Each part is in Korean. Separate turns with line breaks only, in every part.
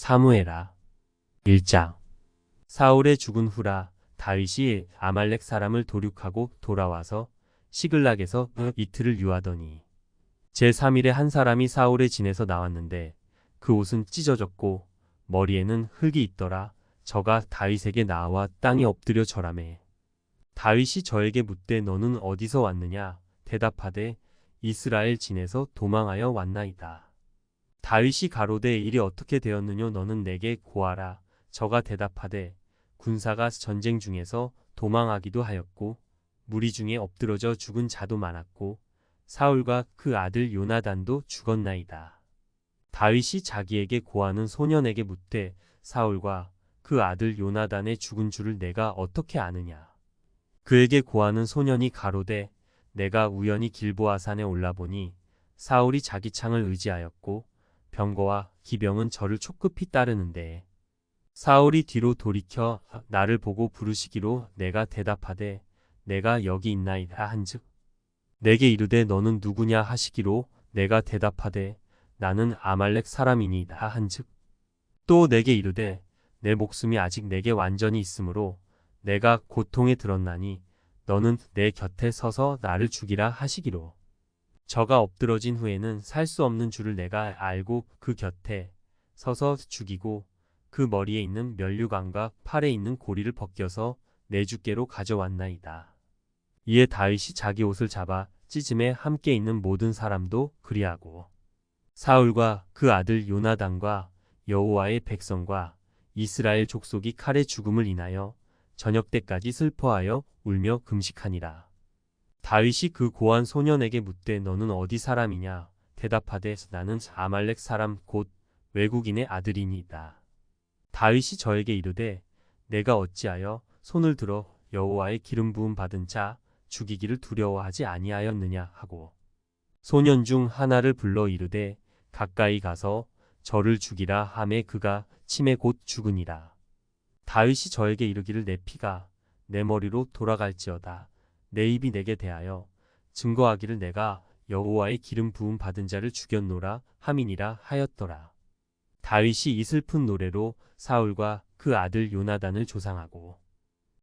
사무엘하 1장. 사울의 죽은 후라 다윗이 아말렉 사람을 도륙하고 돌아와서 시글락에서 이틀을 유하더니 제3일에 한 사람이 사울의 진에서 나왔는데 그 옷은 찢어졌고 머리에는 흙이 있더라. 저가 다윗에게 나와 땅에 엎드려 절하매 다윗이 저에게 묻되 너는 어디서 왔느냐? 대답하되 이스라엘 진에서 도망하여 왔나이다. 다윗이 가로되 일이 어떻게 되었느뇨? 너는 내게 고하라. 저가 대답하되 군사가 전쟁 중에서 도망하기도 하였고 무리 중에 엎드러져 죽은 자도 많았고 사울과 그 아들 요나단도 죽었나이다. 다윗이 자기에게 고하는 소년에게 묻되 사울과 그 아들 요나단의 죽은 줄을 내가 어떻게 아느냐? 그에게 고하는 소년이 가로되 내가 우연히 길보아산에 올라보니 사울이 자기 창을 의지하였고 병거와 기병은 저를 촉급히 따르는데 사울이 뒤로 돌이켜 나를 보고 부르시기로 내가 대답하되 내가 여기 있나이다 한즉 내게 이르되 너는 누구냐 하시기로 내가 대답하되 나는 아말렉 사람이니이다 한즉 또 내게 이르되 내 목숨이 아직 내게 완전히 있으므로 내가 고통에 들었나니 너는 내 곁에 서서 나를 죽이라 하시기로 저가 엎드러진 후에는 살 수 없는 줄을 내가 알고 그 곁에 서서 죽이고 그 머리에 있는 면류관과 팔에 있는 고리를 벗겨서 내 주께로 가져왔나이다. 이에 다윗이 자기 옷을 잡아 찢음에 함께 있는 모든 사람도 그리하고 사울과 그 아들 요나단과 여호와의 백성과 이스라엘 족속이 칼의 죽음을 인하여 저녁 때까지 슬퍼하여 울며 금식하니라. 다윗이 그 고한 소년에게 묻되 너는 어디 사람이냐? 대답하되 나는 아말렉 사람 곧 외국인의 아들이니이다. 다윗이 저에게 이르되 내가 어찌하여 손을 들어 여호와의 기름 부음 받은 자 죽이기를 두려워하지 아니하였느냐 하고 소년 중 하나를 불러 이르되 가까이 가서 저를 죽이라 하매 그가 침에 곧 죽으니라. 다윗이 저에게 이르기를 내 피가 내 머리로 돌아갈지어다. 내 입이 내게 대하여 증거하기를 내가 여호와의 기름 부음 받은 자를 죽였노라 함이니라 하였더라. 다윗이 이 슬픈 노래로 사울과 그 아들 요나단을 조상하고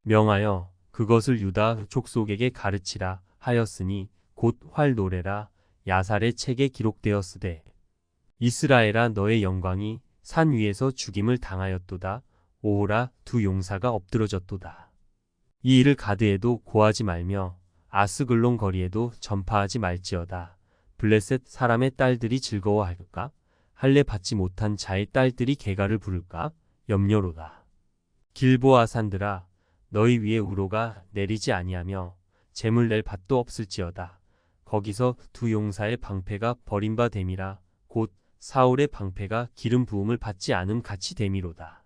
명하여 그것을 유다 족속에게 가르치라 하였으니 곧 활 노래라 야살의 책에 기록되었으되 이스라엘아 너의 영광이 산 위에서 죽임을 당하였도다. 오호라 두 용사가 엎드러졌도다. 이 일을 가드에도 고하지 말며 아스글론 거리에도 전파하지 말지어다. 블레셋 사람의 딸들이 즐거워할까? 할례 받지 못한 자의 딸들이 개가를 부를까? 염려로다. 길보아 산들아 너희 위에 우로가 내리지 아니하며 재물 낼 밭도 없을지어다. 거기서 두 용사의 방패가 버린 바 됨이라 곧 사울의 방패가 기름 부음을 받지 않음 같이 됨이로다.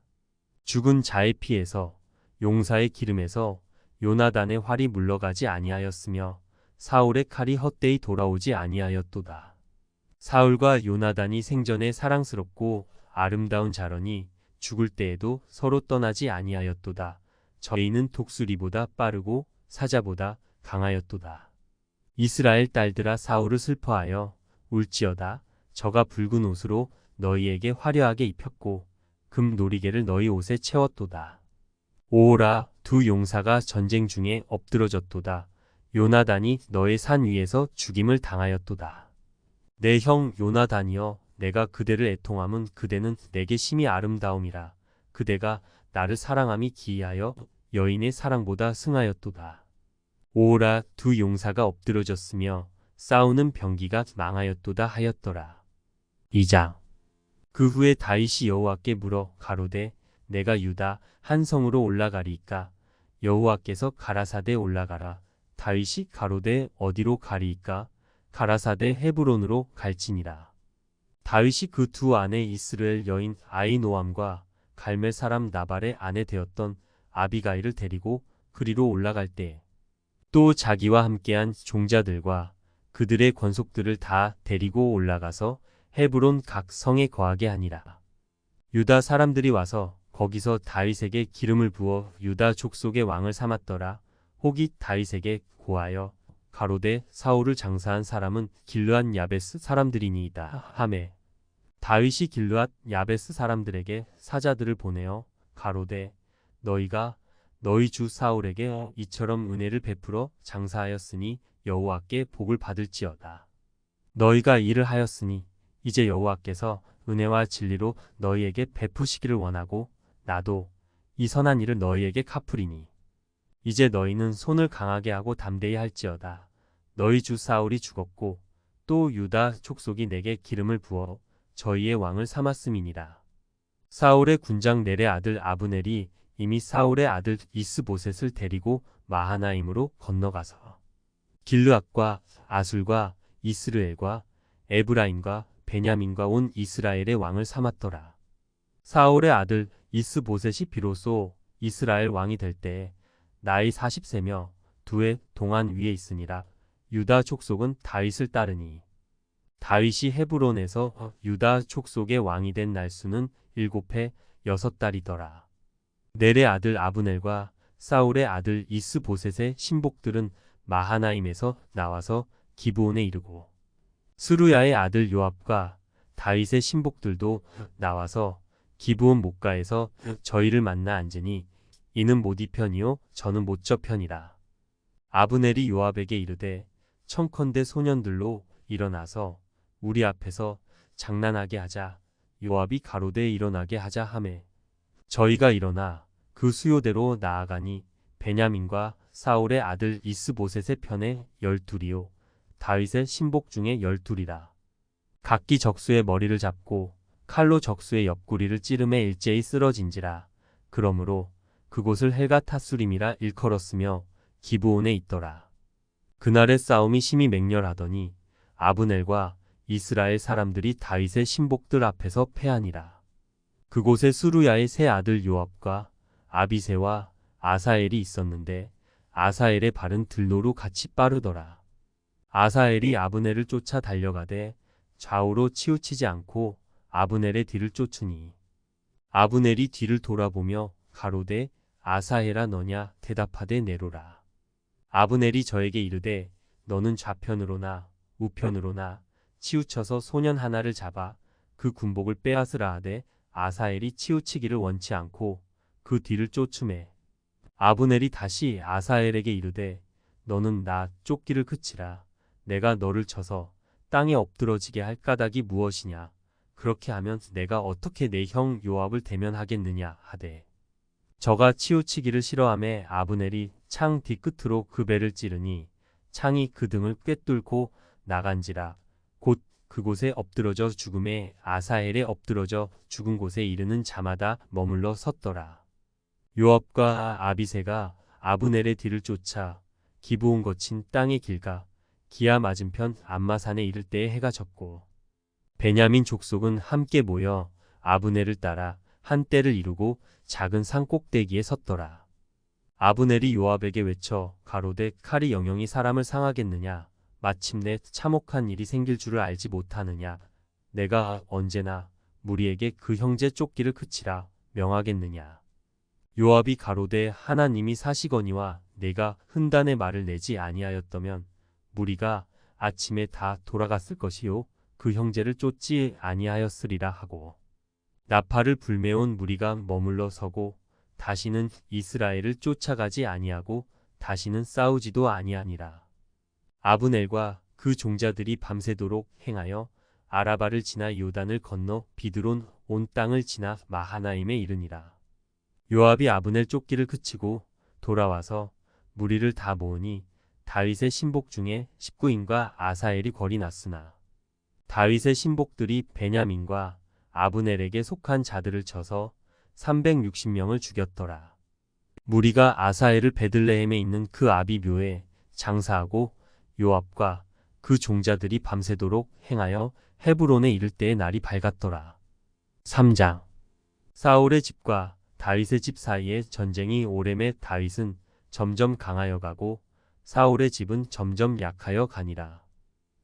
죽은 자의 피에서 용사의 기름에서 요나단의 활이 물러가지 아니하였으며 사울의 칼이 헛되이 돌아오지 아니하였도다. 사울과 요나단이 생전에 사랑스럽고 아름다운 자러니 죽을 때에도 서로 떠나지 아니하였도다. 저희는 독수리보다 빠르고 사자보다 강하였도다. 이스라엘 딸들아 사울을 슬퍼하여 울지어다. 저가 붉은 옷으로 너희에게 화려하게 입혔고 금 놀이개를 너희 옷에 채웠도다. 오호라 두 용사가 전쟁 중에 엎드러졌도다. 요나단이 너의 산 위에서 죽임을 당하였도다. 내 형 요나단이여 내가 그대를 애통함은 그대는 내게 심히 아름다움이라. 그대가 나를 사랑함이 기이하여 여인의 사랑보다 승하였도다. 오호라 두 용사가 엎드러졌으며 싸우는 병기가 망하였도다 하였더라. 2장. 그 후에 다윗이 여호와께 물어 가로되 내가 유다 한 성으로 올라가리이까? 여호와께서 가라사대 올라가라. 다윗이 가로되 어디로 가리이까? 가라사대 헤브론으로 갈지니라. 다윗이 그 두 아내 이스라엘 여인 아히노암과 갈멜 사람 나발의 아내 되었던 아비가일을 데리고 그리로 올라갈 때 또 자기와 함께한 종자들과 그들의 권속들을 다 데리고 올라가서 헤브론 각 성에 거하게 하니라. 유다 사람들이 와서 거기서 다윗에게 기름을 부어 유다 족속의 왕을 삼았더라. 혹이 다윗에게 고하여 가로되 사울을 장사한 사람은 길르한 야베스 사람들이니이다 하매 다윗이 길르앗 야베스 사람들에게 사자들을 보내어 가로되 너희가 너희 주 사울에게 이처럼 은혜를 베풀어 장사하였으니 여호와께 복을 받을지어다. 너희가 이를 하였으니 이제 여호와께서 은혜와 진리로 너희에게 베푸시기를 원하고 나도 이 선한 일을 너희에게 갚으리니 이제 너희는 손을 강하게 하고 담대히 할지어다. 너희 주 사울이 죽었고 또 유다 족속이 내게 기름을 부어 저희의 왕을 삼았음이니라. 사울의 군장 넬의 아들 아브넬이 이미 사울의 아들 이스보셋을 데리고 마하나임으로 건너가서 길르앗과 아술과 이스르엘과 에브라임과 베냐민과 온 이스라엘의 왕을 삼았더라. 사울의 아들 이스보셋이 비로소 이스라엘 왕이 될 때에 나이 40세며 2해 동안 위에 있으니라. 유다 족속은 다윗을 따르니 다윗이 헤브론에서 유다 족속의 왕이 된 날수는 7해 6달이더라. 넬의 아들 아브넬과 사울의 아들 이스보셋의 신복들은 마하나임에서 나와서 기브온에 이르고 스루야의 아들 요압과 다윗의 신복들도 나와서 기브온 목가에서 저희를 만나 앉으니 이는 모디 편이요 저는 모처 편이라. 아브넬이 요압에게 이르되 청컨대 소년들로 일어나서 우리 앞에서 장난하게 하자. 요압이 가로되 일어나게 하자 하매 저희가 일어나 그 수요대로 나아가니 베냐민과 사울의 아들 이스보셋의 편에 12이요 다윗의 신복 중에 12이라. 각기 적수의 머리를 잡고 칼로 적수의 옆구리를 찌르매 일제히 쓰러진지라. 그러므로 그곳을 헬가타수림이라 일컬었으며 기브온에 있더라. 그날의 싸움이 심히 맹렬하더니 아브넬과 이스라엘 사람들이 다윗의 신복들 앞에서 패하니라. 그곳에 수루야의 세 아들 요압과 아비새와 아사엘이 있었는데 아사엘의 발은 들노로 같이 빠르더라. 아사엘이 아브넬을 쫓아 달려가되 좌우로 치우치지 않고 아브넬의 뒤를 쫓으니 아브넬이 뒤를 돌아보며 가로되 아사엘아 너냐 대답하되 내로라. 아브넬이 저에게 이르되 너는 좌편으로나 우편으로나 치우쳐서 소년 하나를 잡아 그 군복을 빼앗으라 하되 아사엘이 치우치기를 원치 않고 그 뒤를 쫓으매 아브넬이 다시 아사엘에게 이르되 너는 나 쫓기를 그치라. 내가 너를 쳐서 땅에 엎드러지게 할 까닭이 무엇이냐. 그렇게 하면 내가 어떻게 내 형 요압을 대면하겠느냐 하되 저가 치우치기를 싫어하매 아브넬이 창 뒤끝으로 그 배를 찌르니 창이 그 등을 꿰뚫고 나간지라. 곧 그곳에 엎드러져 죽음에 아사엘에 엎드러져 죽은 곳에 이르는 자마다 머물러 섰더라. 요압과 아비새가 아브넬의 뒤를 쫓아 기브온 거친 땅의 길가 기아 맞은편 암마산에 이를 때에 해가 졌고 베냐민 족속은 함께 모여 아브넬을 따라 한때를 이루고 작은 산 꼭대기에 섰더라. 아브넬이 요압에게 외쳐 가로되 칼이 영영이 사람을 상하겠느냐. 마침내 참혹한 일이 생길 줄을 알지 못하느냐. 내가 언제나 무리에게 그 형제 쫓기를 그치라 명하겠느냐. 요압이 가로되 하나님이 사시거니와 내가 흔단의 말을 내지 아니하였더면 무리가 아침에 다 돌아갔을 것이요 그 형제를 쫓지 아니하였으리라 하고 나팔을 불매온 무리가 머물러 서고 다시는 이스라엘을 쫓아가지 아니하고 다시는 싸우지도 아니하니라. 아브넬과 그 종자들이 밤새도록 행하여 아라바를 지나 요단을 건너 비드론 온 땅을 지나 마하나임에 이르니라. 요압이 아브넬 쫓기를 그치고 돌아와서 무리를 다 모으니 다윗의 신복 중에 19인과 아사엘이 궐이 났으나 다윗의 신복들이 베냐민과 아브넬에게 속한 자들을 쳐서 360명을 죽였더라. 무리가 아사엘을 베들레헴에 있는 그 아비묘에 장사하고 요압과 그 종자들이 밤새도록 행하여 헤브론에 이를 때에 날이 밝았더라. 3장 사울의 집과 다윗의 집 사이에 전쟁이 오래매 다윗은 점점 강하여 가고 사울의 집은 점점 약하여 가니라.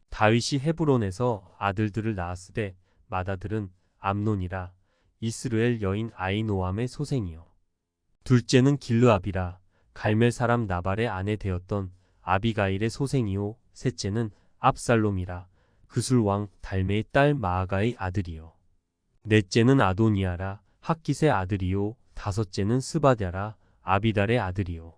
다윗이 헤브론에서 아들들을 낳았으되 맏아들은 암논이라 이스르엘 여인 아히노암의 소생이요 둘째는 길르압이라 갈멜 사람 나발의 아내 되었던 아비가일의 소생이요 셋째는 압살롬이라 그술 왕 달메의 딸 마아가의 아들이요 넷째는 아도니아라 학깃의 아들이요 다섯째는 스바랴라 아비달의 아들이요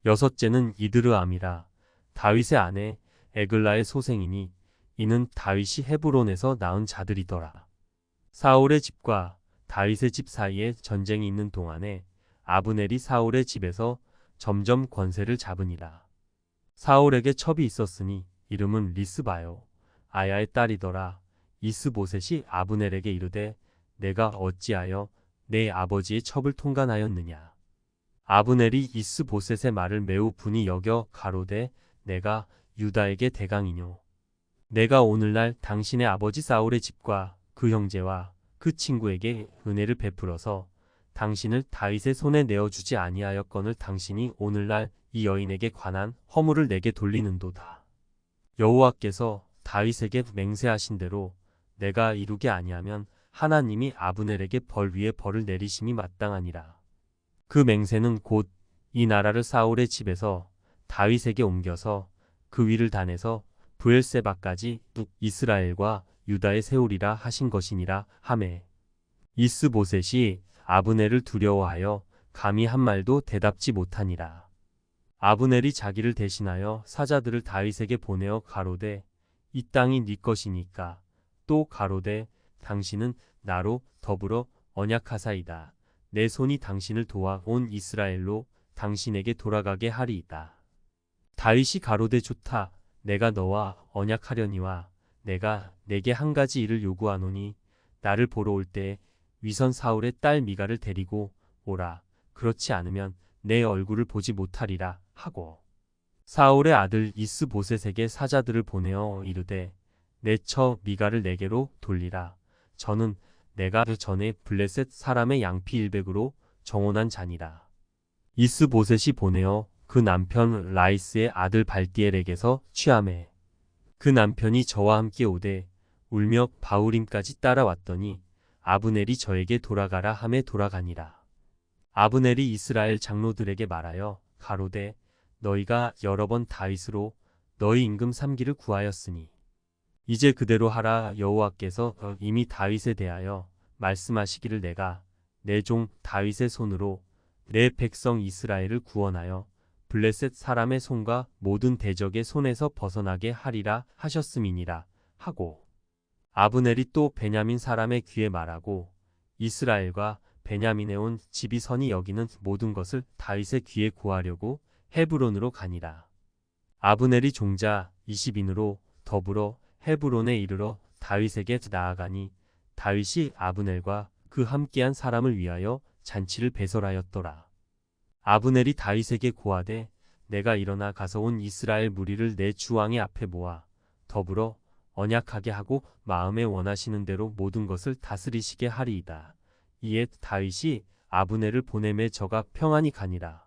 여섯째는 이드르암이라 다윗의 아내 에글라의 소생이니 이는 다윗이 헤브론에서 낳은 자들이더라. 사울의 집과 다윗의 집 사이에 전쟁이 있는 동안에 아브넬이 사울의 집에서 점점 권세를 잡으니라. 사울에게 첩이 있었으니 이름은 리스바요 아야의 딸이더라. 이스보셋이 아브넬에게 이르되 내가 어찌하여 내 아버지의 첩을 통간하였느냐. 아브넬이 이스보셋의 말을 매우 분이 여겨 가로되 내가 유다에게 대강이뇨. 내가 오늘날 당신의 아버지 사울의 집과 그 형제와 그 친구에게 은혜를 베풀어서 당신을 다윗의 손에 내어주지 아니하였거늘 당신이 오늘날 이 여인에게 관한 허물을 내게 돌리는도다. 여호와께서 다윗에게 맹세하신 대로 내가 이루게 아니하면 하나님이 아브넬에게 벌 위에 벌을 내리심이 마땅하니라. 그 맹세는 곧 이 나라를 사울의 집에서 다윗에게 옮겨서 그 위를 단에서 브엘세바까지 이스라엘과 유다에 세우리라 하신 것이니라 하매 이스보셋이 아브넬을 두려워하여 감히 한 말도 대답지 못하니라. 아브넬이 자기를 대신하여 사자들을 다윗에게 보내어 가로되 이 땅이 네 것이니까 또 가로되 당신은 나로 더불어 언약하사이다. 내 손이 당신을 도와 온 이스라엘로 당신에게 돌아가게 하리이다. 다윗이 가로되 좋다. 내가 너와 언약하려니와 내가 내게 한 가지 일을 요구하노니 나를 보러 올 때 위선 사울의 딸 미가를 데리고 오라. 그렇지 않으면 내 얼굴을 보지 못하리라 하고 사울의 아들 이스보셋에게 사자들을 보내어 이르되 내 처 미가를 내게로 돌리라. 저는 내가 그 전에 블레셋 사람의 양피 100으로 정혼한 자니라. 이스보셋이 보내어 그 남편 라이스의 아들 발디엘에게서 취하매 그 남편이 저와 함께 오되 울며 바후림까지 따라왔더니 아브넬이 저에게 돌아가라 하매 돌아가니라. 아브넬이 이스라엘 장로들에게 말하여 가로되 너희가 여러 번 다윗으로 너희 임금 삼기를 구하였으니 이제 그대로 하라. 여호와께서 이미 다윗에 대하여 말씀하시기를 내가 내 종 다윗의 손으로 내 백성 이스라엘을 구원하여 블레셋 사람의 손과 모든 대적의 손에서 벗어나게 하리라 하셨음이니라 하고 아브넬이 또 베냐민 사람의 귀에 말하고 이스라엘과 베냐민에 온 집이 선이 여기는 모든 것을 다윗의 귀에 구하려고 헤브론으로 가니라. 아브넬이 종자 20인으로 더불어 헤브론에 이르러 다윗에게 나아가니 다윗이 아브넬과 그 함께한 사람을 위하여 잔치를 배설하였더라. 아브넬이 다윗에게 고하되 내가 일어나 가서 온 이스라엘 무리를 내 주왕의 앞에 모아 더불어 언약하게 하고 마음에 원하시는 대로 모든 것을 다스리시게 하리이다. 이에 다윗이 아브넬을 보내매 저가 평안히 가니라.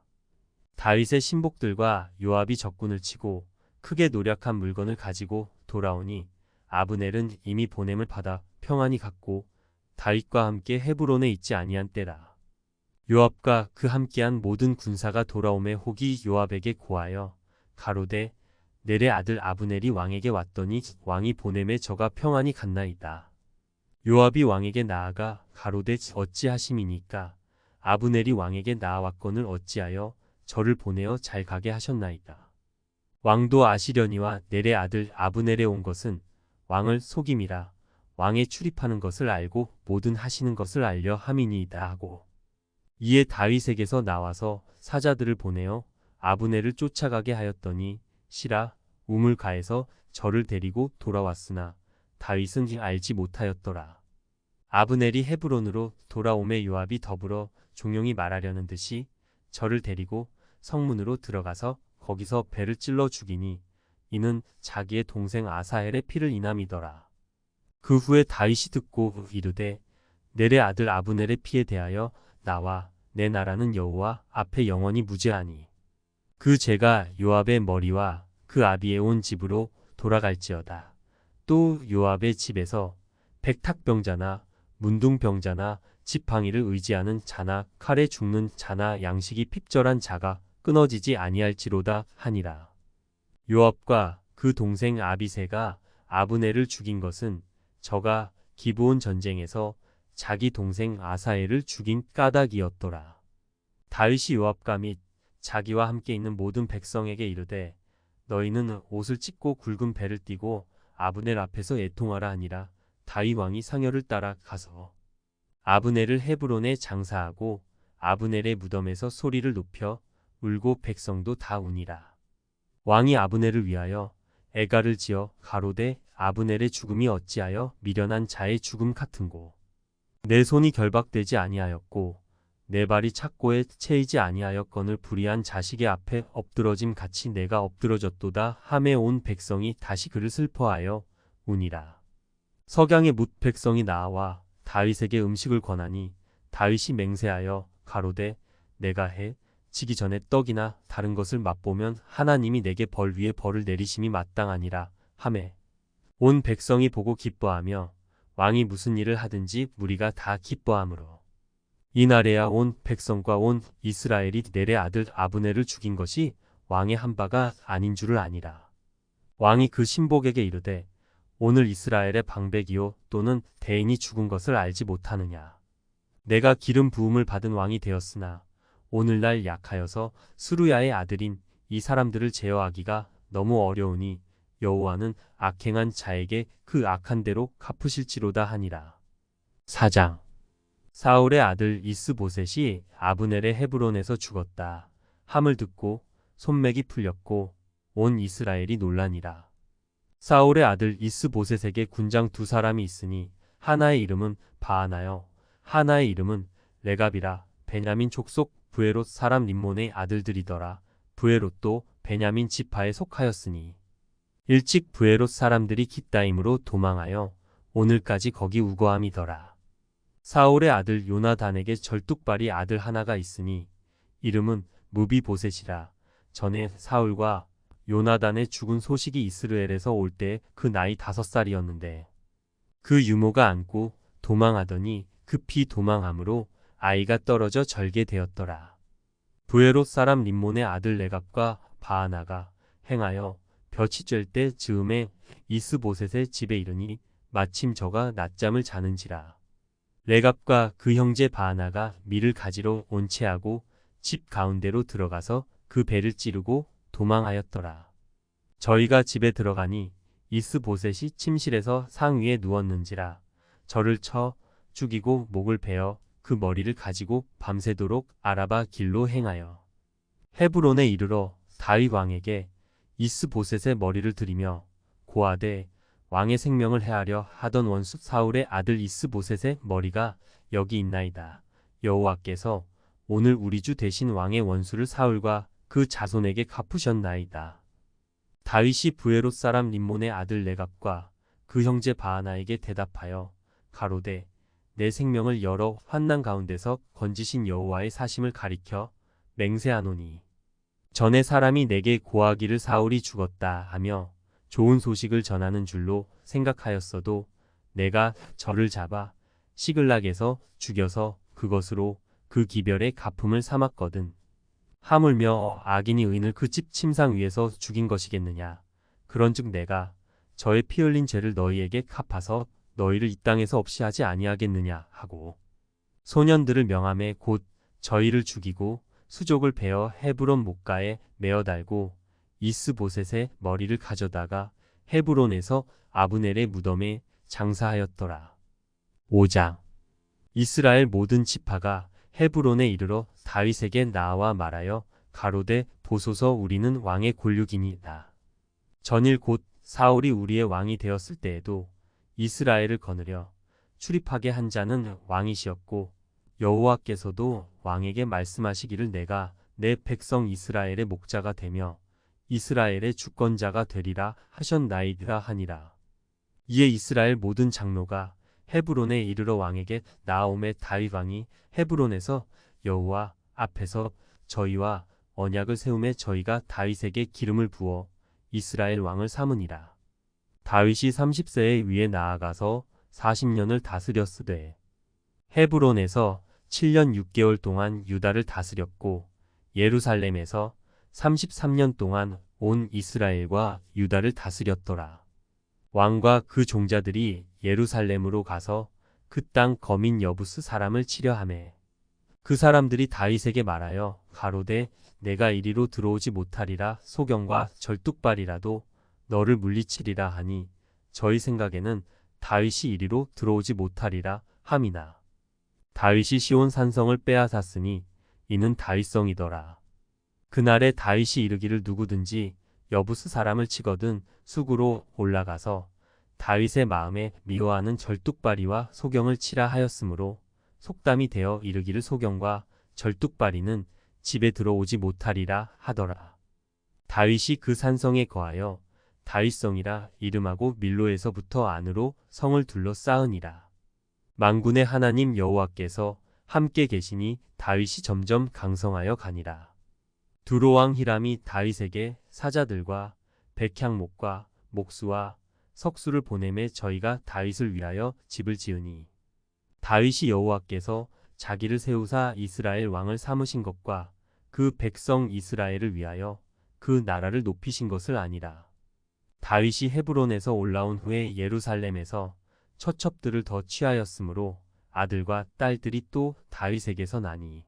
다윗의 신복들과 요압이 적군을 치고 크게 노력한 물건을 가지고 돌아오니 아브넬은 이미 보냄을 받아 평안히 갔고 다윗과 함께 헤브론에 있지 아니한 때라. 요압과 그 함께한 모든 군사가 돌아오매 혹이 요압에게 고하여 가로되 넬의 아들 아브넬이 왕에게 왔더니 왕이 보냄에 저가 평안히 갔나이다. 요압이 왕에게 나아가 가로되 어찌하심이니까 아브넬이 왕에게 나아왔거늘 어찌하여 저를 보내어 잘 가게 하셨나이다. 왕도 아시려니와 넬의 아들 아브넬에 온 것은 왕을 속임이라. 왕에 출입하는 것을 알고 모든 하시는 것을 알려 함이니이다 하고 이에 다윗에게서 나와서 사자들을 보내어 아브넬을 쫓아가게 하였더니 시라 우물가에서 저를 데리고 돌아왔으나 다윗은 알지 못하였더라. 아브넬이 헤브론으로 돌아오매 요압이 더불어 종용이 말하려는 듯이 저를 데리고 성문으로 들어가서 거기서 배를 찔러 죽이니 이는 자기의 동생 아사헬의 피를 인함이더라. 그 후에 다윗이 듣고 이르되 넬의 아들 아브넬의 피에 대하여 나와 내 나라는 여호와 앞에 영원히 무죄하니 그 죄가 요압의 머리와 그 아비에 온 집으로 돌아갈지어다. 또 요압의 집에서 백탁병자나 문둥병자나 지팡이를 의지하는 자나 칼에 죽는 자나 양식이 핍절한 자가 끊어지지 아니할지로다 하니라. 요압과 그 동생 아비새가 아브넬을 죽인 것은 저가 기브온 전쟁에서 자기 동생 아사엘을 죽인 까닭이었더라. 다윗이 요압과 및 자기와 함께 있는 모든 백성에게 이르되 너희는 옷을 찢고 굵은 배를 띠고 아브넬 앞에서 애통하라 하니라. 다윗 왕이 상여를 따라 가서 아브넬을 헤브론에 장사하고 아브넬의 무덤에서 소리를 높여 울고 백성도 다 우니라. 왕이 아브넬을 위하여 애가를 지어 가로되 아브넬의 죽음이 어찌하여 미련한 자의 죽음 같은고. 내 손이 결박되지 아니하였고 내 발이 착고에 채이지 아니하였거늘 불의한 자식의 앞에 엎드러짐 같이 내가 엎드러졌도다 하매 온 백성이 다시 그를 슬퍼하여 우니라. 석양에 뭇 백성이 나와 다윗에게 음식을 권하니 다윗이 맹세하여 가로되 내가 해 지기 전에 떡이나 다른 것을 맛보면 하나님이 내게 벌 위에 벌을 내리심이 마땅하니라 하매 온 백성이 보고 기뻐하며 왕이 무슨 일을 하든지 무리가 다 기뻐하므로 이날에야 온 백성과 온 이스라엘이 넬의 아들 아브넬을 죽인 것이 왕의 한 바가 아닌 줄을 아니라. 왕이 그 신복에게 이르되 오늘 이스라엘의 방백이요 또는 대인이 죽은 것을 알지 못하느냐. 내가 기름 부음을 받은 왕이 되었으나 오늘날 약하여서 스루야의 아들인 이 사람들을 제어하기가 너무 어려우니 여호와는 악행한 자에게 그 악한 대로 갚으실지로다 하니라. 4장 사울의 아들 이스보셋이 아브넬의 헤브론에서 죽었다 함을 듣고 손맥이 풀렸고 온 이스라엘이 놀라니라. 사울의 아들 이스보셋에게 군장 두 사람이 있으니 하나의 이름은 바하나요 하나의 이름은 레갑이라. 베냐민 족속 브에롯 사람 림몬의 아들들이더라. 브에롯도 베냐민 지파에 속하였으니 일찍 브에롯 사람들이 깃다임으로 도망하여 오늘까지 거기 우거함이더라. 사울의 아들 요나단에게 절뚝발이 아들 하나가 있으니 이름은 무비보셋이라. 전에 사울과 요나단의 죽은 소식이 이스라엘에서 올 때 그 나이 5살이었는데 그 유모가 안고 도망하더니 급히 도망함으로 아이가 떨어져 절게 되었더라. 브에롯 사람 림몬의 아들 레갑과 바하나가 행하여 볕이 쬐을 때 즈음에 이스보셋의 집에 이르니 마침 저가 낮잠을 자는지라. 레갑과 그 형제 바하나가 밀을 가지러 온채하고 집 가운데로 들어가서 그 배를 찌르고 도망하였더라. 저희가 집에 들어가니 이스보셋이 침실에서 상 위에 누웠는지라. 저를 쳐 죽이고 목을 베어 그 머리를 가지고 밤새도록 아라바 길로 행하여 헤브론에 이르러 다윗 왕에게 이스보셋의 머리를 들이며 고하되 왕의 생명을 해하려 하던 원수 사울의 아들 이스보셋의 머리가 여기 있나이다. 여호와께서 오늘 우리 주 대신 왕의 원수를 사울과 그 자손에게 갚으셨나이다. 다윗이 브에롯 사람 림몬의 아들 레갑과 그 형제 바하나에게 대답하여 가로되 내 생명을 여러 환난 가운데서 건지신 여호와의 사심을 가리켜 맹세하노니 전에 사람이 내게 고하기를 사울이 죽었다 하며 좋은 소식을 전하는 줄로 생각하였어도 내가 저를 잡아 시글락에서 죽여서 그것으로 그 기별의 갚음을 삼았거든. 하물며 악인이 의인을 그 집 침상 위에서 죽인 것이겠느냐. 그런즉 내가 저의 피 흘린 죄를 너희에게 갚아서 너희를 이 땅에서 없이 하지 아니하겠느냐 하고 소년들을 명함에 곧 저희를 죽이고 수족을 베어 헤브론 목가에 메어 달고 이스보셋의 머리를 가져다가 헤브론에서 아브넬의 무덤에 장사하였더라. 5장 이스라엘 모든 지파가 헤브론에 이르러 다윗에게 나와 말하여 가로되 보소서 우리는 왕의 골육이니이다. 전일 곧 사울이 우리의 왕이 되었을 때에도 이스라엘을 거느려 출입하게 한 자는 왕이시었고 여호와께서도 왕에게 말씀하시기를 내가 내 백성 이스라엘의 목자가 되며 이스라엘의 주권자가 되리라 하셨나이다 하니라. 이에 이스라엘 모든 장로가 헤브론에 이르러 왕에게 나아오매 다윗 왕이 헤브론에서 여호와 앞에서 저희와 언약을 세우매 저희가 다윗에게 기름을 부어 이스라엘 왕을 삼으니라. 다윗이 30세에 위에 나아가서 40년을 다스렸으되 헤브론에서 7년 6개월 동안 유다를 다스렸고 예루살렘에서 33년 동안 온 이스라엘과 유다를 다스렸더라. 왕과 그 종자들이 예루살렘으로 가서 그 땅 거민 여부스 사람을 치려 하매 그 사람들이 다윗에게 말하여 가로되 내가 이리로 들어오지 못하리라 소경과 절뚝발이라도 너를 물리치리라 하니 저희 생각에는 다윗이 이리로 들어오지 못하리라 함이나 다윗이 시온 산성을 빼앗았으니 이는 다윗성이더라. 그날에 다윗이 이르기를 누구든지 여부스 사람을 치거든 수구로 올라가서 다윗의 마음에 미워하는 절뚝발이와 소경을 치라 하였으므로 속담이 되어 이르기를 소경과 절뚝발이는 집에 들어오지 못하리라 하더라. 다윗이 그 산성에 거하여 다윗성이라 이름하고 밀로에서부터 안으로 성을 둘러싸으니라. 만군의 하나님 여호와께서 함께 계시니 다윗이 점점 강성하여 가니라. 두로왕 히람이 다윗에게 사자들과 백향목과 목수와 석수를 보내매 저희가 다윗을 위하여 집을 지으니 다윗이 여호와께서 자기를 세우사 이스라엘 왕을 삼으신 것과 그 백성 이스라엘을 위하여 그 나라를 높이신 것을 아니라. 다윗이 헤브론에서 올라온 후에 예루살렘에서 처첩들을 더 취하였으므로 아들과 딸들이 또 다윗에게서 나니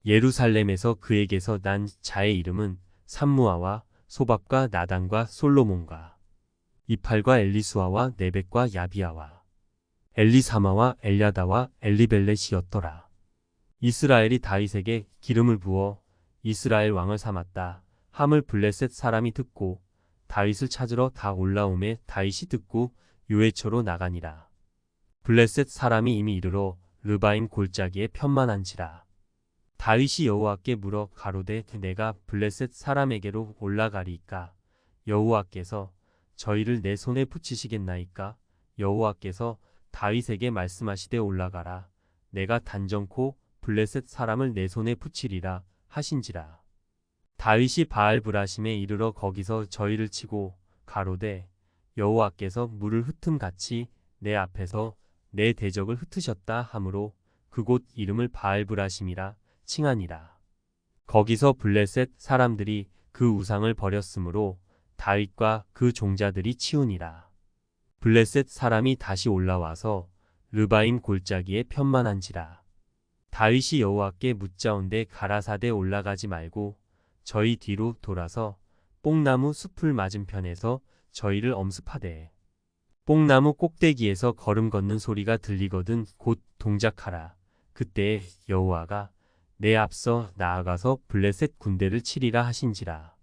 예루살렘에서 그에게서 난 자의 이름은 삼무아와 소밥과 나단과 솔로몬과 이팔과 엘리수아와 네벡과 야비아와 엘리사마와 엘야다와 엘리벨렛이었더라. 이스라엘이 다윗에게 기름을 부어 이스라엘 왕을 삼았다 함을 블레셋 사람이 듣고 다윗을 찾으러 다 올라오매 다윗이 듣고 요회초로 나가니라. 블레셋 사람이 이미 이르러 르바임 골짜기에 편만한지라. 다윗이 여호와께 물어 가로되 내가 블레셋 사람에게로 올라가리이까 여호와께서 저희를 내 손에 붙이시겠나이까. 여호와께서 다윗에게 말씀하시되 올라가라 내가 단정코 블레셋 사람을 내 손에 붙이리라 하신지라. 다윗이 바알브라심에 이르러 거기서 저희를 치고 가로되 여호와께서 물을 흩음같이 내 앞에서 내 대적을 흩으셨다 하므로 그곳 이름을 바알브라심이라 칭하니라. 거기서 블레셋 사람들이 그 우상을 버렸으므로 다윗과 그 종자들이 치우니라. 블레셋 사람이 다시 올라와서 르바임 골짜기에 편만한지라. 다윗이 여호와께 묻자온데 가라사대 올라가지 말고 저희 뒤로 돌아서 뽕나무 숲을 맞은편에서 저희를 엄습하되 뽕나무 꼭대기에서 걸음 걷는 소리가 들리거든 곧 동작하라. 그때에 여호와가 내 앞서 나아가서 블레셋 군대를 치리라 하신지라.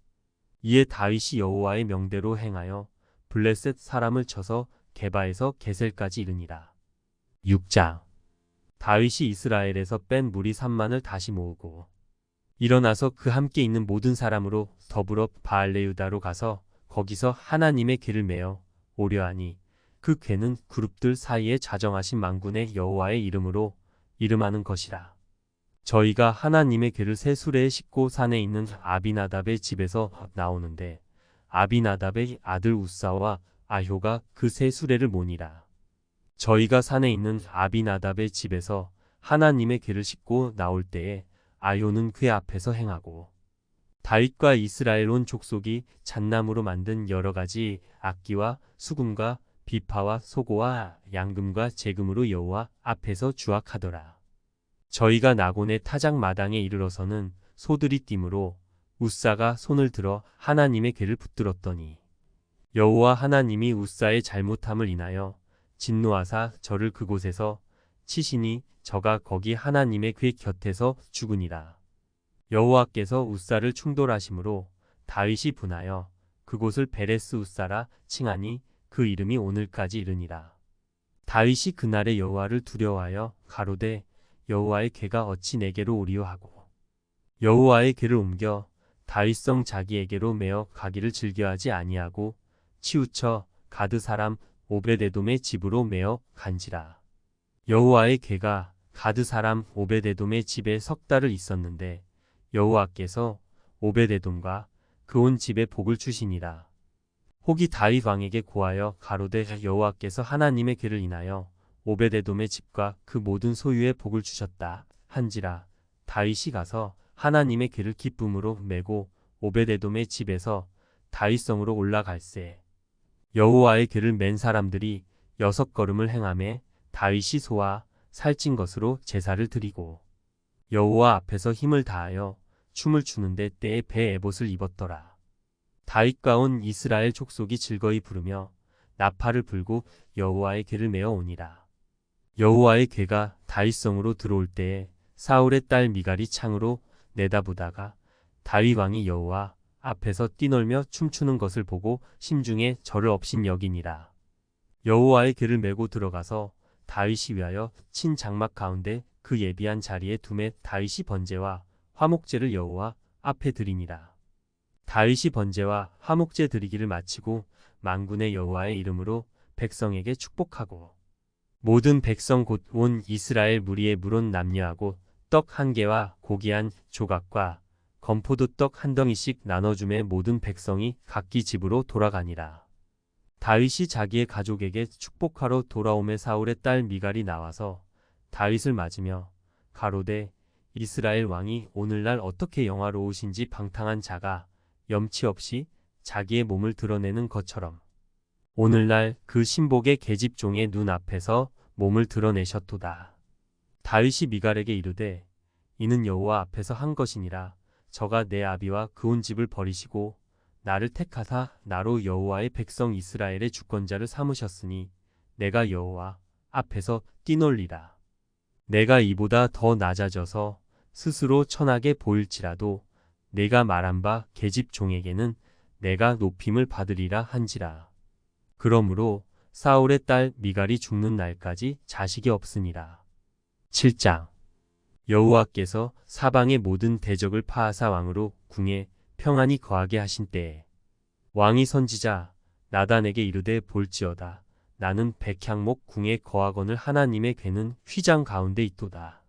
이에 다윗이 여호와의 명대로 행하여 블레셋 사람을 쳐서 게바에서 게셀까지 이르니라. 6장. 다윗이 이스라엘에서 뺀 무리 3만을 다시 모으고 일어나서 그 함께 있는 모든 사람으로 더불어 바알레유다로 가서 거기서 하나님의 궤를 메어 오려하니 그 궤는 그룹들 사이에 자정하신 만군의 여호와의 이름으로 이름하는 것이라. 저희가 하나님의 궤를 새 수레에 싣고 산에 있는 아비나답의 집에서 나오는데 아비나답의 아들 우사와 아효가 그 새 수레를 모니라. 저희가 산에 있는 아비나답의 집에서 하나님의 궤를 싣고 나올 때에 아효는 궤 앞에서 행하고 다윗과 이스라엘 온 족속이 잣나무로 만든 여러 가지 악기와 수금과 비파와 소고와 양금과 제금으로 여호와 앞에서 주악하더라. 저희가 나곤의 타작 마당에 이르러서는 소들이 뛰므로 우사가 손을 들어 하나님의 궤를 붙들었더니 여호와 하나님이 우사의 잘못함을 인하여 진노하사 저를 그곳에서 치시니 저가 거기 하나님의 궤 곁에서 죽으니라. 여호와께서 우사를 충돌하심으로 다윗이 분하여 그곳을 베레스 우사라 칭하니 그 이름이 오늘까지 이르니라. 다윗이 그날에 여호와를 두려워하여 가로되 여호와의 궤가 어찌 내게로 오리요 하고 여호와의 궤를 옮겨 다윗성 자기에게로 메어 가기를 즐겨하지 아니하고 치우쳐 가드 사람 오베데돔의 집으로 메어 간지라. 여호와의 궤가 가드 사람 오베데돔의 집에 석 달을 있었는데 여호와께서 오베데돔과 그 온 집에 복을 주시니라. 혹이 다윗 왕에게 고하여 가로되 여호와께서 하나님의 궤를 인하여 오베데돔의 집과 그 모든 소유에 복을 주셨다 한지라. 다윗이 가서 하나님의 궤를 기쁨으로 메고 오베데돔의 집에서 다윗성으로 올라갈새 여호와의 궤를 맨 사람들이 6걸음을 행하매 다윗이 소와 살찐 것으로 제사를 드리고 여호와 앞에서 힘을 다하여 춤을 추는데 때에 배 에봇을 입었더라. 다윗과 온 이스라엘 족속이 즐거이 부르며 나팔을 불고 여호와의 궤를 메어 오니라. 여호와의 궤가 다윗성으로 들어올 때에 사울의 딸 미갈이 창으로 내다보다가 다윗 왕이 여호와 앞에서 뛰놀며 춤추는 것을 보고 심중에 저를 업신 여기니라. 여호와의 궤를 메고 들어가서 다윗이 위하여 친 장막 가운데 그 예비한 자리에 두매 다윗이 번제와 화목제를 여호와 앞에 드리니라. 다윗이 번제와 화목제 드리기를 마치고 만군의 여호와의 이름으로 백성에게 축복하고 모든 백성 곧 온 이스라엘 무리의 물은 남녀하고 떡 한 개와 고기 한 조각과 건포도 떡 한 덩이씩 나눠주매 모든 백성이 각기 집으로 돌아가니라. 다윗이 자기의 가족에게 축복하러 돌아오매 사울의 딸 미갈이 나와서 다윗을 맞으며 가로되 이스라엘 왕이 오늘날 어떻게 영화로우신지 방탕한 자가 염치 없이 자기의 몸을 드러내는 것처럼 오늘날 그 신복의 계집종의 눈 앞에서 몸을 드러내셨도다. 다윗이 미갈에게 이르되 이는 여호와 앞에서 한 것이니라. 저가 내 아비와 그 온 집을 버리시고 나를 택하사 나로 여호와의 백성 이스라엘의 주권자를 삼으셨으니 내가 여호와 앞에서 뛰놀리라. 내가 이보다 더 낮아져서 스스로 천하게 보일지라도 내가 말한 바 계집종에게는 내가 높임을 받으리라 한지라. 그러므로 사울의 딸 미갈이 죽는 날까지 자식이 없으니라. 7장 여호와께서 사방의 모든 대적을 파하사 왕으로 궁에 평안히 거하게 하신 때에 왕이 선지자 나단에게 이르되 볼지어다. 나는 백향목 궁에 거하거늘 하나님의 궤는 휘장 가운데 있도다.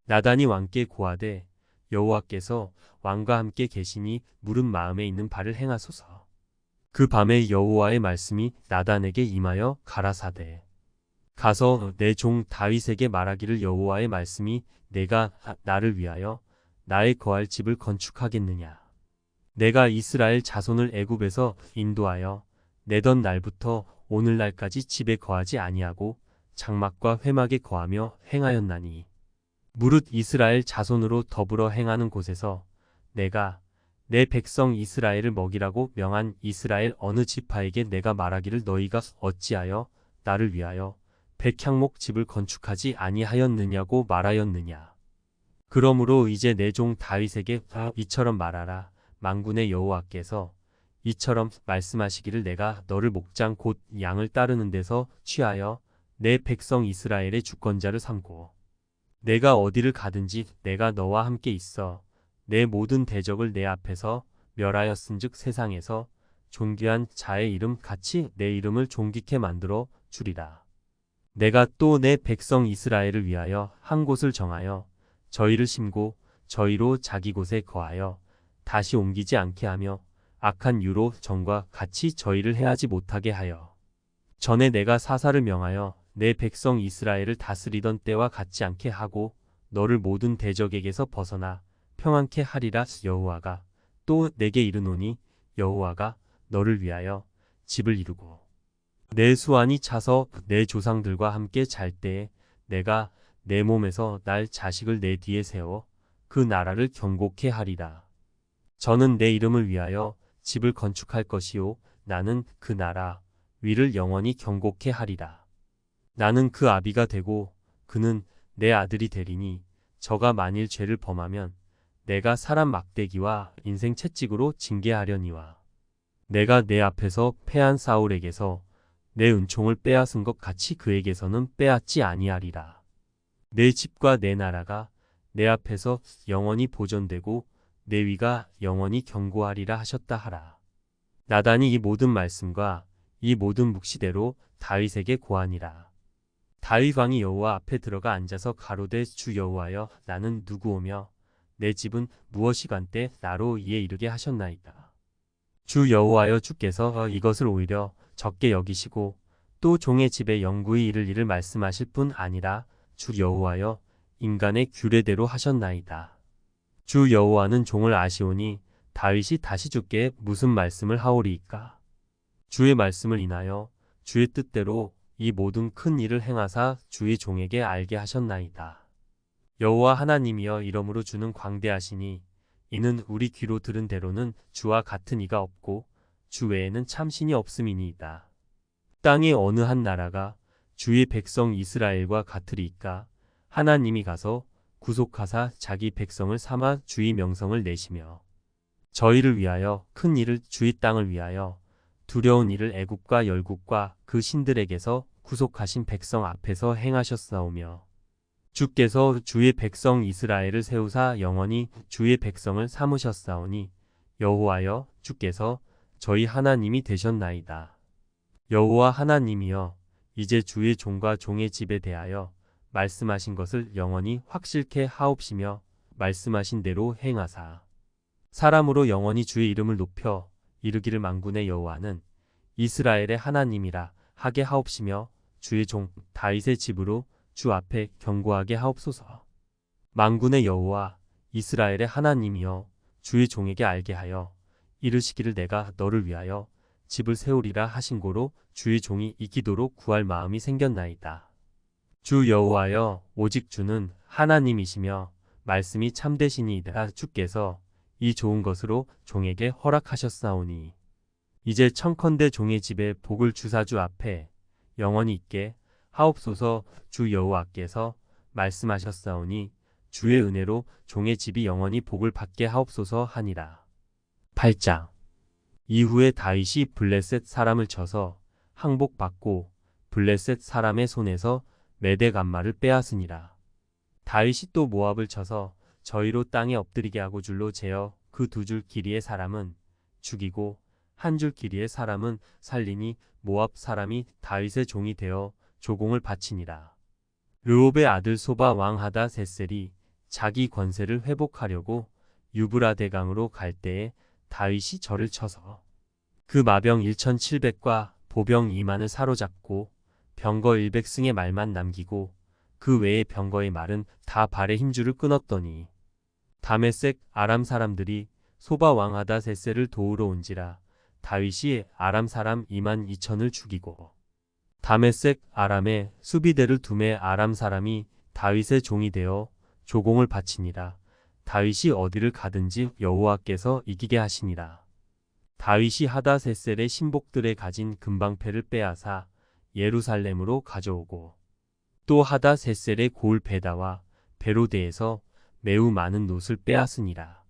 나단이 왕께 고하되 여호와께서 왕과 함께 계시니 물은 마음에 있는 바를 행하소서. 그 밤에 여호와의 말씀이 나단에게 임하여 가라사대 가서 내 종 다윗에게 말하기를 여호와의 말씀이 내가 나를 위하여 나의 거할 집을 건축하겠느냐. 내가 이스라엘 자손을 애굽에서 인도하여 내던 날부터 오늘날까지 집에 거하지 아니하고 장막과 회막에 거하며 행하였나니 무릇 이스라엘 자손으로 더불어 행하는 곳에서 내가 내 백성 이스라엘을 먹이라고 명한 이스라엘 어느 지파에게 내가 말하기를 너희가 어찌하여 나를 위하여 백향목 집을 건축하지 아니하였느냐고 말하였느냐. 그러므로 이제 내 종 다윗에게 이처럼 말하라. 만군의 여호와께서 이처럼 말씀하시기를 내가 너를 목장 곧 양을 따르는 데서 취하여 내 백성 이스라엘의 주권자를 삼고 내가 어디를 가든지 내가 너와 함께 있어 내 모든 대적을 내 앞에서 멸하였은즉 세상에서 존귀한 자의 이름 같이 내 이름을 존귀케 만들어 주리라. 내가 또 내 백성 이스라엘을 위하여 한 곳을 정하여 저희를 심고 저희로 자기 곳에 거하여 다시 옮기지 않게 하며 악한 유로 전과 같이 저희를 해하지 못하게 하여 전에 내가 사사를 명하여 내 백성 이스라엘을 다스리던 때와 같지 않게 하고 너를 모든 대적에게서 벗어나 평안케 하리라. 여호와가 또 내게 이르노니 여호와가 너를 위하여 집을 이루고 내 수완이 차서 내 조상들과 함께 잘 때에 내가 내 몸에서 날 자식을 내 뒤에 세워 그 나라를 경고케 하리라. 저는 내 이름을 위하여 집을 건축할 것이요 나는 그 나라 위를 영원히 경고케 하리라. 나는 그 아비가 되고 그는 내 아들이 되리니 저가 만일 죄를 범하면 내가 사람 막대기와 인생 채찍으로 징계하려니와 내가 내 앞에서 패한 사울에게서 내 은총을 빼앗은 것 같이 그에게서는 빼앗지 아니하리라. 내 집과 내 나라가 내 앞에서 영원히 보존되고 내 위가 영원히 경고하리라 하셨다 하라. 나단이 이 모든 말씀과 이 모든 묵시대로 다윗에게 고하니라. 다윗 왕이 여호와 앞에 들어가 앉아서 가로되 주 여호와여 나는 누구오며 내 집은 무엇이간때 나로 이에 이르게 하셨나이까. 주 여호와여 주께서 이것을 오히려 적게 여기시고 또 종의 집에 영구히 이를 일을 말씀하실 뿐 아니라 주 여호와여 인간의 규례대로 하셨나이다. 주 여호와는 종을 아시오니 다윗이 다시 주께 무슨 말씀을 하오리이까. 주의 말씀을 인하여 주의 뜻대로 이 모든 큰 일을 행하사 주의 종에게 알게 하셨나이다. 여호와 하나님이여 이러므로 주는 광대하시니 이는 우리 귀로 들은 대로는 주와 같은 이가 없고 주 외에는 참신이 없음이니이다. 땅의 어느 한 나라가 주의 백성 이스라엘과 같으리이까 하나님이 가서 구속하사 자기 백성을 삼아 주의 명성을 내시며 저희를 위하여 큰 일을 주의 땅을 위하여 두려운 일을 애굽과 열국과 그 신들에게서 구속하신 백성 앞에서 행하셨사오며 주께서 주의 백성 이스라엘을 세우사 영원히 주의 백성을 삼으셨사오니 여호와여 주께서 저희 하나님이 되셨나이다. 여호와 하나님이여 이제 주의 종과 종의 집에 대하여 말씀하신 것을 영원히 확실케 하옵시며 말씀하신 대로 행하사 사람으로 영원히 주의 이름을 높여 이르기를 만군의 여호와는 이스라엘의 하나님이라 하게 하옵시며 주의 종 다윗의 집으로 주 앞에 견고하게 하옵소서. 만군의 여호와 이스라엘의 하나님이여 주의 종에게 알게 하여 이르시기를 내가 너를 위하여 집을 세우리라 하신 고로 주의 종이 이 기도로 구할 마음이 생겼나이다. 주 여호와여 오직 주는 하나님이시며 말씀이 참되시니이다. 주께서 이 좋은 것으로 종에게 허락하셨사오니 이제 청컨대 종의 집에 복을 주사 주 앞에 영원히 있게 하옵소서. 주 여호와께서 말씀하셨사오니 주의 은혜로 종의 집이 영원히 복을 받게 하옵소서 하니라. 8장 이후에 다윗이 블레셋 사람을 쳐서 항복받고 블레셋 사람의 손에서 메대 간마를 빼앗으니라. 다윗이 또 모압을 쳐서 저희로 땅에 엎드리게 하고 줄로 재어 그 두 줄 길이의 사람은 죽이고 한 줄 길이의 사람은 살리니 모압 사람이 다윗의 종이 되어 조공을 바치니라. 르홉의 아들 소바 왕 하다세셀이 자기 권세를 회복하려고 유브라 대강으로 갈 때에 다윗이 저를 쳐서 그 마병 1700과 보병 2만을 사로잡고 병거 100승의 말만 남기고 그 외의 병거의 말은 다 발의 힘줄을 끊었더니 다메섹 아람 사람들이 소바 왕 하다세셀을 도우러 온지라 다윗이 아람 사람 2만 2천을 죽이고 다메섹 아람에 수비대를 두매 아람 사람이 다윗의 종이 되어 조공을 바치니라. 다윗이 어디를 가든지 여호와께서 이기게 하시니라. 다윗이 하다세셀의 신복들의 가진 금방패를 빼앗아 예루살렘으로 가져오고 또 하다세셀의 고을 베다와 베로데에서 매우 많은 놋을 빼앗으니라.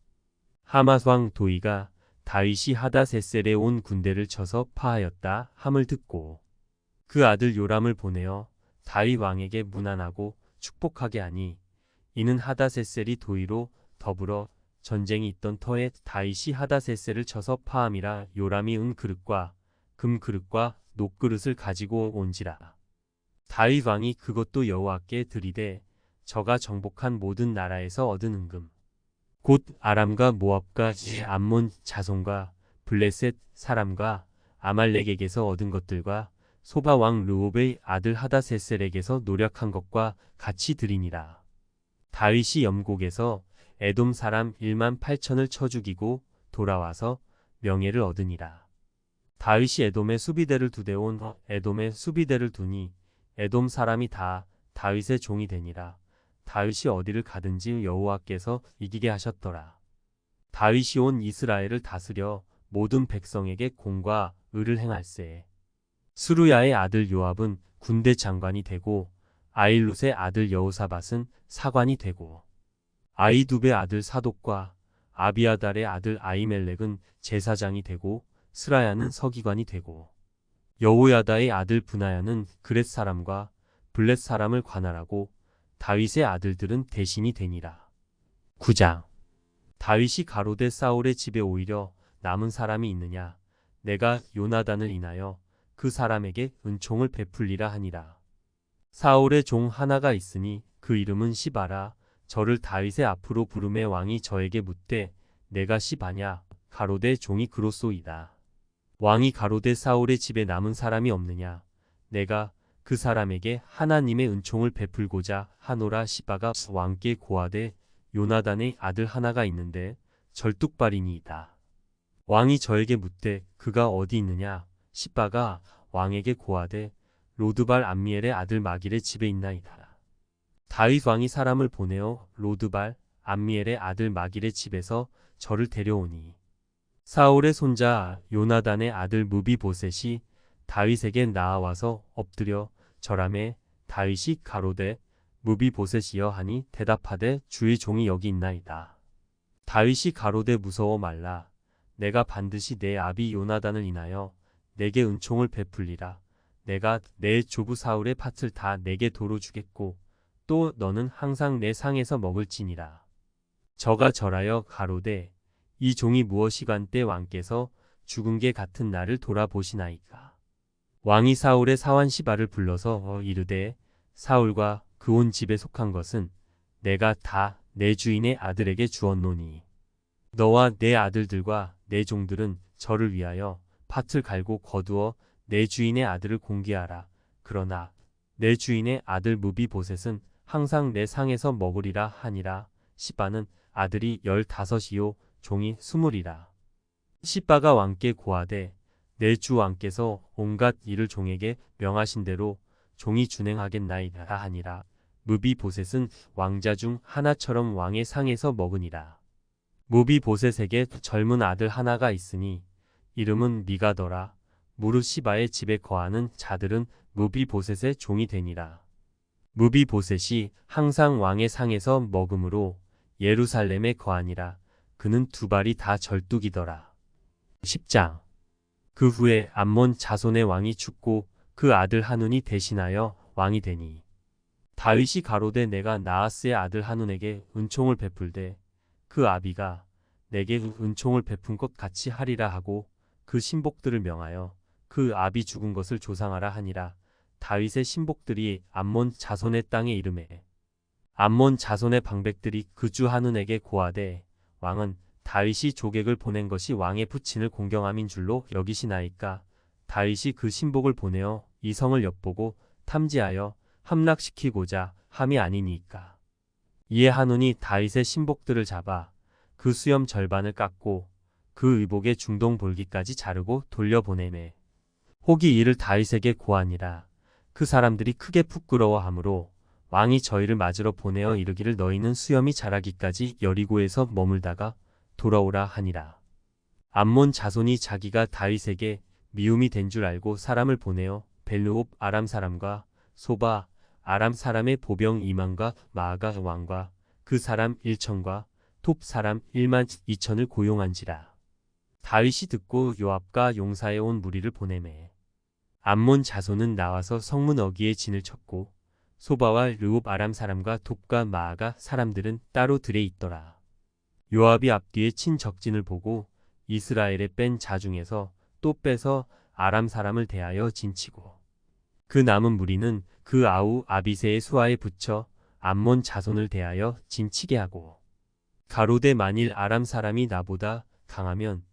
하맛 왕 도이가 다윗이 하다세셀에 온 군대를 쳐서 파하였다 함을 듣고 그 아들 요람을 보내어 다윗 왕에게 문안하고 축복하게 하니 이는 하다세셀이 도이로 더불어 전쟁이 있던 터에 다윗이 하다세셀을 쳐서 파함이라. 요람이 은 그릇과 금 그릇과 녹 그릇을 가지고 온지라. 다윗 왕이 그것도 여호와께 드리되 저가 정복한 모든 나라에서 얻은 은금 곧 아람과 모압과 암몬 자손과 블레셋 사람과 아말렉에게서 얻은 것들과 소바 왕 르홉의 아들 하다세셀에게서 노력한 것과 같이 드리니라. 다윗이 염곡에서 에돔 사람 1만 8천을 쳐 죽이고 돌아와서 명예를 얻으니라. 다윗이 에돔의 수비대를 두대 온 에돔의 수비대를 두니 에돔 사람이 다 다윗의 종이 되니라. 다윗이 어디를 가든지 여호와께서 이기게 하셨더라. 다윗이 온 이스라엘을 다스려 모든 백성에게 공과 의를 행할세. 스루야의 아들 요압은 군대 장관이 되고 아일룻의 아들 여호사밧은 사관이 되고 아이두베의 아들 사독과 아비아달의 아들 아히멜렉은 제사장이 되고 스라야는 서기관이 되고 여호야다의 아들 브나야는 그렛 사람과 블렛 사람을 관할하고 다윗의 아들들은 대신이 되니라. 9장 다윗이 가로되 사울의 집에 오히려 남은 사람이 있느냐 내가 요나단을 인하여 그 사람에게 은총을 베풀리라 하니라. 사울의 종 하나가 있으니 그 이름은 시바라. 저를 다윗의 앞으로 부르매 왕이 저에게 묻되 내가 시바냐 가로되 종이 그로소이다. 왕이 가로되 사울의 집에 남은 사람이 없느냐 내가 그 사람에게 하나님의 은총을 베풀고자 하노라. 시바가 왕께 고하되 요나단의 아들 하나가 있는데 절뚝발이니이다. 왕이 저에게 묻되 그가 어디 있느냐. 시바가 왕에게 고하되 로드발 암미엘의 아들 마길의 집에 있나이다. 다윗 왕이 사람을 보내어 로드발 암미엘의 아들 마길의 집에서 저를 데려오니 사울의 손자 요나단의 아들 무비보셋이 다윗에게 나아와서 엎드려 절하매 다윗이 가로되 무비보셋이여 하니 대답하되 주의 종이 여기 있나이다. 다윗이 가로되 무서워 말라. 내가 반드시 내 아비 요나단을 인하여 내게 은총을 베풀리라. 내가 내 조부 사울의 밭을 다 내게 도로 주겠고 또 너는 항상 내 상에서 먹을지니라. 저가 절하여 가로되 이 종이 무엇이간때 왕께서 죽은 게 같은 나를 돌아보시나이까. 왕이 사울의 사환 시바를 불러서 이르되 사울과 그 온 집에 속한 것은 내가 다 내 주인의 아들에게 주었노니 너와 내 아들들과 내 종들은 저를 위하여 밭을 갈고 거두어 내 주인의 아들을 공개하라. 그러나 내 주인의 아들 무비보셋은 항상 내 상에서 먹으리라 하니라. 시바는 아들이 15이요 종이 20이라. 시바가 왕께 고하되 내 주 왕께서 온갖 일을 종에게 명하신 대로 종이 준행하겠나이다 하니라. 무비보셋은 왕자 중 하나처럼 왕의 상에서 먹으니라. 무비보셋에게 젊은 아들 하나가 있으니 이름은 미가더라. 무릇 시바의 집에 거하는 자들은 무비보셋의 종이 되니라. 무비보셋이 항상 왕의 상에서 먹음으로 예루살렘에 거하니라. 그는 두 발이 다 절뚝이더라. 10장. 그 후에 암몬 자손의 왕이 죽고 그 아들 하눈이 대신하여 왕이 되니 다윗이 가로되 내가 나하스의 아들 하눈에게 은총을 베풀되 그 아비가 내게 은총을 베푼 것 같이 하리라 하고 그 신복들을 명하여 그 아비 죽은 것을 조상하라 하니라. 다윗의 신복들이 암몬 자손의 땅에 이르매 암몬 자손의 방백들이 그 주 하눈에게 고하되 왕은 다윗이 조객을 보낸 것이 왕의 부친을 공경함인 줄로 여기시나이까. 다윗이 그 신복을 보내어 이 성을 엿보고 탐지하여 함락시키고자 함이 아니니까. 이에 하눈이 다윗의 신복들을 잡아 그 수염 절반을 깎고 그 의복의 중동 볼기까지 자르고 돌려보내매 혹이 이를 다윗에게 고하니라. 그 사람들이 크게 부끄러워하므로 왕이 저희를 맞으러 보내어 이르기를 너희는 수염이 자라기까지 여리고에서 머물다가 돌아오라 하니라. 암몬 자손이 자기가 다윗에게 미움이 된 줄 알고 사람을 보내어 벨르옵 아람 사람과 소바 아람 사람의 보병 2만과 마아가 왕과 그 사람 1천과 톱 사람 1만 2천을 고용한지라. 다윗이 듣고 요압과 용사에 온 무리를 보내매 암몬 자손은 나와서 성문 어귀에 진을 쳤고 소바와 르옵 아람 사람과 톱과 마아가 사람들은 따로 들에 있더라. 요압이 앞뒤에 친 적진을 보고 이스라엘에 뺀 자 중에서 또 빼서 아람 사람을 대하여 진치고 그 남은 무리는 그 아우 아비새의 수하에 붙여 암몬 자손을 대하여 진치게 하고 가로되 만일 아람 사람이 나보다 강하면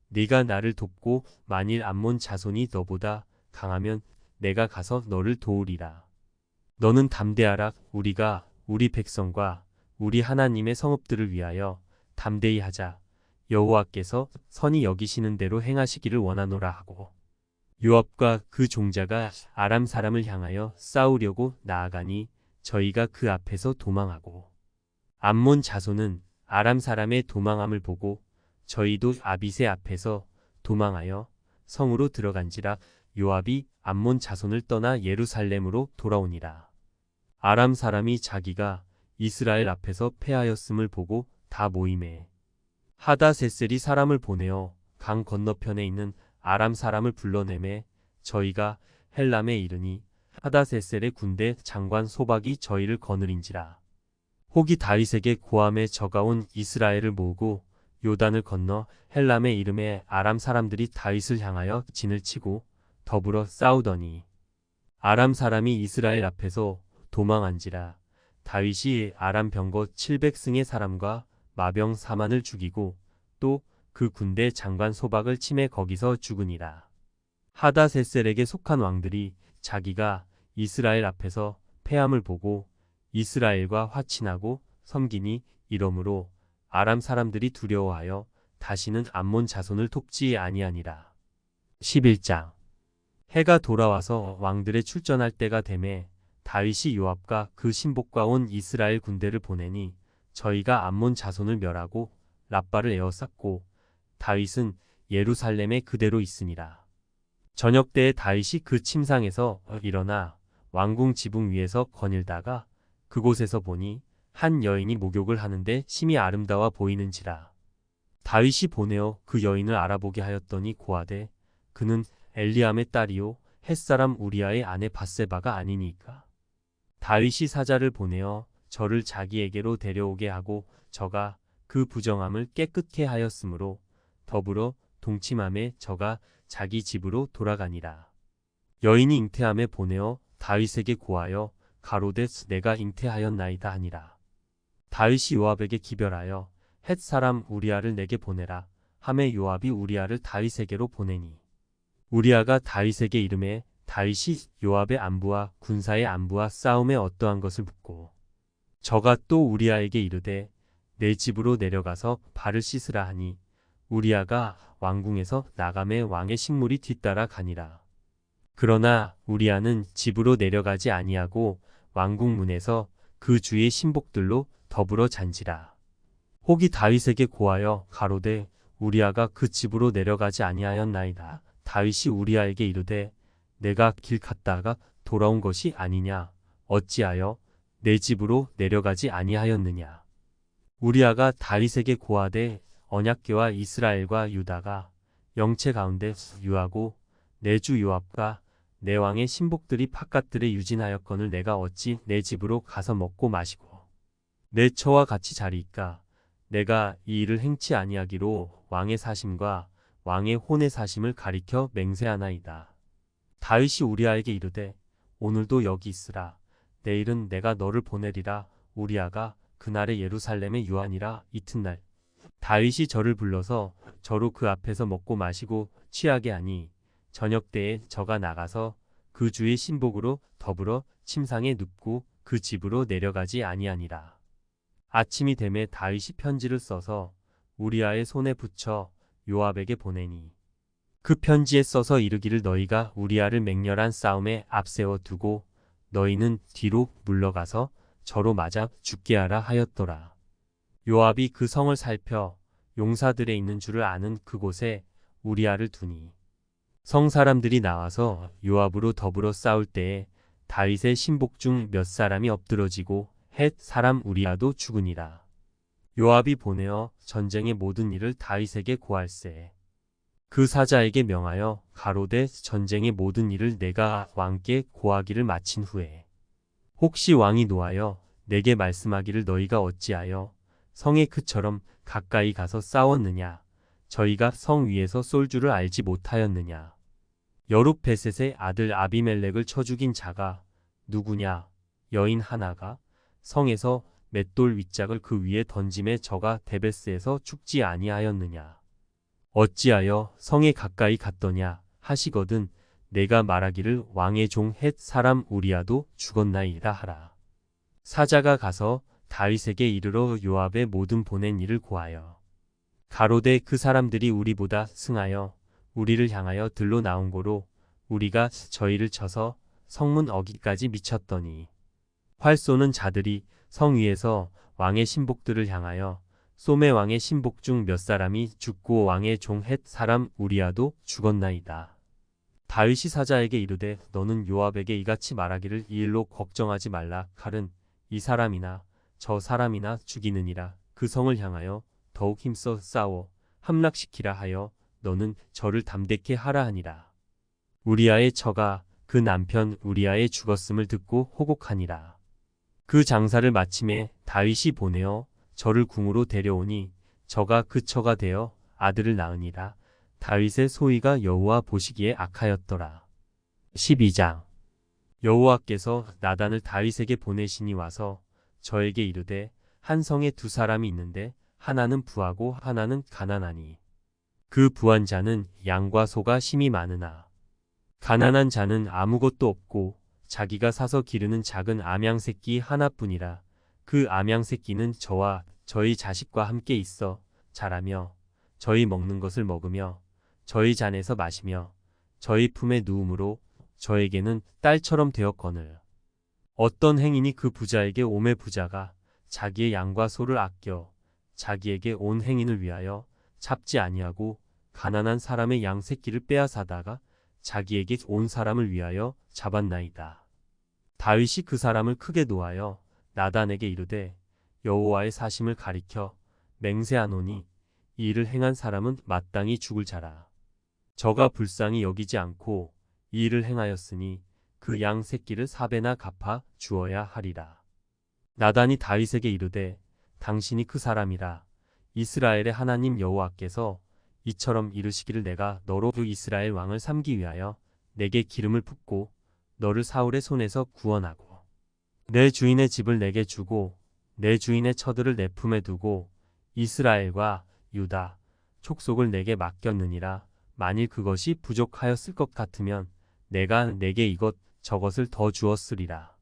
네가 나를 돕고 만일 암몬 자손이 너보다 강하면 내가 가서 너를 도우리라. 너는 담대하라. 우리가 우리 백성과 우리 하나님의 성읍들을 위하여 담대히 하자. 여호와께서 선히 여기시는 대로 행하시기를 원하노라 하고 요압과 그 종자가 아람 사람을 향하여 싸우려고 나아가니 저희가 그 앞에서 도망하고 암몬 자손은 아람 사람의 도망함을 보고 저희도 아비새 앞에서 도망하여 성으로 들어간지라. 요압이 암몬 자손을 떠나 예루살렘으로 돌아오니라. 아람 사람이 자기가 이스라엘 앞에서 패하였음을 보고 다 모이매 하다세셀이 사람을 보내어 강 건너편에 있는 아람 사람을 불러내매 저희가 헬람에 이르니 하다세셀의 군대 장관 소박이 저희를 거느린지라. 혹이 다윗에게 고함에 저가 온 이스라엘을 모으고 요단을 건너 헬람에 이름에 아람 사람들이 다윗을 향하여 진을 치고 더불어 싸우더니 아람 사람이 이스라엘 앞에서 도망한지라. 다윗이 아람 병거 700승의 사람과 마병 4만을 죽이고 또 그 군대 장관 소박을 치매 거기서 죽으니라. 하다세셀에게 속한 왕들이 자기가 이스라엘 앞에서 패함을 보고 이스라엘과 화친하고 섬기니 이러므로 아람 사람들이 두려워하여 다시는 암몬 자손을 돕지 아니하니라. 11장. 해가 돌아와서 왕들의 출전할 때가 되매 다윗이 요압과 그 신복과 온 이스라엘 군대를 보내니 저희가 암몬 자손을 멸하고 랍바를 에워쌌고 다윗은 예루살렘에 그대로 있으니라. 저녁 때에 다윗이 그 침상에서 일어나 왕궁 지붕 위에서 거닐다가 그곳에서 보니 한 여인이 목욕을 하는데 심히 아름다워 보이는지라. 다윗이 보내어 그 여인을 알아보게 하였더니 고하되 그는 엘리암의 딸이요 햇사람 우리아의 아내 밧세바가 아니니까. 다윗이 사자를 보내어 저를 자기에게로 데려오게 하고 저가 그 부정함을 깨끗게 하였으므로 더불어 동침함에 저가 자기 집으로 돌아가니라. 여인이 잉태함에 보내어 다윗에게 고하여 가로되 내가 잉태하였나이다 하니라. 다윗이 요압에게 기별하여 헷 사람 우리아를 내게 보내라 하매 요압이 우리아를 다윗에게로 보내니 우리아가 다윗에게 이르매 다윗이 요압의 안부와 군사의 안부와 싸움에 어떠한 것을 묻고 저가 또 우리아에게 이르되 내 집으로 내려가서 발을 씻으라 하니 우리아가 왕궁에서 나가매 왕의 식물이 뒤따라 가니라. 그러나 우리아는 집으로 내려가지 아니하고 왕궁 문에서 그 주의 신복들로 더불어 잔지라. 혹이 다윗에게 고하여 가로되 우리아가 그 집으로 내려가지 아니하였나이다. 다윗이 우리아에게 이르되 내가 길 갔다가 돌아온 것이 아니냐 어찌하여 내 집으로 내려가지 아니하였느냐. 우리아가 다윗에게 고하되 언약궤와 이스라엘과 유다가 영체 가운데 유하고 내 주 요압과 내 왕의 신복들이 팥갓들에 유진하였거늘 내가 어찌 내 집으로 가서 먹고 마시고 내 처와 같이 자리이까. 내가 이 일을 행치 아니하기로 왕의 사심과 왕의 혼의 사심을 가리켜 맹세하나이다. 다윗이 우리아에게 이르되 오늘도 여기 있으라. 내일은 내가 너를 보내리라. 우리아가 그날에 예루살렘에 유하니라. 이튿날 다윗이 저를 불러서 저로 그 앞에서 먹고 마시고 취하게 하니 저녁 때에 저가 나가서 그 주의 신복으로 더불어 침상에 눕고 그 집으로 내려가지 아니하니라. 아침이 되매 다윗이 편지를 써서 우리아의 손에 붙여 요압에게 보내니 그 편지에 써서 이르기를 너희가 우리아를 맹렬한 싸움에 앞세워 두고 너희는 뒤로 물러가서 저로 맞아 죽게 하라 하였더라. 요압이 그 성을 살펴 용사들에 있는 줄을 아는 그곳에 우리아를 두니 성 사람들이 나와서 요압으로 더불어 싸울 때에 다윗의 신복 중 몇 사람이 엎드러지고 헷 사람 우리아도 죽으니라. 요압이 보내어 전쟁의 모든 일을 다윗에게 고할세. 그 사자에게 명하여 가로되 전쟁의 모든 일을 내가 왕께 고하기를 마친 후에 혹시 왕이 노하여 내게 말씀하기를 너희가 어찌하여 성의 그처럼 가까이 가서 싸웠느냐. 저희가 성 위에서 쏠 줄을 알지 못하였느냐. 여룹베셋의 아들 아비멜렉을 쳐 죽인 자가 누구냐. 여인 하나가 성에서 맷돌 윗짝을 그 위에 던짐에 저가 데베스에서 죽지 아니하였느냐. 어찌하여 성에 가까이 갔더냐 하시거든 내가 말하기를 왕의 종 헷 사람 우리아도 죽었나이다 하라. 사자가 가서 다윗에게 이르러 요압의 모든 보낸 일을 고하여 가로되 그 사람들이 우리보다 승하여 우리를 향하여 들로 나온 고로 우리가 저희를 쳐서 성문 어기까지 미쳤더니 활 쏘는 자들이 성 위에서 왕의 신복들을 향하여 쏘매 왕의 신복 중 몇 사람이 죽고 왕의 종 헷 사람 우리아도 죽었나이다. 다윗이 사자에게 이르되 너는 요압에게 이같이 말하기를 이 일로 걱정하지 말라. 칼은 이 사람이나 저 사람이나 죽이느니라. 그 성을 향하여 더욱 힘써 싸워 함락시키라 하여 너는 저를 담대케 하라 하니라. 우리아의 처가 그 남편 우리아의 죽었음을 듣고 호곡하니라. 그 장사를 마침에 다윗이 보내어 저를 궁으로 데려오니 저가 그 처가 되어 아들을 낳으니라. 다윗의 소위가 여호와 보시기에 악하였더라. 12장 여호와께서 나단을 다윗에게 보내시니 와서 저에게 이르되 한 성에 두 사람이 있는데 하나는 부하고 하나는 가난하니 그 부한 자는 양과 소가 심히 많으나 가난한 자는 아무것도 없고 자기가 사서 기르는 작은 암양 새끼 하나뿐이라. 그 암양 새끼는 저와 저희 자식과 함께 있어 자라며 저희 먹는 것을 먹으며 저희 잔에서 마시며 저희 품에 누움으로 저에게는 딸처럼 되었거늘. 어떤 행인이 그 부자에게 오매 부자가 자기의 양과 소를 아껴 자기에게 온 행인을 위하여 잡지 아니하고 가난한 사람의 양 새끼를 빼앗아다가 자기에게 온 사람을 위하여 잡았나이다. 다윗이 그 사람을 크게 노하여 나단에게 이르되 여호와의 사심을 가리켜 맹세하노니 이 일을 행한 사람은 마땅히 죽을 자라. 저가 불쌍히 여기지 않고 이 일을 행하였으니 그 양 새끼를 4배나 갚아 주어야 하리라. 나단이 다윗에게 이르되 당신이 그 사람이라. 이스라엘의 하나님 여호와께서 이처럼 이르시기를 내가 너로 그 이스라엘 왕을 삼기 위하여 내게 기름을 붓고 너를 사울의 손에서 구원하고 내 주인의 집을 내게 주고 내 주인의 처들을 내 품에 두고 이스라엘과 유다 촉속을 내게 맡겼느니라. 만일 그것이 부족하였을 것 같으면 내가 내게 이것 저것을 더 주었으리라.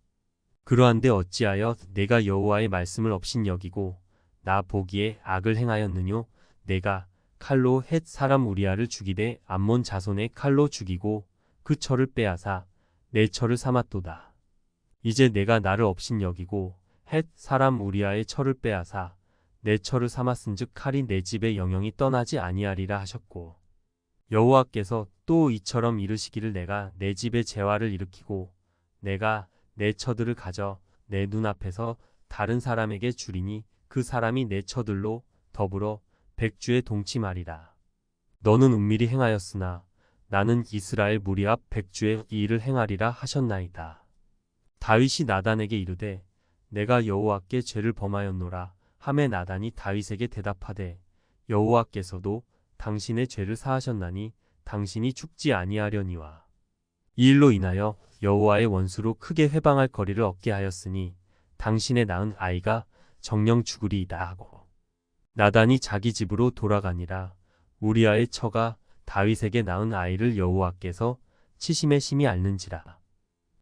그러한데 어찌하여 내가 여호와의 말씀을 업신여기고 나 보기에 악을 행하였느뇨. 내가 칼로 헷 사람 우리아를 죽이되 암몬 자손의 칼로 죽이고 그 처를 빼앗아 내 처를 삼았도다. 이제 내가 나를 업신여기고 헷 사람 우리아의 처를 빼앗아 내 처를 삼았은즉 칼이 내 집에 영영이 떠나지 아니하리라 하셨고 여호와께서 또 이처럼 이르시기를 내가 내 집에 재화를 일으키고 내가 내 처들을 가져 내 눈앞에서 다른 사람에게 주리니 그 사람이 내 처들로 더불어 백주에 동침하리라. 너는 은밀히 행하였으나 나는 이스라엘 무리 앞 백주에 이 일을 행하리라 하셨나이다. 다윗이 나단에게 이르되 내가 여호와께 죄를 범하였노라 하매 나단이 다윗에게 대답하되 여호와께서도 당신의 죄를 사하셨나니 당신이 죽지 아니하려니와 이 일로 인하여 여호와의 원수로 크게 회방할 거리를 얻게 하였으니 당신의 낳은 아이가 정령 죽으리이다 하고 나단이 자기 집으로 돌아가니라. 우리아의 처가 다윗에게 낳은 아이를 여호와께서 치심에 심히 앓는지라.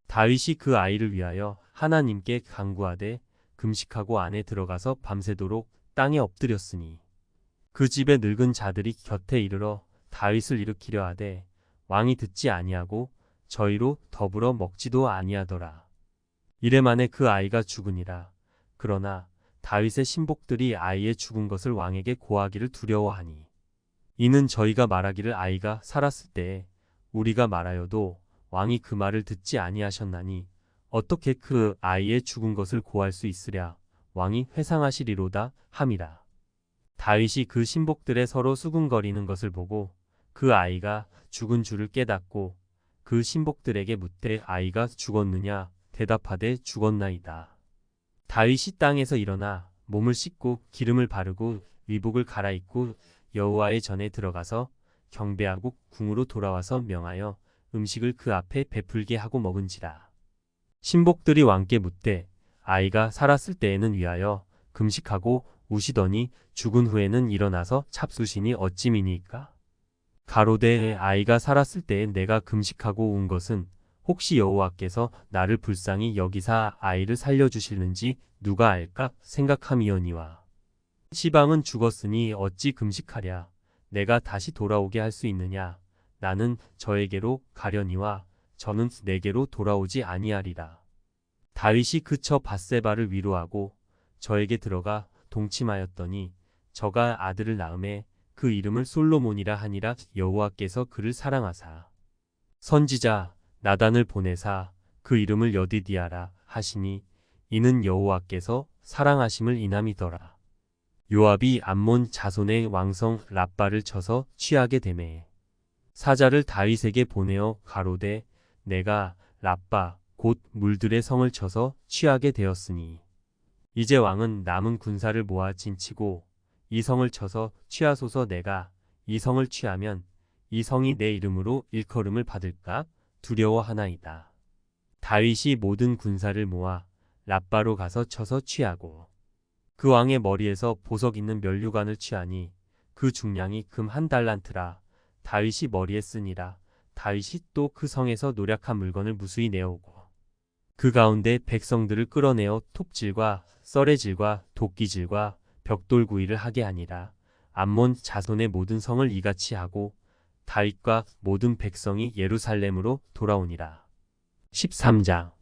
다윗이 그 아이를 위하여 하나님께 간구하되 금식하고 안에 들어가서 밤새도록 땅에 엎드렸으니 그 집의 늙은 자들이 곁에 이르러 다윗을 일으키려 하되 왕이 듣지 아니하고 저희로 더불어 먹지도 아니하더라. 이래 만에 그 아이가 죽으니라. 그러나 다윗의 신복들이 아이의 죽은 것을 왕에게 고하기를 두려워하니 이는 저희가 말하기를 아이가 살았을 때에 우리가 말하여도 왕이 그 말을 듣지 아니하셨나니 어떻게 그 아이의 죽은 것을 고할 수 있으랴. 왕이 회상하시리로다 함이라. 다윗이 그 신복들의 서로 수군거리는 것을 보고 그 아이가 죽은 줄을 깨닫고 그 신복들에게 묻되 아이가 죽었느냐 대답하되 죽었나이다. 다윗이 땅에서 일어나 몸을 씻고 기름을 바르고 의복을 갈아입고 여호와의 전에 들어가서 경배하고 궁으로 돌아와서 명하여 음식을 그 앞에 베풀게 하고 먹은지라. 신복들이 왕께 묻되 아이가 살았을 때에는 위하여 금식하고 우시더니 죽은 후에는 일어나서 찹수시니 어찌미니까? 가로되 아이가 살았을 때에 내가 금식하고 운 것은 혹시 여호와께서 나를 불쌍히 여기사 아이를 살려주실는지 누가 알까 생각함이오니와 시방은 죽었으니 어찌 금식하랴. 내가 다시 돌아오게 할 수 있느냐. 나는 저에게로 가려니와 저는 내게로 돌아오지 아니하리라. 다윗이 그쳐 밧세바를 위로하고 저에게 들어가 동침하였더니 저가 아들을 낳음에 그 이름을 솔로몬이라 하니라. 여호와께서 그를 사랑하사 선지자 나단을 보내사 그 이름을 여디디아라 하시니 이는 여호와께서 사랑하심을 인함이더라. 요압이 암몬 자손의 왕성 랍바를 쳐서 취하게 되매 사자를 다윗에게 보내어 가로되 내가 랍바 곧 물들의 성을 쳐서 취하게 되었으니 이제 왕은 남은 군사를 모아 진치고 이 성을 쳐서 취하소서. 내가 이 성을 취하면 이 성이 내 이름으로 일컬음을 받을까 두려워하나이다. 다윗이 모든 군사를 모아 랍바로 가서 쳐서 취하고 그 왕의 머리에서 보석 있는 면류관을 취하니 그 중량이 금 1달란트라. 다윗이 머리에 쓰니라. 다윗이 또 그 성에서 노략한 물건을 무수히 내어오고 그 가운데 백성들을 끌어내어 톱질과 썰애질과 도끼질과 벽돌구이를 하게 하니라. 암몬 자손의 모든 성을 이같이 하고 다윗과 모든 백성이 예루살렘으로 돌아오니라. 13장.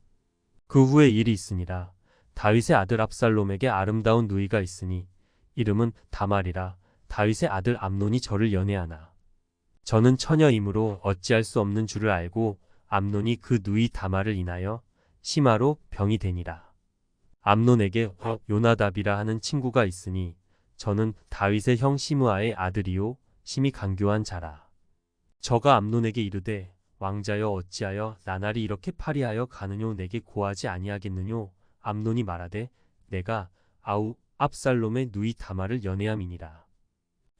그 후에 일이 있으니라. 다윗의 아들 압살롬에게 아름다운 누이가 있으니 이름은 다말이라. 다윗의 아들 암논이 저를 연애하나 저는 처녀이므로 어찌할 수 없는 줄을 알고 암논이 그 누이 다말을 인하여 심화로 병이 되니라. 암논에게 요나답이라 하는 친구가 있으니 저는 다윗의 형 시므아의 아들이요 심히 강교한 자라. 저가 암논에게 이르되 왕자여 어찌하여 나날이 이렇게 파리하여 가느뇨 내게 고하지 아니하겠느뇨. 암논이 말하되 내가 압살롬의 누이 다말을 연애함이니라.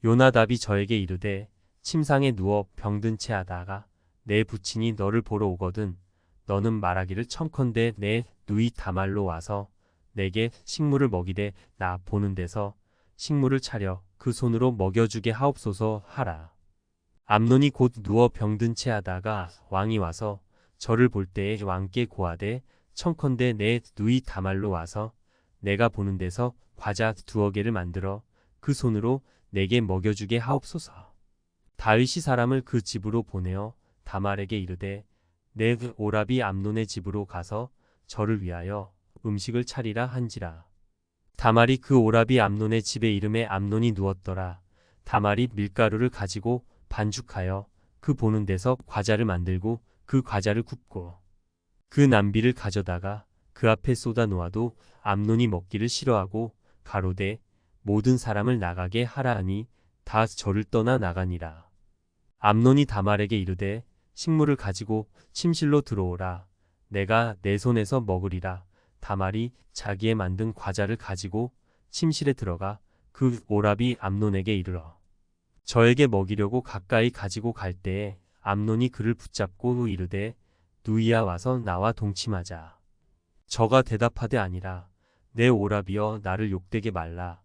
요나답이 저에게 이르되 침상에 누워 병든 채 하다가 내 부친이 너를 보러 오거든 너는 말하기를 청컨대 내 누이 다말로 와서 내게 식물을 먹이되 나 보는 데서 식물을 차려 그 손으로 먹여주게 하옵소서 하라. 암논이 곧 누워 병든 채 하다가 왕이 와서 저를 볼 때에 왕께 고하되 청컨대 내 누이 다말로 와서 내가 보는 데서 과자 2개를 만들어 그 손으로 내게 먹여주게 하옵소서. 다윗이 사람을 그 집으로 보내어 다말에게 이르되 내 오라비 암논의 집으로 가서 저를 위하여 음식을 차리라 한지라. 다말이 그 오라비 암논의 집에 이름에 암논이 누웠더라. 다말이 밀가루를 가지고 반죽하여 그 보는 데서 과자를 만들고 그 과자를 굽고 그 남비를 가져다가 그 앞에 쏟아 놓아도 암논이 먹기를 싫어하고 가로되 모든 사람을 나가게 하라 하니 다 저를 떠나 나가니라. 암논이 다말에게 이르되 식물을 가지고 침실로 들어오라. 내가 내 손에서 먹으리라. 다말이 자기의 만든 과자를 가지고 침실에 들어가 그 오라비 암논에게 이르러 저에게 먹이려고 가까이 가지고 갈 때에 암논이 그를 붙잡고 이르되 누이야 와서 나와 동침하자. 저가 대답하되 아니라 내 오라비여 나를 욕되게 말라.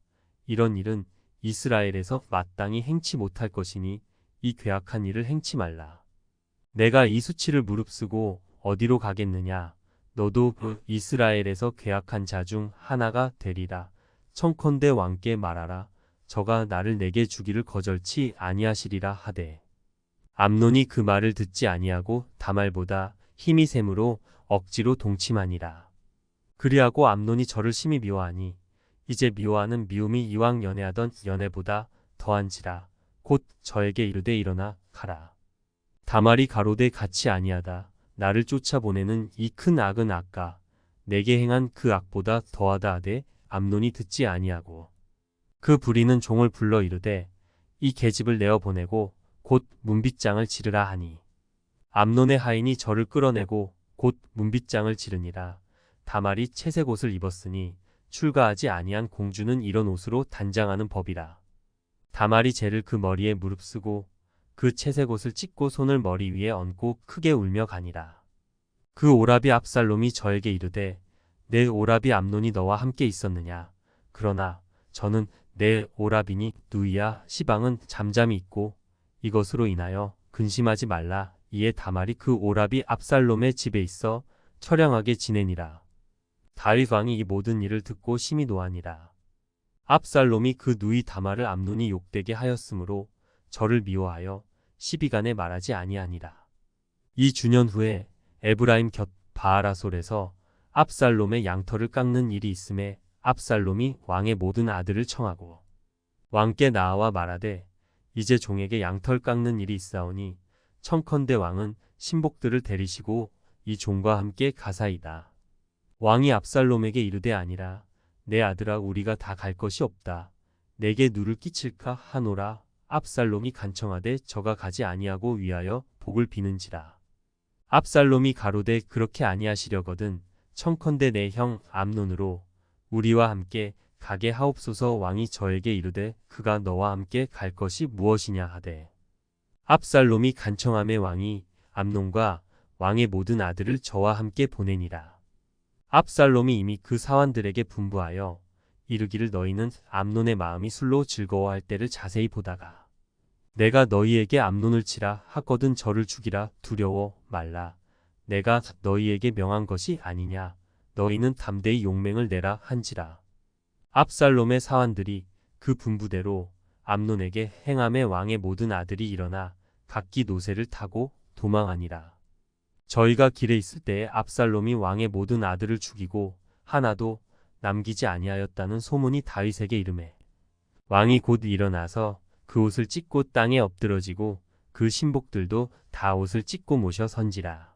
이런 일은 이스라엘에서 마땅히 행치 못할 것이니 이 괴악한 일을 행치 말라. 내가 이 수치를 무릅쓰고 어디로 가겠느냐. 너도 이스라엘에서 괴악한 자 중 하나가 되리라. 청컨대 왕께 말하라. 저가 나를 내게 주기를 거절치 아니하시리라 하되 암논이 그 말을 듣지 아니하고 다말보다 힘이 셈으로 억지로 동침하니라. 그리하고 암논이 저를 심히 미워하니 이제 미워하는 미움이 이왕 연애하던 연애보다 더한지라. 곧 저에게 이르되 일어나 가라. 다말이 가로되 같이 아니하다. 나를 쫓아보내는 이 큰 악은 아까 내게 행한 그 악보다 더하다 하되 암논이 듣지 아니하고 그 부리는 종을 불러 이르되 이 계집을 내어 보내고 곧 문빗장을 지르라 하니 암논의 하인이 저를 끌어내고 곧 문빗장을 지르니라. 다말이 채색 옷을 입었으니 출가하지 아니한 공주는 이런 옷으로 단장하는 법이라. 다말이 쟤를 그 머리에 무릅쓰고 그 채색 옷을 찢고 손을 머리 위에 얹고 크게 울며 가니라. 그 오라비 압살롬이 저에게 이르되 내 오라비 암논이 너와 함께 있었느냐. 그러나 저는 내 오라비니 누이야 시방은 잠잠히 있고 이것으로 인하여 근심하지 말라. 이에 다말이 그 오라비 압살롬의 집에 있어 처량하게 지내니라. 다윗 왕이 이 모든 일을 듣고 심히 노하니라. 압살롬이 그 누이 다말을 암논이 욕되게 하였으므로 저를 미워하여 시비간에 말하지 아니하니라. 이 주년 후에 에브라임 곁 바알하솔에서 압살롬의 양털을 깎는 일이 있음에 압살롬이 왕의 모든 아들을 청하고 왕께 나아와 말하되 이제 종에게 양털 깎는 일이 있사오니 청컨대 왕은 신복들을 데리시고 이 종과 함께 가사이다. 왕이 압살롬에게 이르되 아니라 내 아들아 우리가 다 갈 것이 없다. 내게 누를 끼칠까 하노라. 압살롬이 간청하되 저가 가지 아니하고 위하여 복을 비는지라. 압살롬이 가로되 그렇게 아니하시려거든 청컨대 내 형 암논으로 우리와 함께 가게 하옵소서. 왕이 저에게 이르되 그가 너와 함께 갈 것이 무엇이냐 하되 압살롬이 간청하매 왕이 암논과 왕의 모든 아들을 저와 함께 보내니라. 압살롬이 이미 그 사환들에게 분부하여 이르기를 너희는 암논의 마음이 술로 즐거워할 때를 자세히 보다가 내가 너희에게 암논을 치라 하거든 저를 죽이라 두려워 말라. 내가 너희에게 명한 것이 아니냐. 너희는 담대히 용맹을 내라 한지라. 압살롬의 사환들이 그 분부대로 암논에게 행함에 왕의 모든 아들이 일어나 각기 노새를 타고 도망하니라. 저희가 길에 있을 때에 압살롬이 왕의 모든 아들을 죽이고 하나도 남기지 아니하였다는 소문이 다윗에게 이르매 왕이 곧 일어나서 그 옷을 찢고 땅에 엎드러지고 그 신복들도 다 옷을 찢고 모셔 선지라.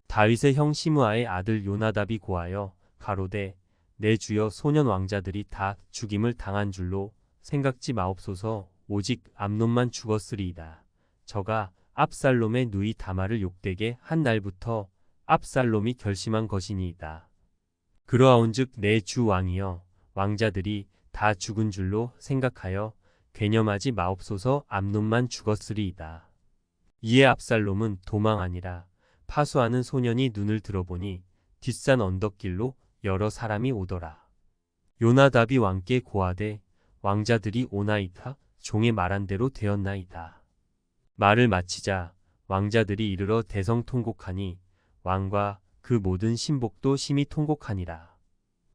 다윗의 형 시므아의 아들 요나답이 고하여 가로되 내 주여 소년 왕자들이 다 죽임을 당한 줄로 생각지 마옵소서. 오직 암논만 죽었으리이다. 저가 압살롬의 누이 다말을 욕되게 한 날부터 압살롬이 결심한 것이니이다. 그러하온즉 내 주 왕이여 왕자들이 다 죽은 줄로 생각하여 괴념하지 마옵소서. 암논만 죽었으리이다. 이에 압살롬은 도망하니라. 파수하는 소년이 눈을 들어보니 뒷산 언덕길로 여러 사람이 오더라. 요나답이 왕께 고하되 왕자들이 오나이다. 종의 말한 대로 되었나이다. 말을 마치자 왕자들이 이르러 대성통곡하니 왕과 그 모든 신복도 심히 통곡하니라.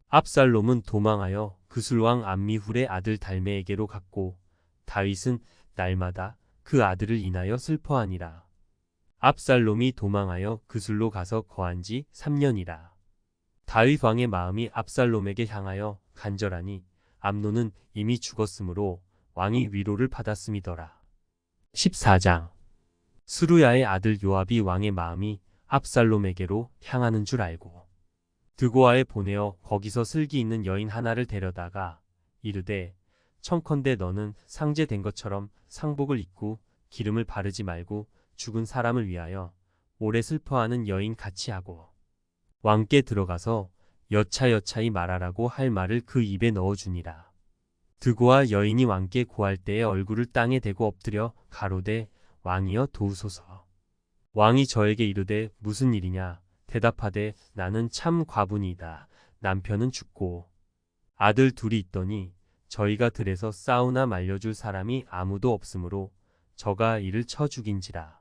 압살롬은 도망하여 그술왕 암미훌의 아들 달메에게로 갔고 다윗은 날마다 그 아들을 인하여 슬퍼하니라. 압살롬이 도망하여 그술로 가서 거한 지 3년이라. 다윗 왕의 마음이 압살롬에게 향하여 간절하니 암논은 이미 죽었으므로 왕이 위로를 받았음이더라. 14장 스루야의 아들 요압이 왕의 마음이 압살롬에게로 향하는 줄 알고 드고아에 보내어 거기서 슬기 있는 여인 하나를 데려다가 이르되 청컨대 너는 상제된 것처럼 상복을 입고 기름을 바르지 말고 죽은 사람을 위하여 오래 슬퍼하는 여인 같이 하고 왕께 들어가서 여차여차히 말하라고 할 말을 그 입에 넣어주니라. 드고아 여인이 왕께 고할 때에 얼굴을 땅에 대고 엎드려 가로되 왕이여 도우소서. 왕이 저에게 이르되 무슨 일이냐. 대답하되 나는 참 과부니이다. 남편은 죽고 아들 둘이 있더니 저희가 들에서 싸우나 말려줄 사람이 아무도 없으므로 저가 이를 쳐 죽인지라.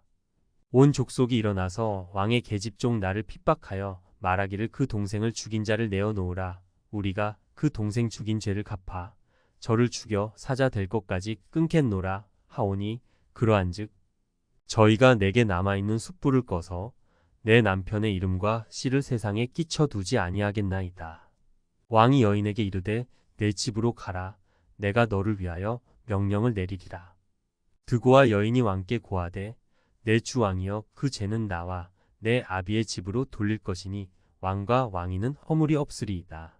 온 족속이 일어나서 왕의 계집종 나를 핍박하여 말하기를 그 동생을 죽인 자를 내어 놓으라. 우리가 그 동생 죽인 죄를 갚아 저를 죽여 사자 될 것까지 끊겠노라 하오니 그러한즉 저희가 내게 남아있는 숯불을 꺼서 내 남편의 이름과 씨를 세상에 끼쳐두지 아니하겠나이다. 왕이 여인에게 이르되 내 집으로 가라. 내가 너를 위하여 명령을 내리리라. 드고아 여인이 왕께 고하되 내 주 왕이여 그 죄는 나와 내 아비의 집으로 돌릴 것이니 왕과 왕위는 허물이 없으리이다.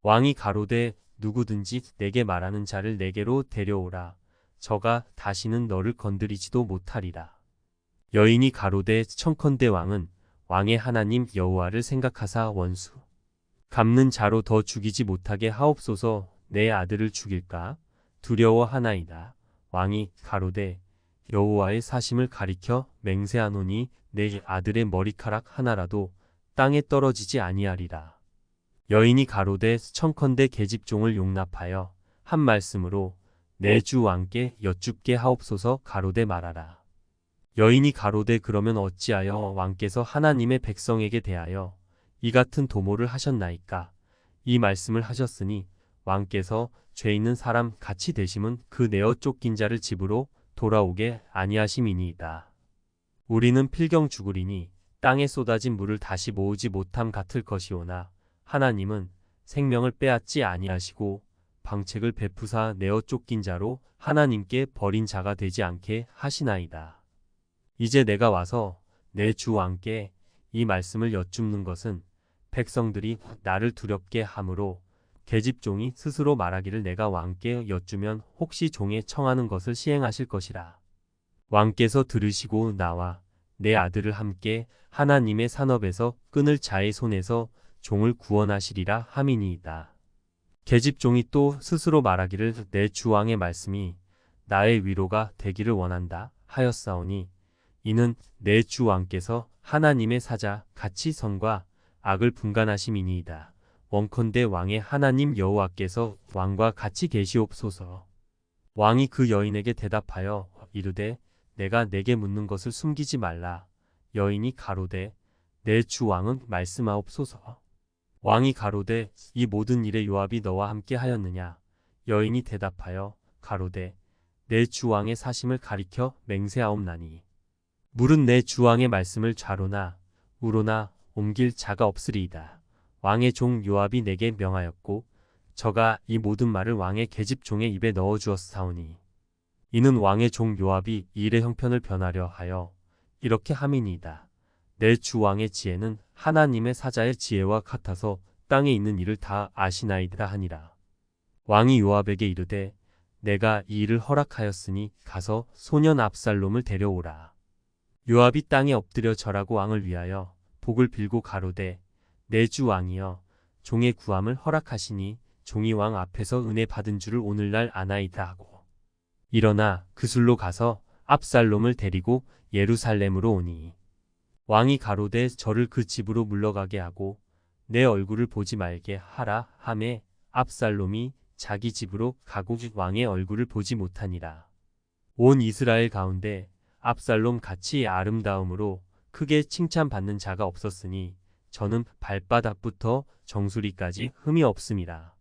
왕이 가로되 누구든지 내게 말하는 자를 내게로 데려오라. 저가 다시는 너를 건드리지도 못하리라. 여인이 가로되 청컨대 왕은 왕의 하나님 여호와를 생각하사 원수 갚는 자로 더 죽이지 못하게 하옵소서. 내 아들을 죽일까 두려워하나이다. 왕이 가로되 여호와의 사심을 가리켜 맹세하노니 내 아들의 머리카락 하나라도 땅에 떨어지지 아니하리라. 여인이 가로되 청컨대 계집종을 용납하여 한 말씀으로 내 주 왕께 여쭙게 하옵소서. 가로되 말하라. 여인이 가로되 그러면 어찌하여 왕께서 하나님의 백성에게 대하여 이 같은 도모를 하셨나이까. 이 말씀을 하셨으니 왕께서 죄 있는 사람 같이 되심은 그 내어 쫓긴 자를 집으로 돌아오게 아니하심이니이다. 우리는 필경 죽으리니 땅에 쏟아진 물을 다시 모으지 못함 같을 것이오나 하나님은 생명을 빼앗지 아니하시고 방책을 베푸사 내어 쫓긴 자로 하나님께 버린 자가 되지 않게 하시나이다. 이제 내가 와서 내 주 왕께 이 말씀을 여쭙는 것은 백성들이 나를 두렵게 하므로 계집종이 스스로 말하기를 내가 왕께 여쭈면 혹시 종의 청하는 것을 시행하실 것이라. 왕께서 들으시고 나와 내 아들을 함께 하나님의 산업에서 끊을 자의 손에서 종을 구원하시리라 함이니이다. 계집종이 또 스스로 말하기를 내 주왕의 말씀이 나의 위로가 되기를 원한다 하였사오니 이는 내 주왕께서 하나님의 사자 같이 선과 악을 분간하심이니이다. 원컨대 왕의 하나님 여호와께서 왕과 같이 계시옵소서. 왕이 그 여인에게 대답하여 이르되 내가 내게 묻는 것을 숨기지 말라. 여인이 가로되 내 주 왕은 말씀하옵소서. 왕이 가로되 이 모든 일에 요압이 너와 함께 하였느냐. 여인이 대답하여 가로되 내 주왕의 사심을 가리켜 맹세하옵나니 물은 내 주왕의 말씀을 좌로나 우로나 옮길 자가 없으리이다. 왕의 종 요압이 내게 명하였고 저가 이 모든 말을 왕의 계집종의 입에 넣어 주었사오니 이는 왕의 종 요압이 이 일의 형편을 변하려 하여 이렇게 함이니이다. 내 주왕의 지혜는 하나님의 사자의 지혜와 같아서 땅에 있는 일을 다 아시나이다 하니라. 왕이 요압에게 이르되 내가 이 일을 허락하였으니 가서 소년 압살롬을 데려오라. 요압이 땅에 엎드려 절하고 왕을 위하여 복을 빌고 가로되 내 주 왕이여 종의 구함을 허락하시니 종이 왕 앞에서 은혜 받은 줄을 오늘날 아나이다 하고 일어나 그술로 가서 압살롬을 데리고 예루살렘으로 오니 왕이 가로되 저를 그 집으로 물러가게 하고 내 얼굴을 보지 말게 하라 하매 압살롬이 자기 집으로 가고 왕의 얼굴을 보지 못하니라. 온 이스라엘 가운데 압살롬 같이 아름다움으로 크게 칭찬받는 자가 없었으니 저는 발바닥부터 정수리까지 흠이 없음이라.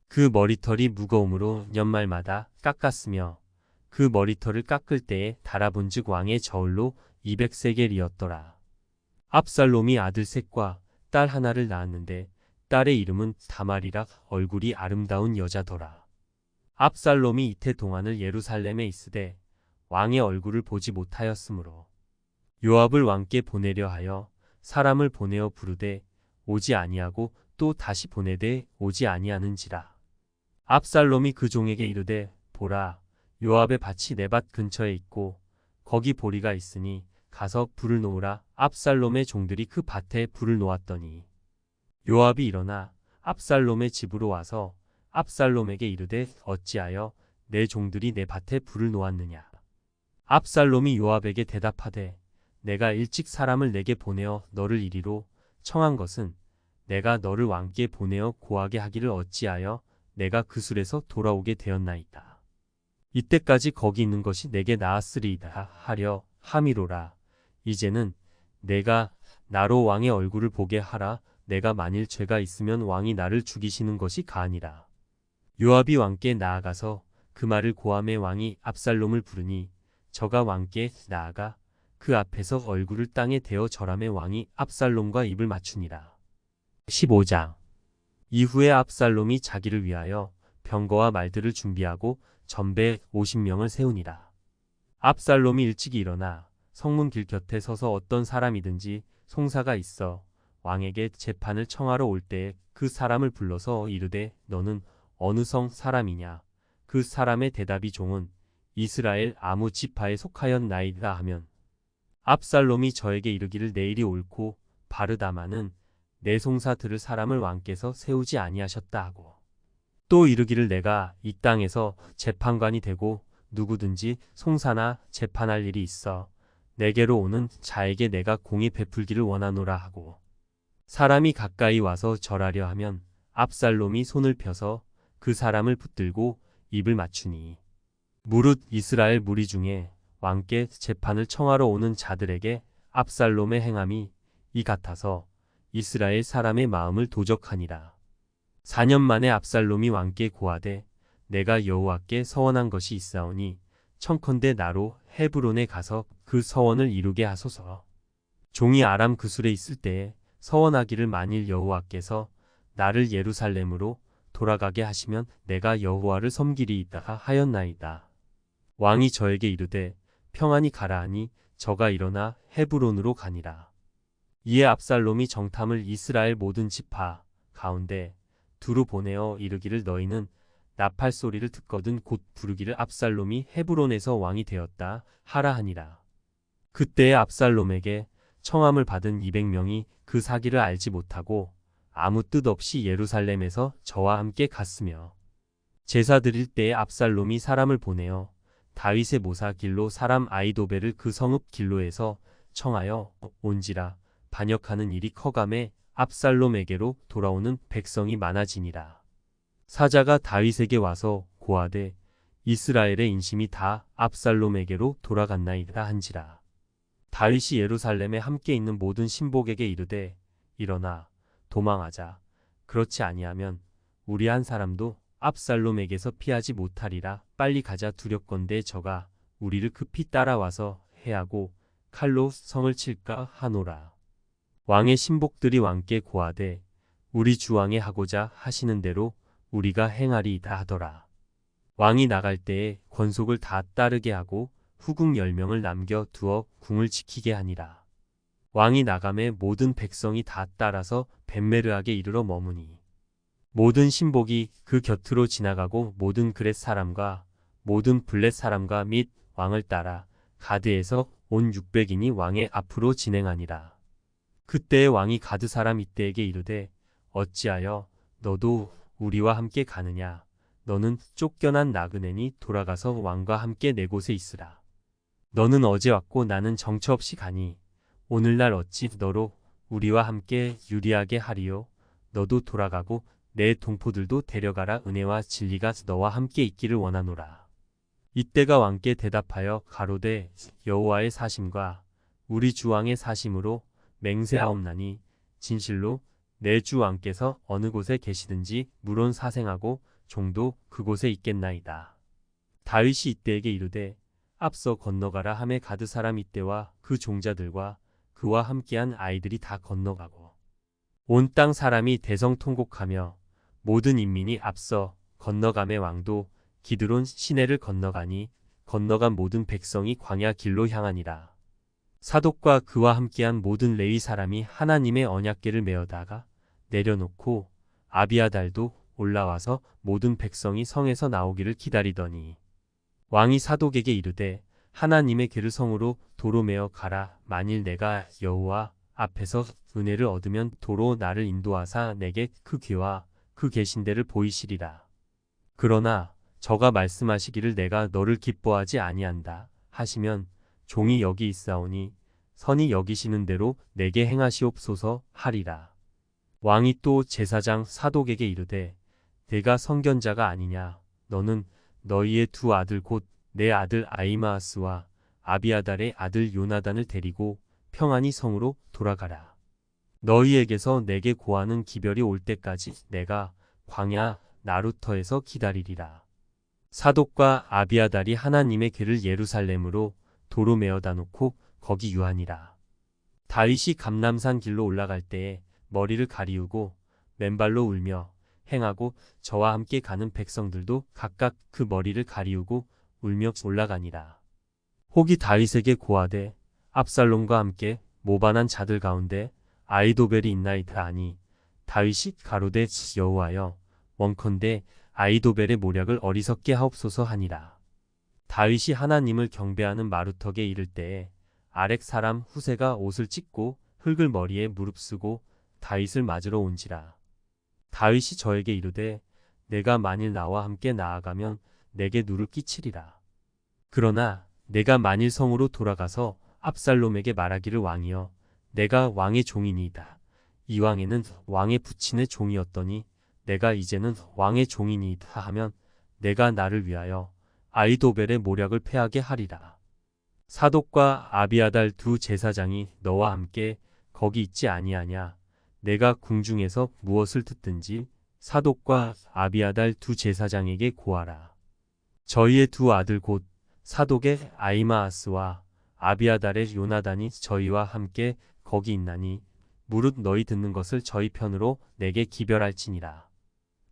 그 머리털이 무거움으로 연말마다 깎았으며 그 머리털을 깎을 때에 달아본즉 왕의 저울로 200세겔이었더라. 압살롬이 아들 셋과 딸 하나를 낳았는데 딸의 이름은 다말이라 얼굴이 아름다운 여자더라. 압살롬이 이태 동안을 예루살렘에 있으되 왕의 얼굴을 보지 못하였으므로 요압을 왕께 보내려 하여 사람을 보내어 부르되 오지 아니하고 또 다시 보내되 오지 아니하는지라. 압살롬이 그 종에게 이르되 보라 요압의 밭이 내 밭 근처에 있고 거기 보리가 있으니 가서 불을 놓으라. 압살롬의 종들이 그 밭에 불을 놓았더니 요압이 일어나 압살롬의 집으로 와서 압살롬에게 이르되 어찌하여 내 종들이 내 밭에 불을 놓았느냐. 압살롬이 요압에게 대답하되 내가 일찍 사람을 내게 보내어 너를 이리로 청한 것은 내가 너를 왕께 보내어 고하게 하기를 어찌하여 내가 그술에서 돌아오게 되었나이다. 이때까지 거기 있는 것이 내게 나았으리이다 하려 함이로라. 이제는 내가 나로 왕의 얼굴을 보게 하라. 내가 만일 죄가 있으면 왕이 나를 죽이시는 것이 가하니라. 요압이 왕께 나아가서 그 말을 고함에 왕이 압살롬을 부르니 저가 왕께 나아가 그 앞에서 얼굴을 땅에 대어 절하매 왕이 압살롬과 입을 맞추니라. 15장. 이후에 압살롬이 자기를 위하여 병거와 말들을 준비하고 전배 50명을 세우니라. 압살롬이 일찍이 일어나 성문 길 곁에 서서 어떤 사람이든지 송사가 있어 왕에게 재판을 청하러 올 때에 그 사람을 불러서 이르되 너는 어느 성 사람이냐. 그 사람의 대답이 종은 이스라엘 아무 지파에 속하였나이다 하면 압살롬이 저에게 이르기를 내일이 옳고 바르다마는 내 송사 들을 사람을 왕께서 세우지 아니하셨다 하고 또 이르기를 내가 이 땅에서 재판관이 되고 누구든지 송사나 재판할 일이 있어 내게로 오는 자에게 내가 공의 베풀기를 원하노라 하고 사람이 가까이 와서 절하려 하면 압살롬이 손을 펴서 그 사람을 붙들고 입을 맞추니 무릇 이스라엘 무리 중에 왕께 재판을 청하러 오는 자들에게 압살롬의 행함이 이 같아서 이스라엘 사람의 마음을 도적하니라. 4년 만에 압살롬이 왕께 고하되 내가 여호와께 서원한 것이 있사오니 청컨대 나로 헤브론에 가서 그 서원을 이루게 하소서. 종이 아람 그술에 있을 때에 서원하기를 만일 여호와께서 나를 예루살렘으로 돌아가게 하시면 내가 여호와를 섬기리이다 하였나이다. 왕이 저에게 이르되 평안히 가라 하니 저가 일어나 헤브론으로 가니라. 이에 압살롬이 정탐을 이스라엘 모든 지파 가운데 두루 보내어 이르기를 너희는 나팔 소리를 듣거든 곧 부르기를 압살롬이 헤브론에서 왕이 되었다 하라 하니라. 그때에 압살롬에게 청함을 받은 200명이 그 사기를 알지 못하고 아무 뜻 없이 예루살렘에서 저와 함께 갔으며 제사 드릴 때에 압살롬이 사람을 보내어 다윗의 모사 길로 사람 아이도벨을 그 성읍 길로에서 청하여 온지라 반역하는 일이 커감에 압살롬에게로 돌아오는 백성이 많아지니라. 사자가 다윗에게 와서 고하되 이스라엘의 인심이 다 압살롬에게로 돌아갔나이다 한지라. 다윗이 예루살렘에 함께 있는 모든 신복에게 이르되 일어나 도망하자. 그렇지 아니하면 우리 한 사람도 압살롬에게서 피하지 못하리라. 빨리 가자. 두렵건대 저가 우리를 급히 따라와서 해하고 칼로 성을 칠까 하노라. 왕의 신복들이 왕께 고하되 우리 주왕의 하고자 하시는 대로 우리가 행하리이다 하더라. 왕이 나갈 때에 권속을 다 따르게 하고 후궁 10명을 남겨 두어 궁을 지키게 하니라. 왕이 나감에 모든 백성이 다 따라서 벳메르하게 이르러 머무니 모든 신복이 그 곁으로 지나가고 모든 그렛 사람과 모든 블렛 사람과 및 왕을 따라 가드에서 온 600인이 왕의 앞으로 진행하니라. 그때에 왕이 가드 사람 이때에게 이르되 어찌하여 너도 우리와 함께 가느냐. 너는 쫓겨난 나그네니 돌아가서 왕과 함께 내 곳에 있으라. 너는 어제 왔고 나는 정처 없이 가니 오늘날 어찌 너로 우리와 함께 유리하게 하리요. 너도 돌아가고 내 동포들도 데려가라. 은혜와 진리가 너와 함께 있기를 원하노라. 이때가 왕께 대답하여 가로되 여호와의 사심과 우리 주 왕의 사심으로 맹세하옵나니 진실로 내 주 왕께서 어느 곳에 계시든지 물론 사생하고 종도 그곳에 있겠나이다. 다윗이 이때에게 이르되 앞서 건너가라 하매 가드 사람 이때와 그 종자들과 그와 함께한 아이들이 다 건너가고 온 땅 사람이 대성통곡하며 모든 인민이 앞서 건너가매 왕도 기드론 시내를 건너가니 건너간 모든 백성이 광야 길로 향하니라. 사독과 그와 함께한 모든 레위 사람이 하나님의 언약궤를 메어다가 내려놓고 아비아달도 올라와서 모든 백성이 성에서 나오기를 기다리더니 왕이 사독에게 이르되 하나님의 궤를 성으로 도로 메어 가라. 만일 내가 여호와 앞에서 은혜를 얻으면 도로 나를 인도하사 내게 그 궤와 그 계신대를 보이시리라. 그러나 저가 말씀하시기를 내가 너를 기뻐하지 아니한다 하시면 종이 여기 있사오니 선이 여기시는 대로 내게 행하시옵소서 하리라. 왕이 또 제사장 사독에게 이르되 내가 선견자가 아니냐. 너는 너희의 두 아들 곧 내 아들 아히마아스와 아비아달의 아들 요나단을 데리고 평안히 성으로 돌아가라. 너희에게서 내게 고하는 기별이 올 때까지 내가 광야 나루터에서 기다리리라. 사독과 아비아달이 하나님의 궤를 예루살렘으로 도로 메어다 놓고 거기 유하니라. 다윗이 감람산 길로 올라갈 때에 머리를 가리우고 맨발로 울며 행하고 저와 함께 가는 백성들도 각각 그 머리를 가리우고 울며 올라가니라. 혹이 다윗에게 고하되 압살롬과 함께 모반한 자들 가운데 아히도벨이 있나이다 하니 다윗이 가로되 여호와여 원컨대 아히도벨의 모략을 어리석게 하옵소서 하니라. 다윗이 하나님을 경배하는 마루턱에 이를 때에 아렉 사람 후세가 옷을 찢고 흙을 머리에 무릅쓰고 다윗을 맞으러 온지라. 다윗이 저에게 이르되 내가 만일 나와 함께 나아가면 내게 누를 끼치리라. 그러나 내가 만일 성으로 돌아가서 압살롬에게 말하기를 왕이여 내가 왕의 종이니이다. 이왕에는 왕의 부친의 종이었더니 내가 이제는 왕의 종이니이다 하면 내가 나를 위하여 아히도벨의 모략을 패하게 하리라. 사독과 아비아달 두 제사장이 너와 함께 거기 있지 아니하냐. 내가 궁중에서 무엇을 듣든지 사독과 아비아달 두 제사장에게 고하라. 저희의 두 아들 곧 사독의 아히마아스와 아비아달의 요나단이 저희와 함께 거기 있나니 무릇 너희 듣는 것을 저희 편으로 내게 기별할지니라.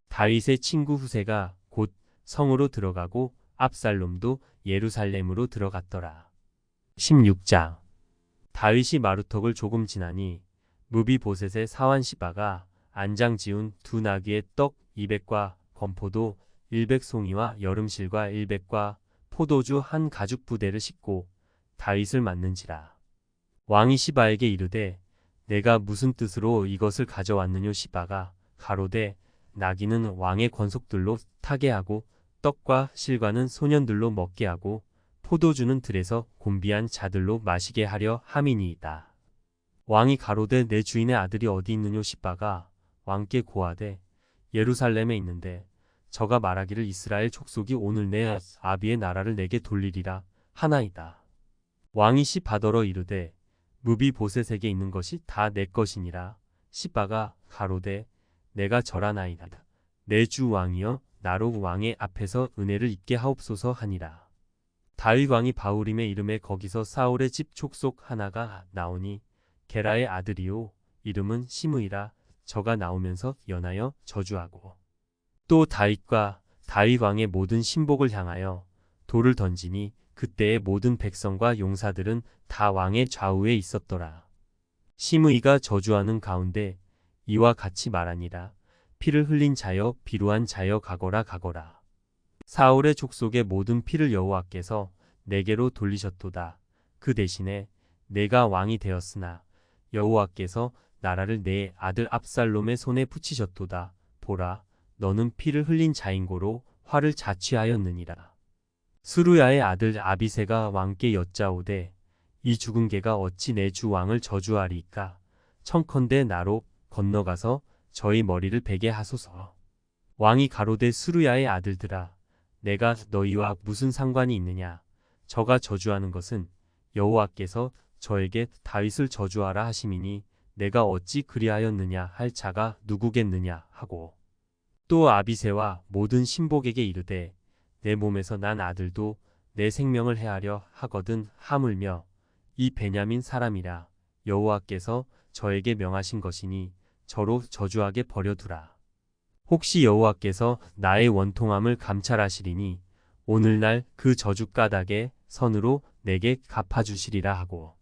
다윗의 친구 후세가 곧 성으로 들어가고 압살롬도 예루살렘으로 들어갔더라. 16장. 다윗이 마루턱을 조금 지나니 무비보셋의 사환 시바가 안장 지운 두 나귀의 떡 200과 건포도 100송이와 여름실과 100과 포도주 한 가죽 부대를 싣고 다윗을 맞는지라. 왕이 시바에게 이르되 내가 무슨 뜻으로 이것을 가져왔느뇨. 시바가 가로되 나귀는 왕의 권속들로 타게 하고 떡과 실과는 소년들로 먹게 하고 포도주는 들에서 곤비한 자들로 마시게 하려 함이니이다. 왕이 가로되 내 주인의 아들이 어디 있느뇨. 시바가 왕께 고하되 예루살렘에 있는데 저가 말하기를 이스라엘 족속이 오늘 내 아비의 나라를 내게 돌리리라 하나이다. 왕이 시바더러 이르되 무비보셋에게 있는 것이 다 내 것이니라. 시바가 가로되 내가 절하나이다. 내 주 왕이여 나로 왕의 앞에서 은혜를 입게 하옵소서 하니라. 다윗 왕이 바후림의 이름에 거기서 사울의 집 족속 하나가 나오니 게라의 아들이요 이름은 시므이라. 저가 나오면서 연하여 저주하고 또 다윗과 다윗 왕의 모든 신복을 향하여 돌을 던지니 그때의 모든 백성과 용사들은 다 왕의 좌우에 있었더라. 시므이가 저주하는 가운데 이와 같이 말하니라. 피를 흘린 자여 비루한 자여 가거라 가거라. 사울의 족속의 모든 피를 여호와께서 내게로 돌리셨도다. 그 대신에 내가 왕이 되었으나 여호와께서 나라를 내 아들 압살롬의 손에 붙이셨도다. 보라, 너는 피를 흘린 자인고로 화를 자취하였느니라. 스루야의 아들 아비새가 왕께 여짜오되 이 죽은 개가 어찌 내 주 왕을 저주하리까? 청컨대 나로 건너가서 저희 머리를 베게 하소서. 왕이 가로되 스루야의 아들들아, 내가 너희와 무슨 상관이 있느냐? 저가 저주하는 것은 여호와께서 저에게 다윗을 저주하라 하심이니 내가 어찌 그리하였느냐 할 자가 누구겠느냐 하고 또 아비새와 모든 신복에게 이르되 내 몸에서 난 아들도 내 생명을 해하려 하거든 하물며 이 베냐민 사람이라 여호와께서 저에게 명하신 것이니 저로 저주하게 버려두라. 혹시 여호와께서 나의 원통함을 감찰하시리니 오늘날 그 저주 까닭에 선으로 내게 갚아주시리라 하고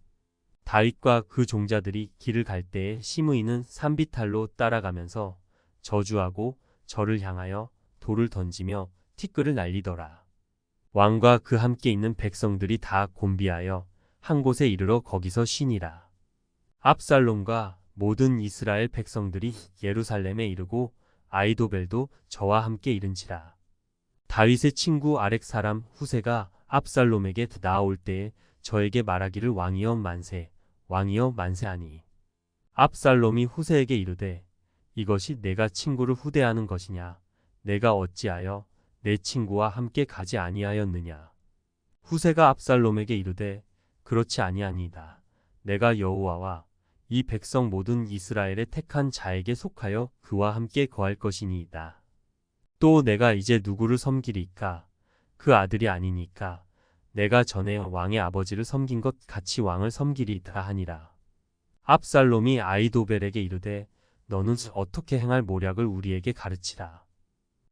다윗과 그 종자들이 길을 갈 때에 시므이는 산비탈로 따라가면서 저주하고 저를 향하여 돌을 던지며 티끌을 날리더라. 왕과 그 함께 있는 백성들이 다 곤비하여 한 곳에 이르러 거기서 쉬니라. 압살롬과 모든 이스라엘 백성들이 예루살렘에 이르고 아이도벨도 저와 함께 이른지라. 다윗의 친구 아렉 사람 후세가 압살롬에게 나아올 때에 저에게 말하기를 왕이여 만세, 왕이여 만세하니. 압살롬이 후세에게 이르되 이것이 내가 친구를 후대하는 것이냐? 내가 어찌하여 내 친구와 함께 가지 아니하였느냐? 후세가 압살롬에게 이르되 그렇지 아니하니이다. 내가 여호와와 이 백성 모든 이스라엘의 택한 자에게 속하여 그와 함께 거할 것이니이다. 또 내가 이제 누구를 섬기리까? 그 아들이 아니니까 내가 전에 왕의 아버지를 섬긴 것 같이 왕을 섬기리이다 하니라. 압살롬이 아이도벨에게 이르되 너는 어떻게 행할 모략을 우리에게 가르치라.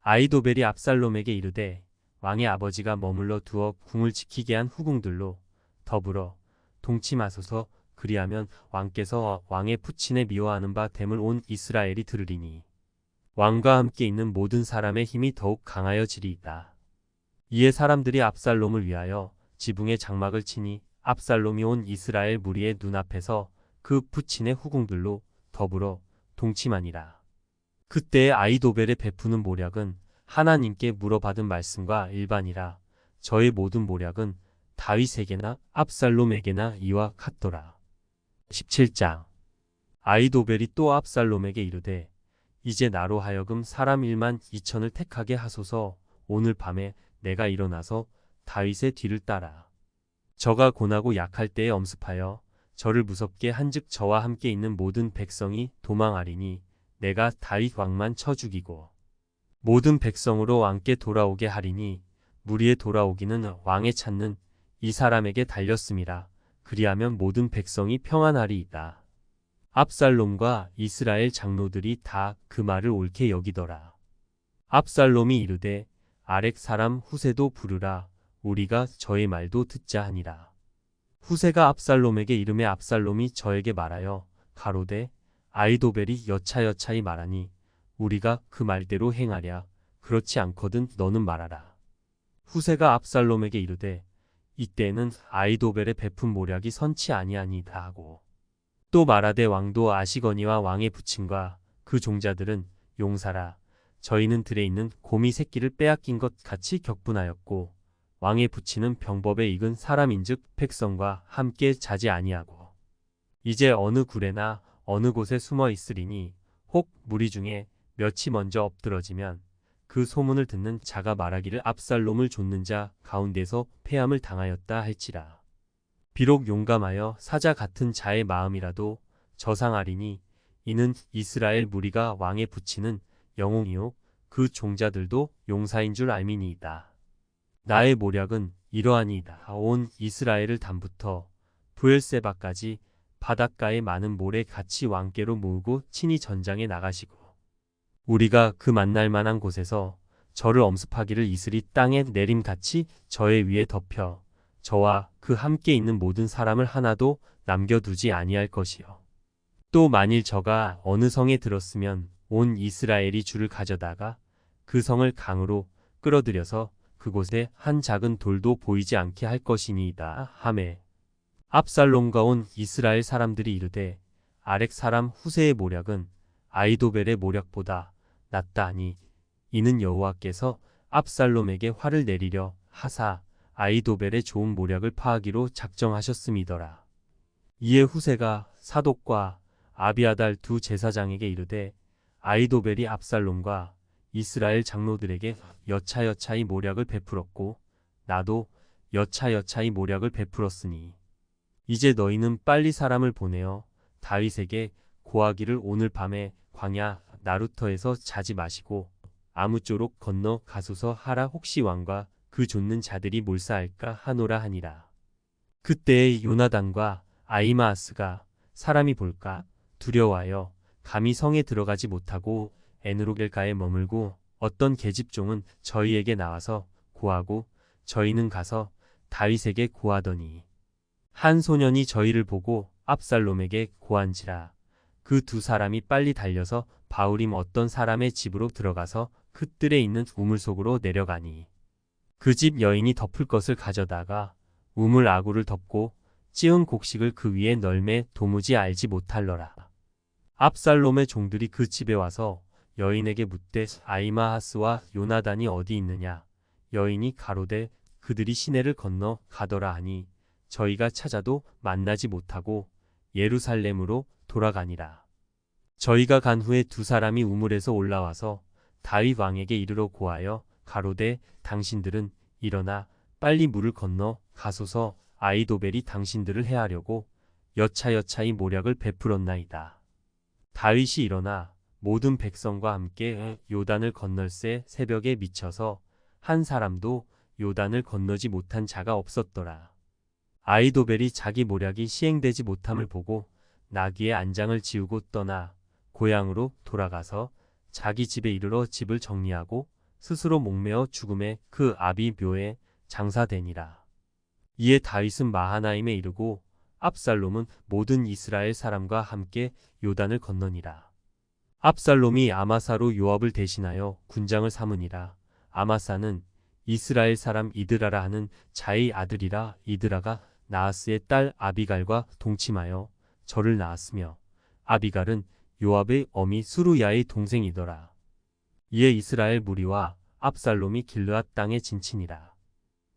아이도벨이 압살롬에게 이르되 왕의 아버지가 머물러 두어 궁을 지키게 한 후궁들로 더불어 동침하소서. 그리하면 왕께서 왕의 푸친에 미워하는 바 됨을 온 이스라엘이 들으리니 왕과 함께 있는 모든 사람의 힘이 더욱 강하여지리이다. 이에 사람들이 압살롬을 위하여 지붕에 장막을 치니 압살롬이 온 이스라엘 무리의 눈앞에서 그 푸친의 후궁들로 더불어 동침하니라. 그때의 아이도벨의 베푸는 모략은 하나님께 물어받은 말씀과 일반이라. 저의 모든 모략은 다윗에게나 압살롬에게나 이와 같더라. 17장. 아이도벨이 또 압살롬에게 이르되 이제 나로 하여금 사람 1만 2천을 택하게 하소서. 오늘 밤에 내가 일어나서 다윗의 뒤를 따라 저가 고나고 약할 때에 엄습하여 저를 무섭게 한즉 저와 함께 있는 모든 백성이 도망하리니 내가 다윗 왕만 쳐 죽이고 모든 백성으로 왕께 돌아오게 하리니 무리에 돌아오기는 왕에 찾는 이 사람에게 달렸음이라. 그리하면 모든 백성이 평안하리이다. 압살롬과 이스라엘 장로들이 다 그 말을 옳게 여기더라. 압살롬이 이르되 아렉 사람 후세도 부르라. 우리가 저의 말도 듣자 하니라. 후세가 압살롬에게 이르매 압살롬이 저에게 말하여 가로되 아이도벨이 여차여차히 말하니 우리가 그 말대로 행하랴. 그렇지 않거든 너는 말하라. 후세가 압살롬에게 이르되 이때는 아이도벨의 베푼 모략이 선치 아니하니이다 하고 또 말하되 왕도 아시거니와 왕의 부친과 그 종자들은 용사라. 저희는 들에 있는 곰이 새끼를 빼앗긴 것 같이 격분하였고 왕의 부친은 병법에 익은 사람인즉 백성과 함께 자지 아니하고 이제 어느 굴에나 어느 곳에 숨어 있으리니 혹 무리 중에 몇이 먼저 엎드러지면 그 소문을 듣는 자가 말하기를 압살롬을 좇는 자 가운데서 패함을 당하였다 할지라. 비록 용감하여 사자 같은 자의 마음이라도 저상하리니 이는 이스라엘 무리가 왕의 부친은 영웅이요 그 종자들도 용사인 줄 알미니이다. 나의 모략은 이러하니이다. 온 이스라엘을 단부터 브엘세바까지 바닷가의 많은 모래 같이 왕께로 모으고 친히 전장에 나가시고 우리가 그 만날 만한 곳에서 저를 엄습하기를 이슬이 땅에 내림같이 저의 위에 덮여 저와 그 함께 있는 모든 사람을 하나도 남겨두지 아니할 것이요. 또 만일 저가 어느 성에 들었으면 온 이스라엘이 주를 가져다가 그 성을 강으로 끌어들여서 그곳에 한 작은 돌도 보이지 않게 할 것이니이다 하매 압살롬과 온 이스라엘 사람들이 이르되 아렉 사람 후세의 모략은 아이도벨의 모략보다 낫다 하니 이는 여호와께서 압살롬에게 화를 내리려 하사 아이도벨의 좋은 모략을 파하기로 작정하셨음이더라. 이에 후세가 사독과 아비아달 두 제사장에게 이르되 아이도벨이 압살롬과 이스라엘 장로들에게 여차여차히 모략을 베풀었고 나도 여차여차히 모략을 베풀었으니 이제 너희는 빨리 사람을 보내어 다윗에게 고하기를 오늘 밤에 광야 나루터에서 자지 마시고 아무쪼록 건너 가소서 하라. 혹시 왕과 그 좇는 자들이 몰사할까 하노라 하니라. 그때에 요나단과 아히마아스가 사람이 볼까 두려워하여 감히 성에 들어가지 못하고 에누로겔가에 머물고 어떤 계집종은 저희에게 나와서 고하고 저희는 가서 다윗에게 고하더니 한 소년이 저희를 보고 압살롬에게 고한지라. 그 두 사람이 빨리 달려서 바울임 어떤 사람의 집으로 들어가서 그 뜰에 있는 우물 속으로 내려가니 그 집 여인이 덮을 것을 가져다가 우물 아구를 덮고 찌은 곡식을 그 위에 널매 도무지 알지 못할러라. 압살롬의 종들이 그 집에 와서 여인에게 묻되 아히마아스와 요나단이 어디 있느냐. 여인이 가로되 그들이 시내를 건너 가더라 하니 저희가 찾아도 만나지 못하고 예루살렘으로 돌아가니라. 저희가 간 후에 두 사람이 우물에서 올라와서 다윗 왕에게 이르러 고하여 가로되 당신들은 일어나 빨리 물을 건너 가소서. 아이도벨이 당신들을 해하려고 여차여차히 모략을 베풀었나이다. 다윗이 일어나 모든 백성과 함께 요단을 건널새 새벽에 미쳐서 한 사람도 요단을 건너지 못한 자가 없었더라. 아이도벨이 자기 모략이 시행되지 못함을 보고 나귀의 안장을 지우고 떠나 고향으로 돌아가서 자기 집에 이르러 집을 정리하고 스스로 목매어 죽음에 그 아비 묘에 장사되니라. 이에 다윗은 마하나임에 이르고 압살롬은 모든 이스라엘 사람과 함께 요단을 건너니라. 압살롬이 아마사로 요압을 대신하여 군장을 삼으니라. 아마사는 이스라엘 사람 이드라라 하는 자의 아들이라. 이드라가 나하스의 딸 아비갈과 동침하여 저를 낳았으며 아비갈은 요압의 어미 수루야의 동생이더라. 이에 이스라엘 무리와 압살롬이 길르앗 땅에 진치니라.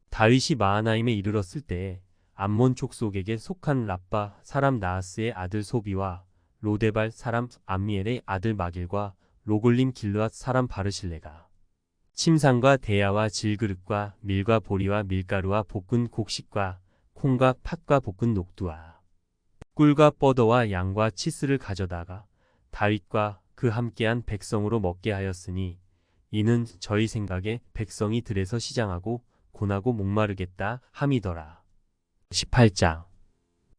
다윗이 마하나임에 이르렀을 때에 암몬 족속에게 속한 랍바 사람 나하스의 아들 소비와 로데발 사람 암미엘의 아들 마길과 로골림 길르앗 사람 바르실레가 침상과 대야와 질그릇과 밀과 보리와 밀가루와 볶은 곡식과 콩과 팥과 볶은 녹두와 꿀과 뻐더와 양과 치스를 가져다가 다윗과 그 함께한 백성으로 먹게 하였으니 이는 저희 생각에 백성이 들에서 시장하고 고나고 목마르겠다 함이더라. 18장.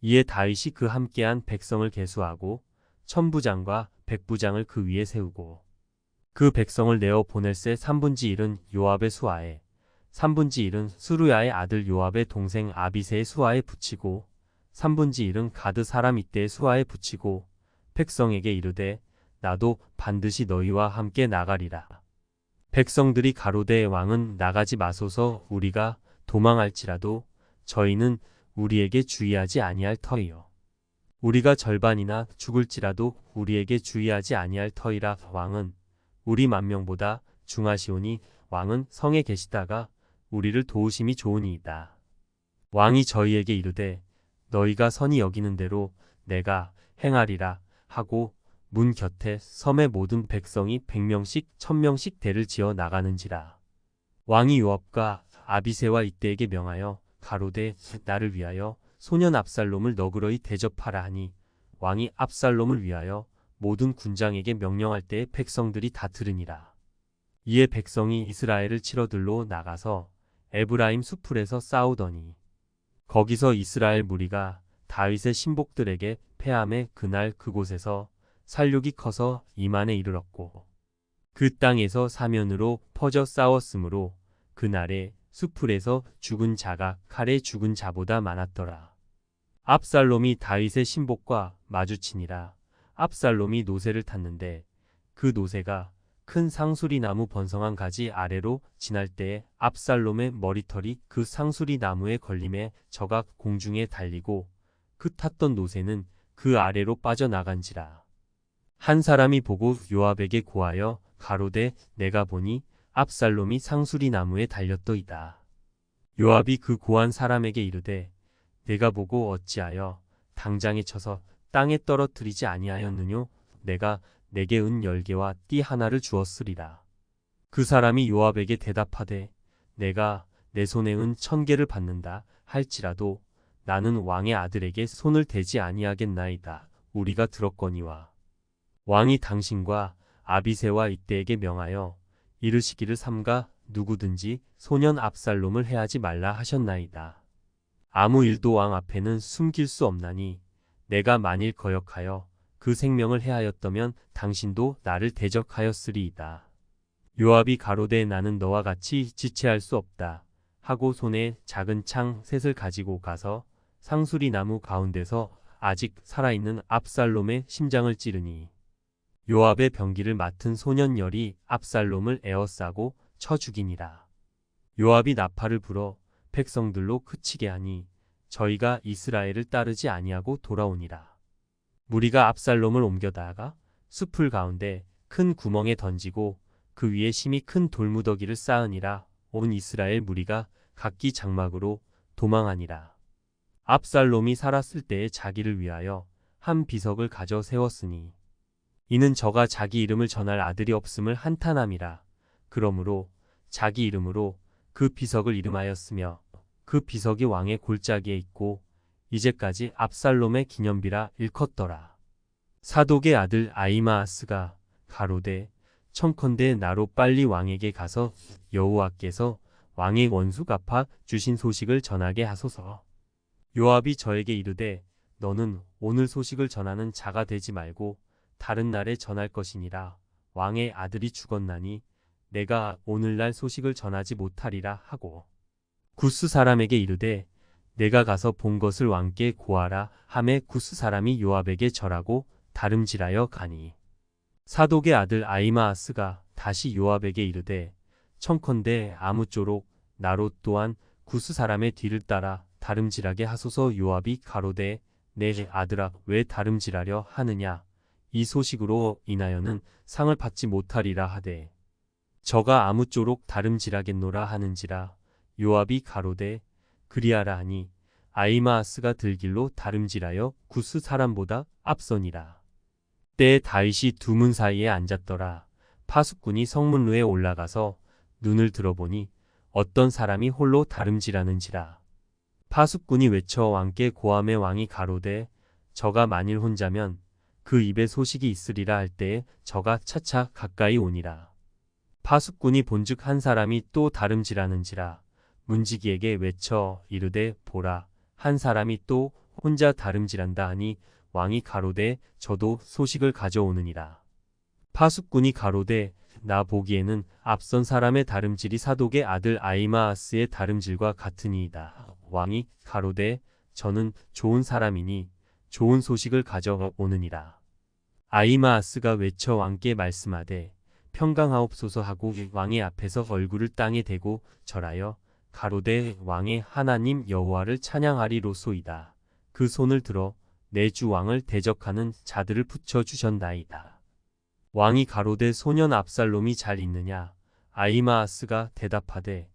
이에 다윗이 그 함께한 백성을 계수하고 천부장과 백부장을 그 위에 세우고 그 백성을 내어 보낼새 3분지 1은 요압의 수하에 3분지 1은 수루야의 아들 요압의 동생 아비새의 수하에 붙이고 3분지 1은 가드 사람 이때의 수하에 붙이고 백성에게 이르되 나도 반드시 너희와 함께 나가리라. 백성들이 가로되 왕은 나가지 마소서. 우리가 도망할지라도 저희는 우리에게 주의하지 아니할 터이요. 우리가 절반이나 죽을지라도 우리에게 주의하지 아니할 터이라. 왕은 우리 만명보다 중하시오니 왕은 성에 계시다가 우리를 도우심이 좋으니이다. 왕이 저희에게 이르되 너희가 선히 여기는 대로 내가 행하리라 하고 문 곁에 섬의 모든 백성이 100명씩 1000명씩 대를 지어 나가는지라. 왕이 요압과 아비새와 이때에게 명하여 가로되 나를 위하여 소년 압살롬을 너그러이 대접하라 하니 왕이 압살롬을 위하여 모든 군장에게 명령할 때에 백성들이 다 들으니라. 이에 백성이 이스라엘을 치러들로 나가서 에브라임 수풀에서 싸우더니 거기서 이스라엘 무리가 다윗의 신복들에게 패함에 그날 그곳에서 살육이 커서 이만에 이르렀고 그 땅에서 사면으로 퍼져 싸웠으므로 그날에 수풀에서 죽은 자가 칼에 죽은 자보다 많았더라. 압살롬이 다윗의 신복과 마주치니라. 압살롬이 노새를 탔는데 그 노새가 큰 상수리 나무 번성한 가지 아래로 지날 때에 압살롬의 머리털이 그 상수리 나무에 걸림에 저가 공중에 달리고 그 탔던 노새는 그 아래로 빠져나간지라. 한 사람이 보고 요압에게 고하여 가로되 내가 보니 압살롬이 상수리 나무에 달렸더이다. 요압이 그 고한 사람에게 이르되 내가 보고 어찌하여 당장에 쳐서 땅에 떨어뜨리지 아니하였느뇨. 내가 내게 은 10개와 띠 하나를 주었으리라. 그 사람이 요압에게 대답하되 내가 내 손에 은 1000개를 받는다 할지라도 나는 왕의 아들에게 손을 대지 아니하겠나이다. 우리가 들었거니와 왕이 당신과 아비새와 이때에게 명하여 이르시기를 삼가 누구든지 소년 압살롬을 해하지 말라 하셨나이다. 아무 일도 왕 앞에는 숨길 수 없나니 내가 만일 거역하여 그 생명을 해하였다면 당신도 나를 대적하였으리이다. 요압이 가로되 나는 너와 같이 지체할 수 없다 하고 손에 작은 창 셋을 가지고 가서 상수리 나무 가운데서 아직 살아있는 압살롬의 심장을 찌르니 요압의 병기를 맡은 소년 열이 압살롬을 에워싸고 쳐 죽이니라. 요압이 나팔을 불어 백성들로 그치게 하니 저희가 이스라엘을 따르지 아니하고 돌아오니라. 무리가 압살롬을 옮겨다가 숲풀 가운데 큰 구멍에 던지고 그 위에 심히 큰 돌무더기를 쌓으니라. 온 이스라엘 무리가 각기 장막으로 도망하니라. 압살롬이 살았을 때에 자기를 위하여 한 비석을 가져 세웠으니 이는 저가 자기 이름을 전할 아들이 없음을 한탄함이라. 그러므로 자기 이름으로 그 비석을 이름하였으며 그 비석이 왕의 골짜기에 있고 이제까지 압살롬의 기념비라 일컫더라. 사독의 아들 아히마아스가 가로되 청컨대 나로 빨리 왕에게 가서 여호와께서 왕의 원수 갚아 주신 소식을 전하게 하소서. 요압이 저에게 이르되 너는 오늘 소식을 전하는 자가 되지 말고 다른 날에 전할 것이니라. 왕의 아들이 죽었나니 내가 오늘날 소식을 전하지 못하리라 하고 구스 사람에게 이르되 내가 가서 본 것을 왕께 고하라 하매 구스 사람이 요압에게 절하고 다름질하여 가니 사독의 아들 아히마아스가 다시 요압에게 이르되 청컨대 아무쪼록 나로 또한 구스 사람의 뒤를 따라 다름질하게 하소서. 요압이 가로되 내 아들아 왜 다름질하려 하느냐. 이 소식으로 인하여는 상을 받지 못하리라 하되 저가 아무쪼록 다름질하겠노라 하는지라. 요압이 가로되 그리하라 하니 아히마아스가 들길로 다름질하여 구스 사람보다 앞서니라. 때에 다윗이 두 문 사이에 앉았더라. 파수꾼이 성문루에 올라가서 눈을 들어보니 어떤 사람이 홀로 다름질하는지라. 파수꾼이 외쳐 왕께 고함에 왕이 가로되 저가 만일 혼자면 그 입에 소식이 있으리라 할 때에 저가 차차 가까이 오니라. 파수꾼이 본즉 한 사람이 또 다름질하는지라. 문지기에게 외쳐 이르되 보라 한 사람이 또 혼자 다름질한다 하니 왕이 가로되 저도 소식을 가져오느니라. 파수꾼이 가로되 나 보기에는 앞선 사람의 다름질이 사독의 아들 아히마아스의 다름질과 같으니이다. 왕이 가로되 저는 좋은 사람이니 좋은 소식을 가져오느니라. 아히마아스가 외쳐 왕께 말씀하되 평강하옵소서 하고 왕의 앞에서 얼굴을 땅에 대고 절하여 가로되 왕의 하나님 여호와를 찬양하리로소이다. 그 손을 들어 내 주 왕을 대적하는 자들을 붙여주셨나이다. 왕이 가로되 소년 압살롬이 잘 있느냐. 아히마아스가 대답하되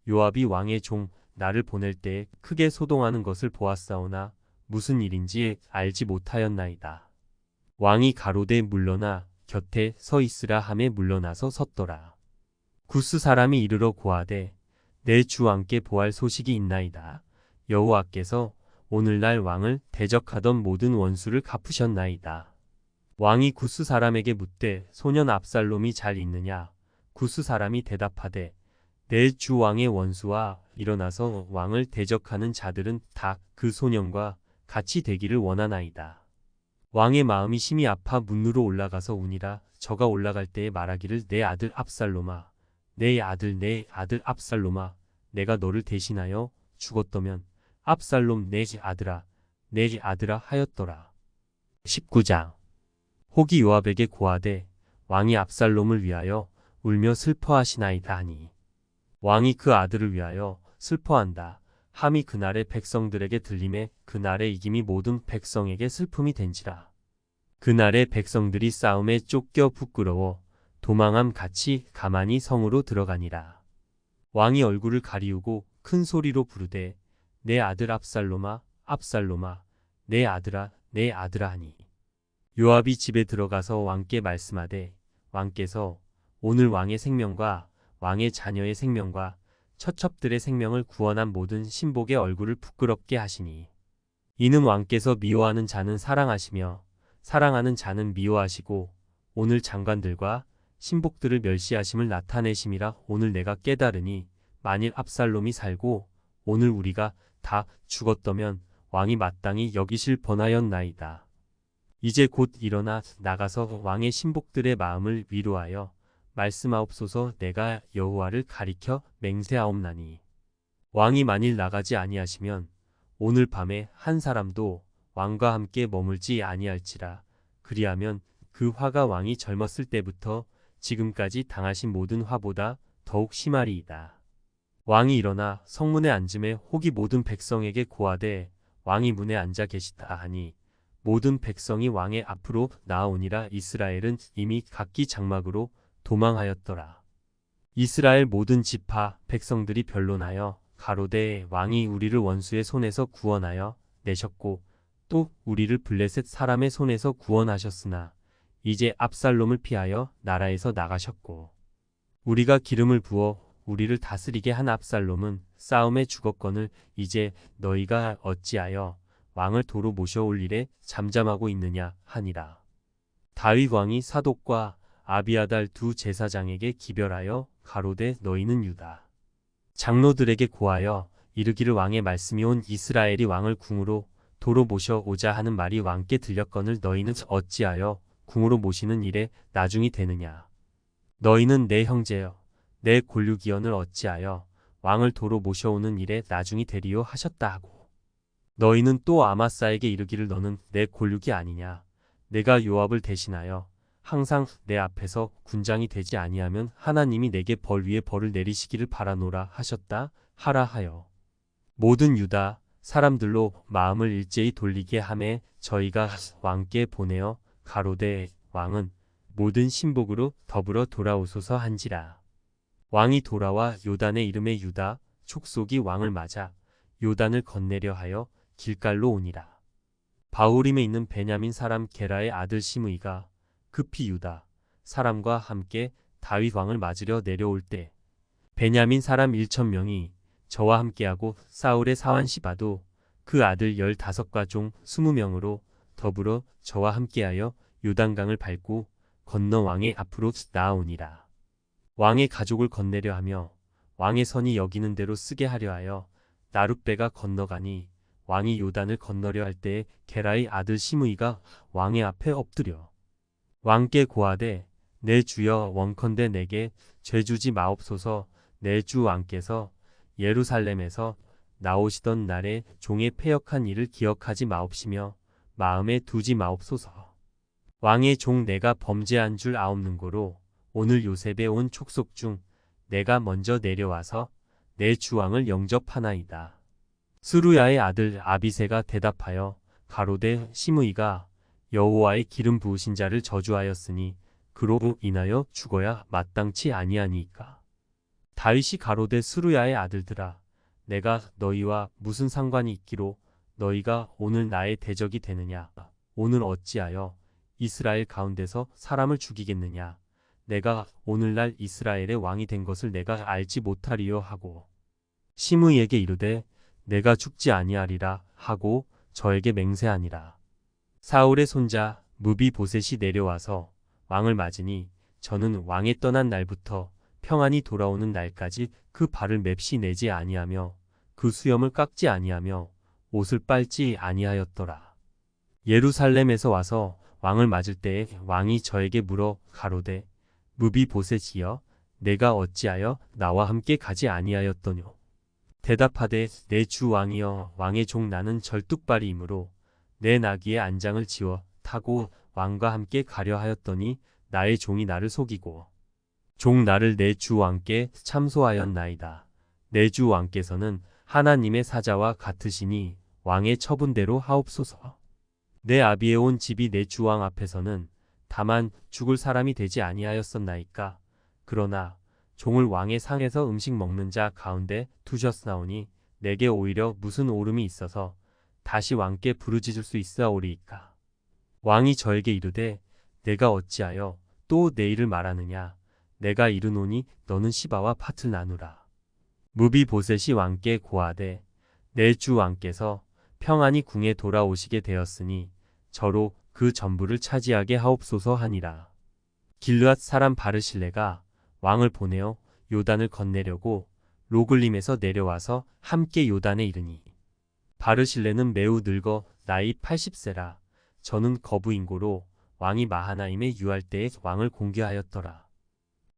요압이 왕의 종 나를 보낼 때에 크게 소동하는 것을 보았사오나 무슨 일인지 알지 못하였나이다. 왕이 가로되 물러나 곁에 서 있으라 하매 물러나서 섰더라. 구스 사람이 이르러 고하되 내 주 왕께 보할 소식이 있나이다. 여호와께서 오늘날 왕을 대적하던 모든 원수를 갚으셨나이다. 왕이 구스 사람에게 묻되 소년 압살롬이 잘 있느냐. 구스 사람이 대답하되 내 주 왕의 원수와 일어나서 왕을 대적하는 자들은 다 그 소년과 같이 되기를 원하나이다. 왕의 마음이 심히 아파 문으로 올라가서 우니라. 저가 올라갈 때에 말하기를 내 아들 압살롬아, 내 아들 압살롬아, 내가 너를 대신하여 죽었더면 압살롬 내 아들아 하였더라. 19장. 혹이 요압에게 고하되 왕이 압살롬을 위하여 울며 슬퍼하시나이다 하니 왕이 그 아들을 위하여 슬퍼한다 함이 그날의 백성들에게 들림에 그날의 이김이 모든 백성에게 슬픔이 된지라. 그날의 백성들이 싸움에 쫓겨 부끄러워 도망함 같이 가만히 성으로 들어가니라. 왕이 얼굴을 가리우고 큰 소리로 부르되 내 아들 압살롬아 압살롬아 내 아들아 하니 요압이 집에 들어가서 왕께 말씀하되 왕께서 오늘 왕의 생명과 왕의 자녀의 생명과 처첩들의 생명을 구원한 모든 신복의 얼굴을 부끄럽게 하시니 이는 왕께서 미워하는 자는 사랑하시며 사랑하는 자는 미워하시고 오늘 장관들과 신복들을 멸시하심을 나타내심이라. 오늘 내가 깨달으니 만일 압살롬이 살고 오늘 우리가 다 죽었더면 왕이 마땅히 여기실 번하였나이다. 이제 곧 일어나 나가서 왕의 신복들의 마음을 위로하여 말씀하옵소서. 내가 여호와를 가리켜 맹세하옵나니 왕이 만일 나가지 아니하시면 오늘 밤에 한 사람도 왕과 함께 머물지 아니할지라. 그리하면 그 화가 왕이 젊었을 때부터 지금까지 당하신 모든 화보다 더욱 심하리이다. 왕이 일어나 성문에 앉음에 혹이 모든 백성에게 고하되 왕이 문에 앉아 계시다 하니 모든 백성이 왕의 앞으로 나아오니라. 이스라엘은 이미 각기 장막으로 도망하였더라. 이스라엘 모든 지파 백성들이 변론하여 가로되 왕이 우리를 원수의 손에서 구원하여 내셨고 또 우리를 블레셋 사람의 손에서 구원하셨으나 이제 압살롬을 피하여 나라에서 나가셨고 우리가 기름을 부어 우리를 다스리게 한 압살롬은 싸움에 죽었거늘 이제 너희가 어찌하여 왕을 도로 모셔올 일에 잠잠하고 있느냐 하니라. 다윗 왕이 사독과 아비아달 두 제사장에게 기별하여 가로되 너희는 유다 장로들에게 고하여 이르기를 왕의 말씀이 온 이스라엘이 왕을 궁으로 도로 모셔오자 하는 말이 왕께 들렸거늘 너희는 어찌하여 궁으로 모시는 일에 나중이 되느냐. 너희는 내 형제여 내 골육이언을 어찌하여 왕을 도로 모셔오는 일에 나중이 되리요 하셨다 하고 너희는 또 아마사에게 이르기를 너는 내 골육이 아니냐. 내가 요압을 대신하여 항상 내 앞에서 군장이 되지 아니하면 하나님이 내게 벌 위에 벌을 내리시기를 바라노라 하셨다 하라 하여 모든 유다 사람들로 마음을 일제히 돌리게 하매 저희가 왕께 보내어 가로되 왕은 모든 신복으로 더불어 돌아오소서 한지라. 왕이 돌아와 요단에 이름에 유다 촉속이 왕을 맞아 요단을 건네려 하여 길갈로 오니라. 바후림에 있는 베냐민 사람 게라의 아들 시므이가 급히 유다 사람과 함께 다윗 왕을 맞으려 내려올 때 베냐민 사람 1,000명이 저와 함께하고 사울의 사환 시바도 그 아들 15과 종 20명으로 더불어 저와 함께하여 요단강을 밟고 건너 왕의 앞으로 나아오니라. 왕의 가족을 건네려 하며 왕의 선이 여기는 대로 쓰게 하려 하여 나룻배가 건너가니 왕이 요단을 건너려 할 때에 게라의 아들 시므이가 왕의 앞에 엎드려 왕께 고하되 내 주여 원컨대 내게 죄 주지 마옵소서. 내 주 왕께서 예루살렘에서 나오시던 날에 종의 패역한 일을 기억하지 마옵시며 마음에 두지 마옵소서. 왕의 종 내가 범죄한 줄 아옵는고로 오늘 요셉에 온 촉속 중 내가 먼저 내려와서 내 주왕을 영접하나이다. 스루야의 아들 아비새가 대답하여 가로되 시므이가 여호와의 기름 부으신 자를 저주하였으니 그로 인하여 죽어야 마땅치 아니하니이까. 다윗이 가로되 스루야의 아들들아 내가 너희와 무슨 상관이 있기로 너희가 오늘 나의 대적이 되느냐. 오늘 어찌하여 이스라엘 가운데서 사람을 죽이겠느냐. 내가 오늘날 이스라엘의 왕이 된 것을 내가 알지 못하리요 하고 시므이에게 이르되 내가 죽지 아니하리라 하고 저에게 맹세하니라. 사울의 손자 무비보셋이 내려와서 왕을 맞으니 저는 왕이 떠난 날부터 평안히 돌아오는 날까지 그 발을 맵시 내지 아니하며 그 수염을 깎지 아니하며 옷을 빨지 아니하였더라. 예루살렘에서 와서 왕을 맞을 때에 왕이 저에게 물어 가로되 무비보셋이여 내가 어찌하여 나와 함께 가지 아니하였더뇨. 대답하되 내 주 왕이여 왕의 종 나는 절뚝발이이므로 내 나귀의 안장을 지워 타고 왕과 함께 가려 하였더니 나의 종이 나를 속이고 종 나를 내 주 왕께 참소하였나이다. 내 주 왕께서는 하나님의 사자와 같으시니 왕의 처분대로 하옵소서. 내 아비의 온 집이 내 주 왕 앞에서는 다만 죽을 사람이 되지 아니하였었나이까. 그러나 종을 왕의 상에서 음식 먹는 자 가운데 두셨사오니 내게 오히려 무슨 오름이 있어서 다시 왕께 부르짖을 수 있사오리이까. 왕이 저에게 이르되 내가 어찌하여 또 내 일을 말하느냐. 내가 이르노니 너는 시바와 팥을 나누라. 무비보셋이 왕께 고하되 내 주 왕께서 평안히 궁에 돌아오시게 되었으니 저로 그 전부를 차지하게 하옵소서 하니라. 길르앗 사람 바르실레가 왕을 보내어 요단을 건네려고 로글림에서 내려와서 함께 요단에 이르니 바르실레는 매우 늙어 나이 80세라. 저는 거부인고로 왕이 마하나임에 유할 때에 왕을 공개하였더라.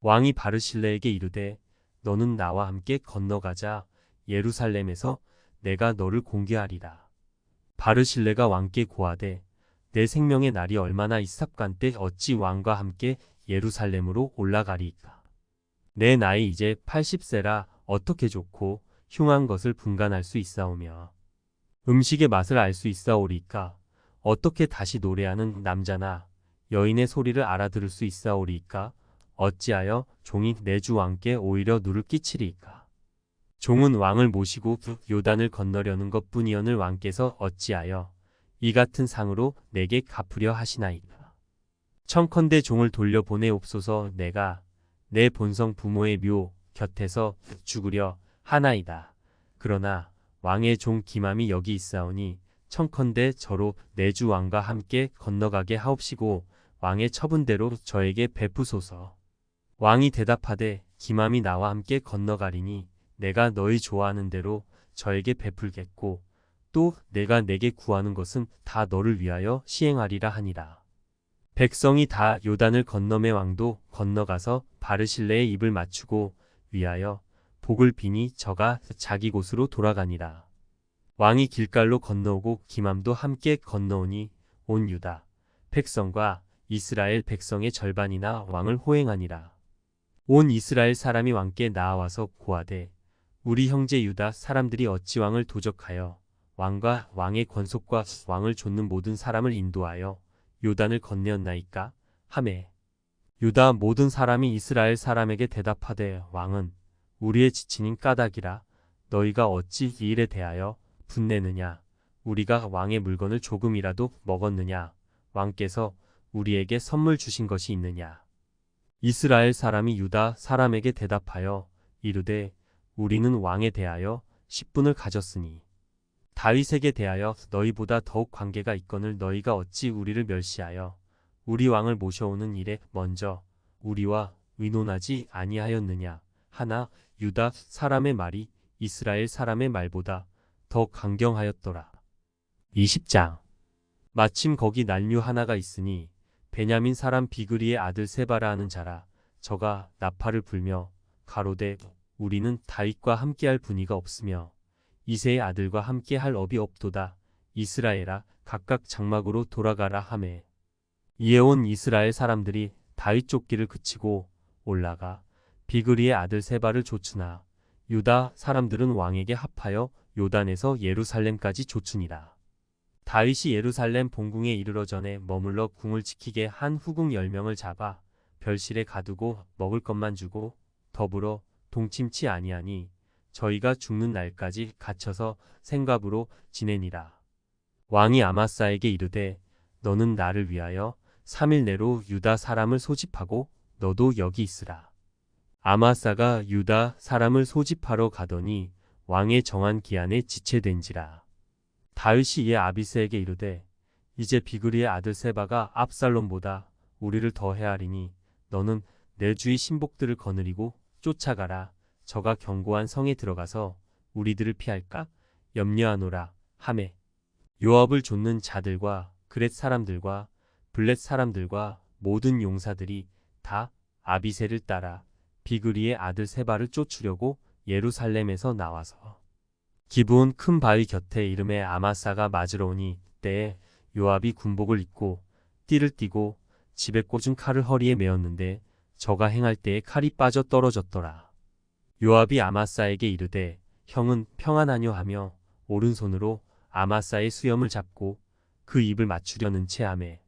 왕이 바르실레에게 이르되 너는 나와 함께 건너가자. 예루살렘에서 내가 너를 공개하리라. 바르실레가 왕께 고하되 내 생명의 날이 얼마나 있삽간 때 어찌 왕과 함께 예루살렘으로 올라가리이까. 내 나이 이제 80세라 어떻게 좋고 흉한 것을 분간할 수 있사오며 음식의 맛을 알 수 있사오리이까. 어떻게 다시 노래하는 남자나 여인의 소리를 알아들을 수 있사오리이까. 어찌하여 종이 내 주 왕께 오히려 누를 끼치리이까. 종은 왕을 모시고 요단을 건너려는 것뿐이오늘 왕께서 어찌하여 이 같은 상으로 내게 갚으려 하시나이까. 청컨대 종을 돌려보내옵소서. 내가 내 본성 부모의 묘 곁에서 죽으려 하나이다. 그러나 왕의 종 기맘이 여기 있사오니 청컨대 저로 내 주 왕과 함께 건너가게 하옵시고 왕의 처분대로 저에게 베푸소서. 왕이 대답하되 기맘이 나와 함께 건너가리니 내가 너희 좋아하는 대로 저에게 베풀겠고 또 내가 내게 구하는 것은 다 너를 위하여 시행하리라 하니라. 백성이 다 요단을 건너매 왕도 건너가서 바르실레의 입을 맞추고 위하여 복을 비니 저가 자기 곳으로 돌아가니라. 왕이 길갈로 건너오고 기맘도 함께 건너오니 온 유다 백성과 이스라엘 백성의 절반이나 왕을 호행하니라. 온 이스라엘 사람이 왕께 나아와서 고하되 우리 형제 유다 사람들이 어찌 왕을 도적하여 왕과 왕의 권속과 왕을 좇는 모든 사람을 인도하여 요단을 건네었나이까 하매 유다 모든 사람이 이스라엘 사람에게 대답하되 왕은 우리의 지친인 까닭이라. 너희가 어찌 이 일에 대하여 분내느냐. 우리가 왕의 물건을 조금이라도 먹었느냐. 왕께서 우리에게 선물 주신 것이 있느냐. 이스라엘 사람이 유다 사람에게 대답하여 이르되 우리는 왕에 대하여 10분을 가졌으니 다윗에게 대하여 너희보다 더욱 관계가 있거늘 너희가 어찌 우리를 멸시하여 우리 왕을 모셔오는 일에 먼저 우리와 의논하지 아니하였느냐 하나 유다 사람의 말이 이스라엘 사람의 말보다 더 강경하였더라. 20장 마침 거기 난류 하나가 있으니 베냐민 사람 비그리의 아들 세바라 하는 자라. 저가 나팔을 불며 가로되 우리는 다윗과 함께할 분이가 없으며 이새의 아들과 함께할 업이 없도다. 이스라엘아 각각 장막으로 돌아가라 하매 이에 온 이스라엘 사람들이 다윗 쫓기를 그치고 올라가 비그리의 아들 세바를 쫓으나 유다 사람들은 왕에게 합하여 요단에서 예루살렘까지 쫓으니라. 다윗이 예루살렘 본궁에 이르러 전에 머물러 궁을 지키게 한 후궁 10명을 잡아 별실에 가두고 먹을 것만 주고 더불어 동침치 아니하니 저희가 죽는 날까지 갇혀서 생갑으로 지내니라. 왕이 아마사에게 이르되 너는 나를 위하여 3일 내로 유다 사람을 소집하고 너도 여기 있으라. 아마사가 유다 사람을 소집하러 가더니 왕의 정한 기한에 지체된지라. 다윗이 이에 아비새에게 이르되 이제 비그리의 아들 세바가 압살롬보다 우리를 더 헤아리니 너는 내 주의 신복들을 거느리고 쫓아가라. 저가 견고한 성에 들어가서 우리들을 피할까 염려하노라 하매 요압을 좇는 자들과 그렛 사람들과 블렛 사람들과 모든 용사들이 다 아비새를 따라 비그리의 아들 세바를 쫓으려고 예루살렘에서 나와서 기브온 큰 바위 곁에 이름에 아마사가 맞으러 오니 때에 요압이 군복을 입고 띠를 띠고 집에 꽂은 칼을 허리에 메었는데 저가 행할 때에 칼이 빠져 떨어졌더라. 요압이 아마사에게 이르되 형은 평안하뇨 하며 오른손으로 아마사의 수염을 잡고 그 입을 맞추려는 체하매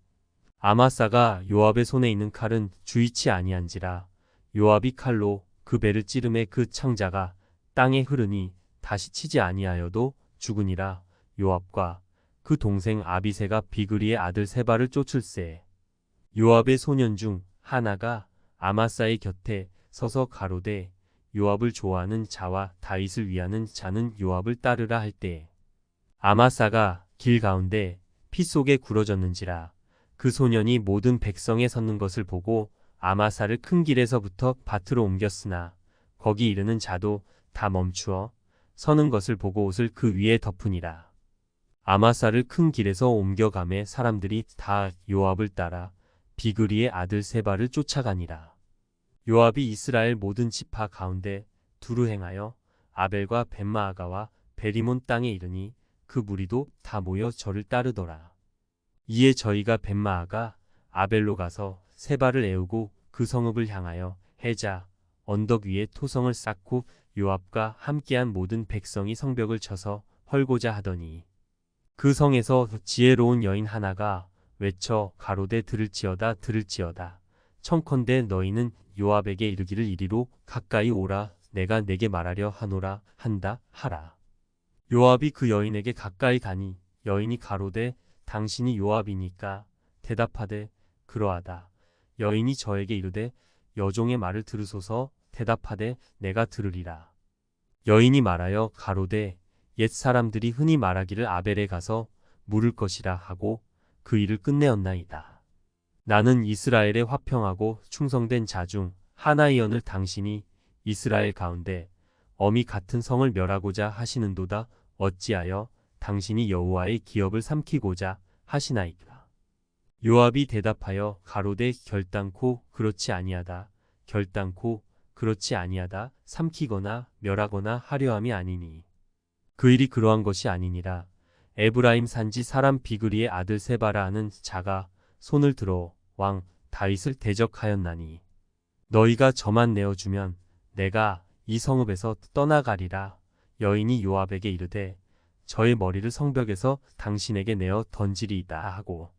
아마사가 요압의 손에 있는 칼은 주의치 아니한지라 요압이 칼로 그 배를 찌르매 그 창자가 땅에 흐르니 다시 치지 아니하여도 죽으니라. 요압과 그 동생 아비새가 비그리의 아들 세바를 쫓을세. 요압의 소년 중 하나가 아마사의 곁에 서서 가로되 요압을 좋아하는 자와 다윗을 위하는 자는 요압을 따르라 할 때에 아마사가 길 가운데 피 속에 굴어졌는지라. 그 소년이 모든 백성에 섰는 것을 보고 아마사를 큰 길에서부터 밭으로 옮겼으나 거기 이르는 자도 다 멈추어 서는 것을 보고 옷을 그 위에 덮으니라. 아마사를 큰 길에서 옮겨가매 사람들이 다 요압을 따라 비그리의 아들 세바를 쫓아가니라. 요압이 이스라엘 모든 지파 가운데 두루 행하여 아벨과 벳마아가와 베리몬 땅에 이르니 그 무리도 다 모여 저를 따르더라. 이에 저희가 벳마아가 아벨로 가서 세바를 애우고 그 성읍을 향하여 해자 언덕 위에 토성을 쌓고 요압과 함께한 모든 백성이 성벽을 쳐서 헐고자 하더니 그 성에서 지혜로운 여인 하나가 외쳐 가로되 들을지어다 들을지어다 청컨대 너희는 요압에게 이르기를 이리로 가까이 오라 내가 내게 말하려 하노라 한다 하라. 요압이 그 여인에게 가까이 가니 여인이 가로되 당신이 요압이니까 대답하되 그러하다. 여인이 저에게 이르되 여종의 말을 들으소서 대답하되 내가 들으리라. 여인이 말하여 가로되 옛 사람들이 흔히 말하기를 아벨에 가서 물을 것이라 하고 그 일을 끝내었나이다. 나는 이스라엘에 화평하고 충성된 자 중 하나이언을 당신이 이스라엘 가운데 엄히 같은 성을 멸하고자 하시는도다. 어찌하여 당신이 여호와의 기업을 삼키고자 하시나이까. 요압이 대답하여 가로되 결단코 그렇지 아니하다. 결단코 그렇지 아니하다. 삼키거나 멸하거나 하려함이 아니니 그 일이 그러한 것이 아니니라. 에브라임 산지 사람 비그리의 아들 세바라 하는 자가 손을 들어 왕 다윗을 대적하였나니 너희가 저만 내어주면 내가 이 성읍에서 떠나가리라. 여인이 요압에게 이르되 저의 머리를 성벽에서 당신에게 내어 던지리이다 하고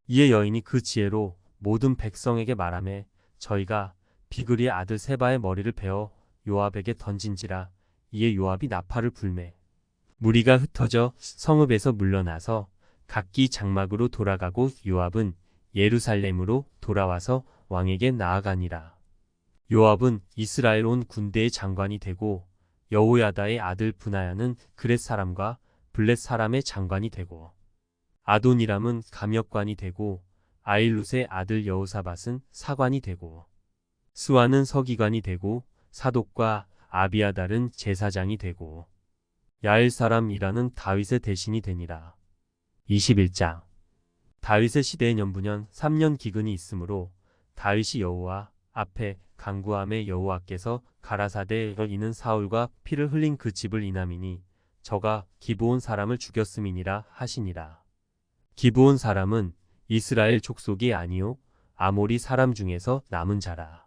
이에 여인이 그 지혜로 모든 백성에게 말하매 저희가 비그리의 아들 세바의 머리를 베어 요압에게 던진지라. 이에 요압이 나팔을 불매 무리가 흩어져 성읍에서 물러나서 각기 장막으로 돌아가고 요압은 예루살렘으로 돌아와서 왕에게 나아가니라. 요압은 이스라엘 온 군대의 장관이 되고 여호야다의 아들 브나야는 그렛 사람과 블렛 사람의 장관이 되고 아도니람은 감역관이 되고 아일룻의 아들 여호사밧은 사관이 되고 스와는 서기관이 되고 사독과 아비아달은 제사장이 되고 야엘 사람 이라는 다윗의 대신이 되니라. 21장 다윗의 시대의 년부년 3년 기근이 있으므로 다윗이 여호와 앞에 간구함에 여호와께서 가라사대 이는 사울과 피를 흘린 그 집을 인함이니 저가 기브온 사람을 죽였음이니라 하시니라. 기브온 사람은 이스라엘 족속이 아니요 아모리 사람 중에서 남은 자라.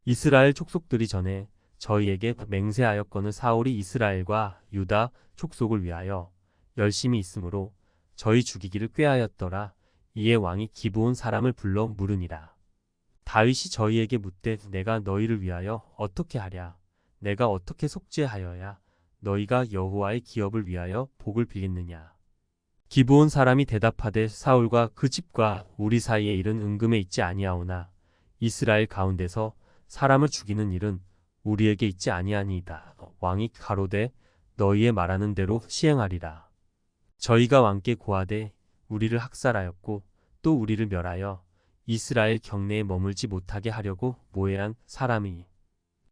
이스라엘 족속들이 전에 저희에게 맹세하였거늘 사울이 이스라엘과 유다 족속을 위하여 열심히 있으므로 저희 죽이기를 꾀하였더라. 이에 왕이 기브온 사람을 불러 물으니라. 다윗이 저희에게 묻되 내가 너희를 위하여 어떻게 하랴? 내가 어떻게 속죄하여야 너희가 여호와의 기업을 위하여 복을 빌겠느냐? 기브온 사람이 대답하되 사울과 그 집과 우리 사이의 일은 은금에 있지 아니하오나 이스라엘 가운데서 사람을 죽이는 일은 우리에게 있지 아니하니이다. 왕이 가로되 너희의 말하는 대로 시행하리라. 저희가 왕께 고하되 우리를 학살하였고 또 우리를 멸하여 이스라엘 경내에 머물지 못하게 하려고 모해한 사람이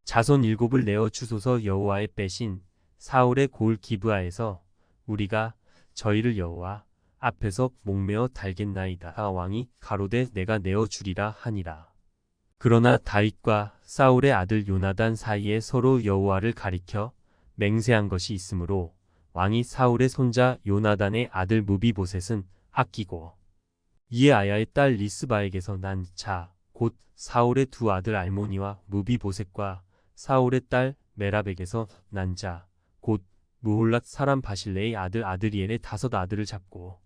자손 일곱을 내어 주소서. 여호와의 빼신 사울의 골 기브아에서 우리가 저희를 여호와 앞에서 목매어 달겠나이다. 왕이 가로되 내가 내어 주리라 하니라. 그러나 다윗과 사울의 아들 요나단 사이에 서로 여호와를 가리켜 맹세한 것이 있으므로 왕이 사울의 손자 요나단의 아들 무비보셋은 아끼고 이에 아야의 딸 리스바에게서 난 자 곧 사울의 두 아들 알모니와 무비보셋과 사울의 딸 메랍에게서 난 자 곧 무홀랏 사람 바실레의 아들 아드리엘의 5 아들을 잡고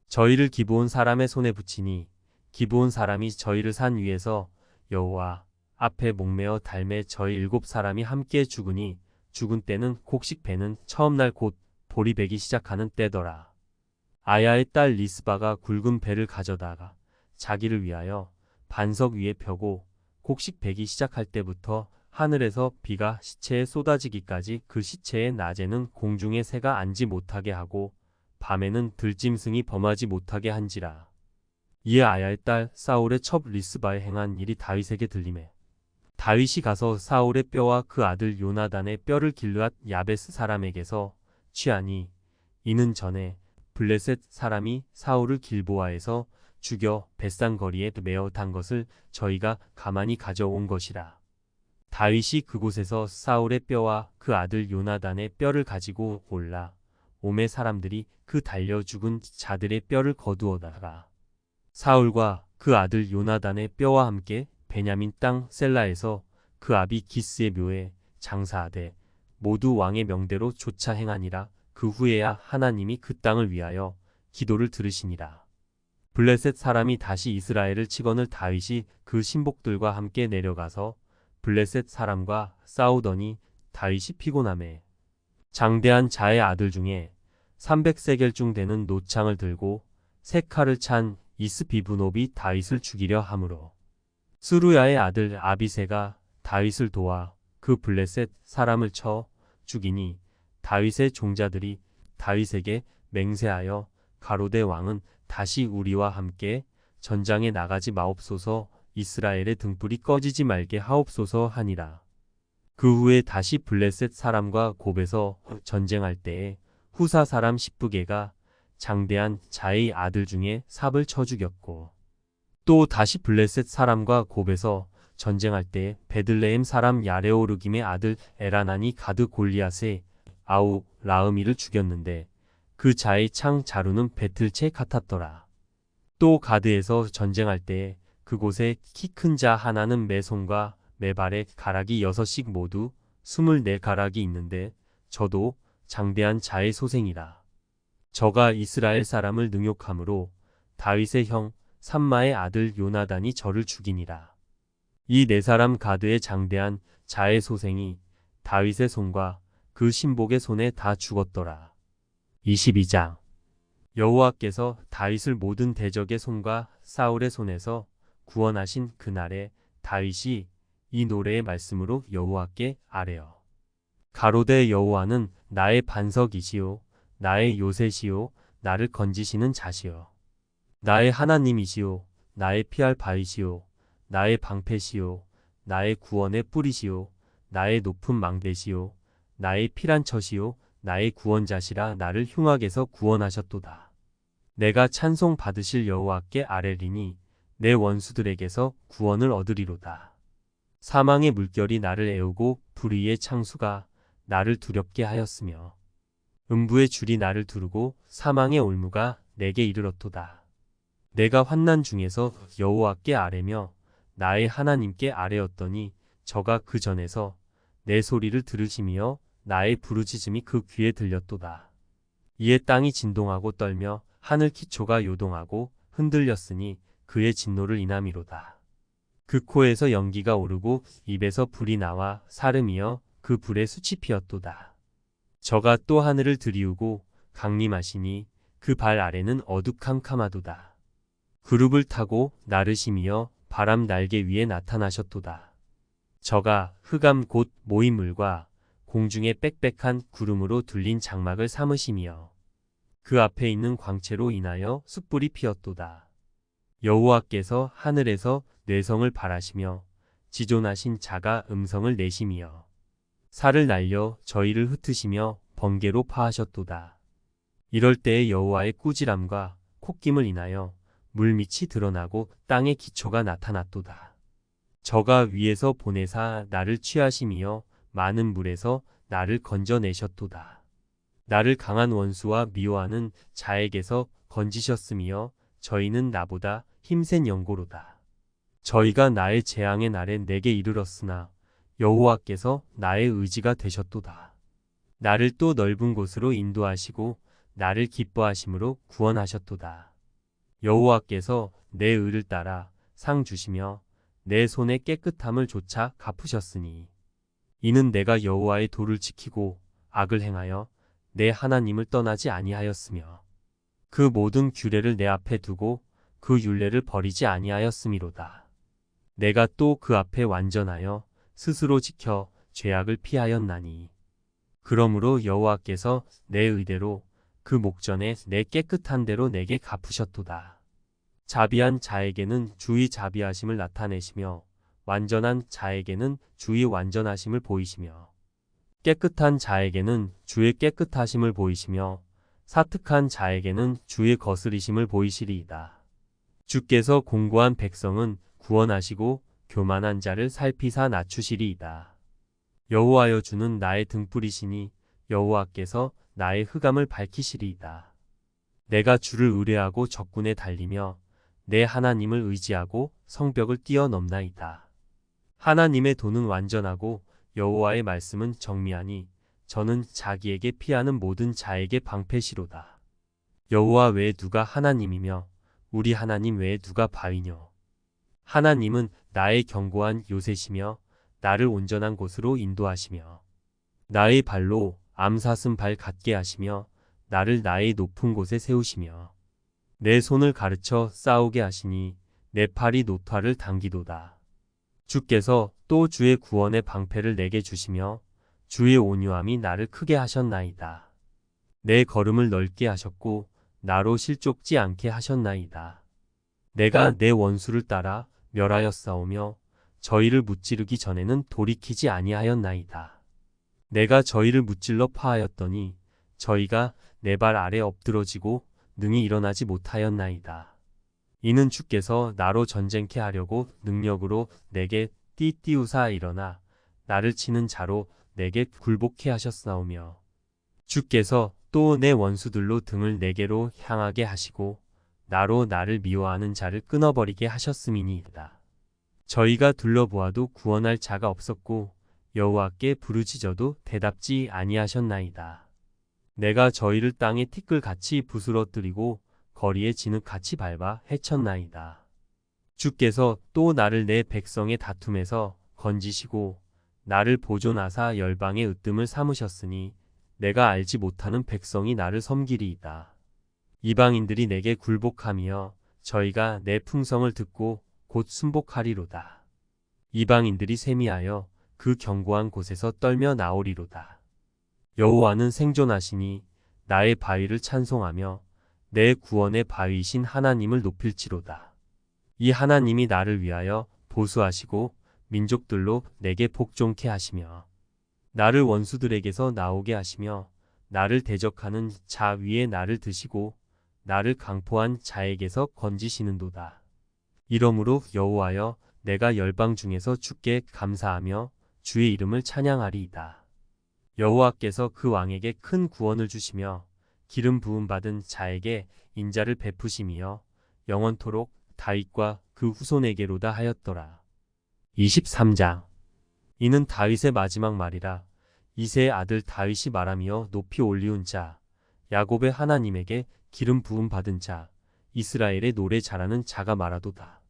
저희를 기브온 사람의 손에 붙이니 기브온 사람이 저희를 산 위에서 여호와 앞에 목매어 달매 저희 7 사람이 함께 죽으니 죽은 때는 곡식 배는 처음 날 곧 보리 배기 시작하는 때더라. 아야의 딸 리스바가 굵은 배를 가져다가 자기를 위하여 반석 위에 펴고 곡식 배기 시작할 때부터 하늘에서 비가 시체에 쏟아지기까지 그 시체의 낮에는 공중에 새가 앉지 못하게 하고 밤에는 들짐승이 범하지 못하게 한지라. 이에 아야의 딸 사울의 첩 리스바에 행한 일이 다윗에게 들리매 다윗이 가서 사울의 뼈와 그 아들 요나단의 뼈를 길르앗 야베스 사람에게서 취하니 이는 전에 블레셋 사람이 사울을 길보아에서 죽여 벳산 거리에 메어 단 것을 저희가 가만히 가져온 것이라. 다윗이 그곳에서 사울의 뼈와 그 아들 요나단의 뼈를 가지고 올라 오매 사람들이 그 달려 죽은 자들의 뼈를 거두어다가 사울과 그 아들 요나단의 뼈와 함께 베냐민 땅 셀라에서 그 아비 기스의 묘에 장사하되 모두 왕의 명대로 조차 행하니라. 그 후에야 하나님이 그 땅을 위하여 기도를 들으시니라. 블레셋 사람이 다시 이스라엘을 치거늘 다윗이 그 신복들과 함께 내려가서 블레셋 사람과 싸우더니 다윗이 피곤하매 장대한 자의 아들 중에 300세겔 중 되는 노창을 들고 세 칼을 찬 이스비브노비 다윗을 죽이려 하므로 스루야의 아들 아비새가 다윗을 도와 그 블레셋 사람을 쳐 죽이니 다윗의 종자들이 다윗에게 맹세하여 가로되 왕은 다시 우리와 함께 전장에 나가지 마옵소서. 이스라엘의 등불이 꺼지지 말게 하옵소서 하니라. 그 후에 다시 블레셋 사람과 곱에서 전쟁할 때에 후사 사람 십부게가 장대한 자의 아들 중에 삽을 쳐 죽였고 또 다시 블레셋 사람과 곱에서 전쟁할 때에 베들레헴 사람 야레오르김의 아들 에라난이 가드 골리앗의 아우 라흐미를 죽였는데 그 자의 창 자루는 배틀채 같았더라. 또 가드에서 전쟁할 때에 그곳에 키 큰 자 하나는 매 손과 매 발에 가락이 6씩 모두 24가락이 있는데 저도 장대한 자의 소생이라. 저가 이스라엘 사람을 능욕함으로 다윗의 형 삼마의 아들 요나단이 저를 죽이니라. 이 4사람 가드의 장대한 자의 소생이 다윗의 손과 그 신복의 손에 다 죽었더라. 22장 여호와께서 다윗을 모든 대적의 손과 사울의 손에서 구원하신 그날에 다윗이 이 노래의 말씀으로 여호와께 아뢰어 가로되 여호와는 나의 반석이시요 나의 요새시요 나를 건지시는 자시요 나의 하나님이시요 나의 피할 바위시요 나의 방패시요 나의 구원의 뿌리시요 나의 높은 망대시요 나의 피란처시요 나의 구원자시라. 나를 흉악에서 구원하셨도다. 내가 찬송 받으실 여호와께 아뢰리니 내 원수들에게서 구원을 얻으리로다. 사망의 물결이 나를 애우고 불의의 창수가 나를 두렵게 하였으며 음부의 줄이 나를 두르고 사망의 올무가 내게 이르렀도다. 내가 환난 중에서 여호와께 아뢰며 나의 하나님께 아뢰었더니 저가 그 전에서 내 소리를 들으시며 나의 부르짖음이 그 귀에 들렸도다. 이에 땅이 진동하고 떨며 하늘 기초가 요동하고 흔들렸으니 그의 진노를 인함이로다. 그 코에서 연기가 오르고 입에서 불이 나와 사름이여 그 불에 숯이 피었도다. 저가 또 하늘을 들이우고 강림하시니 그 발 아래는 어두캄캄하도다. 그룹을 타고 나르심이여 바람 날개 위에 나타나셨도다. 저가 흑암 곧 모인물과 공중에 빽빽한 구름으로 둘린 장막을 삼으시며 그 앞에 있는 광채로 인하여 숯불이 피었도다. 여호와께서 하늘에서 뇌성을 발하시며 지존하신 자가 음성을 내심이여 살을 날려 저희를 흩으시며 번개로 파하셨도다. 이럴 때에 여호와의 꾸지람과 콧김을 인하여 물밑이 드러나고 땅의 기초가 나타났도다. 저가 위에서 보내사 나를 취하심이여 많은 물에서 나를 건져내셨도다. 나를 강한 원수와 미워하는 자에게서 건지셨으며 저희는 나보다 힘센 연고로다. 저희가 나의 재앙의 날에 내게 이르렀으나 여호와께서 나의 의지가 되셨도다. 나를 또 넓은 곳으로 인도하시고 나를 기뻐하심으로 구원하셨도다. 여호와께서 내 의를 따라 상 주시며 내 손의 깨끗함을 조차 갚으셨으니 이는 내가 여호와의 도를 지키고 악을 행하여 내 하나님을 떠나지 아니하였으며 그 모든 규례를 내 앞에 두고 그 율례를 버리지 아니하였음이로다. 내가 또 그 앞에 완전하여 스스로 지켜 죄악을 피하였나니 그러므로 여호와께서 내 의대로 그 목전에 내 깨끗한 대로 내게 갚으셨도다. 자비한 자에게는 주의 자비하심을 나타내시며 완전한 자에게는 주의 완전하심을 보이시며 깨끗한 자에게는 주의 깨끗하심을 보이시며 사특한 자에게는 주의 거스리심을 보이시리이다. 주께서 공고한 백성은 구원하시고 교만한 자를 살피사 낮추시리이다. 여호와여 주는 나의 등불이시니 여호와께서 나의 흑암을 밝히시리이다. 내가 주를 의뢰하고 적군에 달리며 내 하나님을 의지하고 성벽을 뛰어넘나이다. 하나님의 도는 완전하고 여호와의 말씀은 정미하니 저는 자기에게 피하는 모든 자에게 방패시로다. 여호와 외에 누가 하나님이며 우리 하나님 외에 누가 바위뇨. 하나님은 나의 견고한 요새시며 나를 온전한 곳으로 인도하시며 나의 발로 암사슴 발 같게 하시며 나를 나의 높은 곳에 세우시며 내 손을 가르쳐 싸우게 하시니 내 팔이 노타를 당기도다. 주께서 또 주의 구원의 방패를 내게 주시며 주의 온유함이 나를 크게 하셨나이다. 내 걸음을 넓게 하셨고 나로 실족지 않게 하셨나이다. 내가 내 원수를 따라 멸하였사오며 저희를 무찌르기 전에는 돌이키지 아니하였나이다. 내가 저희를 무찔러 파하였더니 저희가 내 발 아래 엎드러지고 능히 일어나지 못하였나이다. 이는 주께서 나로 전쟁케 하려고 능력으로 내게 띠띠우사 일어나 나를 치는 자로 내게 굴복케 하셨사오며 주께서 또 내 원수들로 등을 내게로 향하게 하시고 나로 나를 미워하는 자를 끊어버리게 하셨음이니이다. 저희가 둘러보아도 구원할 자가 없었고 여호와께 부르짖어도 대답지 아니하셨나이다. 내가 저희를 땅에 티끌같이 부스러뜨리고 거리에 진흙같이 밟아 해쳤나이다. 주께서 또 나를 내 백성의 다툼에서 건지시고 나를 보존하사 열방의 으뜸을 삼으셨으니 내가 알지 못하는 백성이 나를 섬기리이다. 이방인들이 내게 굴복하며 저희가 내 풍성을 듣고 곧 순복하리로다. 이방인들이 세미하여 그 견고한 곳에서 떨며 나오리로다. 여호와는 생존하시니 나의 바위를 찬송하며 내 구원의 바위이신 하나님을 높일지로다. 이 하나님이 나를 위하여 보수하시고 민족들로 내게 복종케 하시며 나를 원수들에게서 나오게 하시며 나를 대적하는 자 위에 나를 드시고 나를 강포한 자에게서 건지시는도다. 이러므로 여호와여 내가 열방 중에서 주께 감사하며 주의 이름을 찬양하리이다. 여호와께서 그 왕에게 큰 구원을 주시며 기름 부음 받은 자에게 인자를 베푸심이여 영원토록 다윗과 그 후손에게로다 하였더라. 23장. 이는 다윗의 마지막 말이라. 이새의 아들 다윗이 말하며 높이 올리운 자 야곱의 하나님에게 기름 부음 받은 자 이스라엘의 노래 잘하는 자가 말하도다.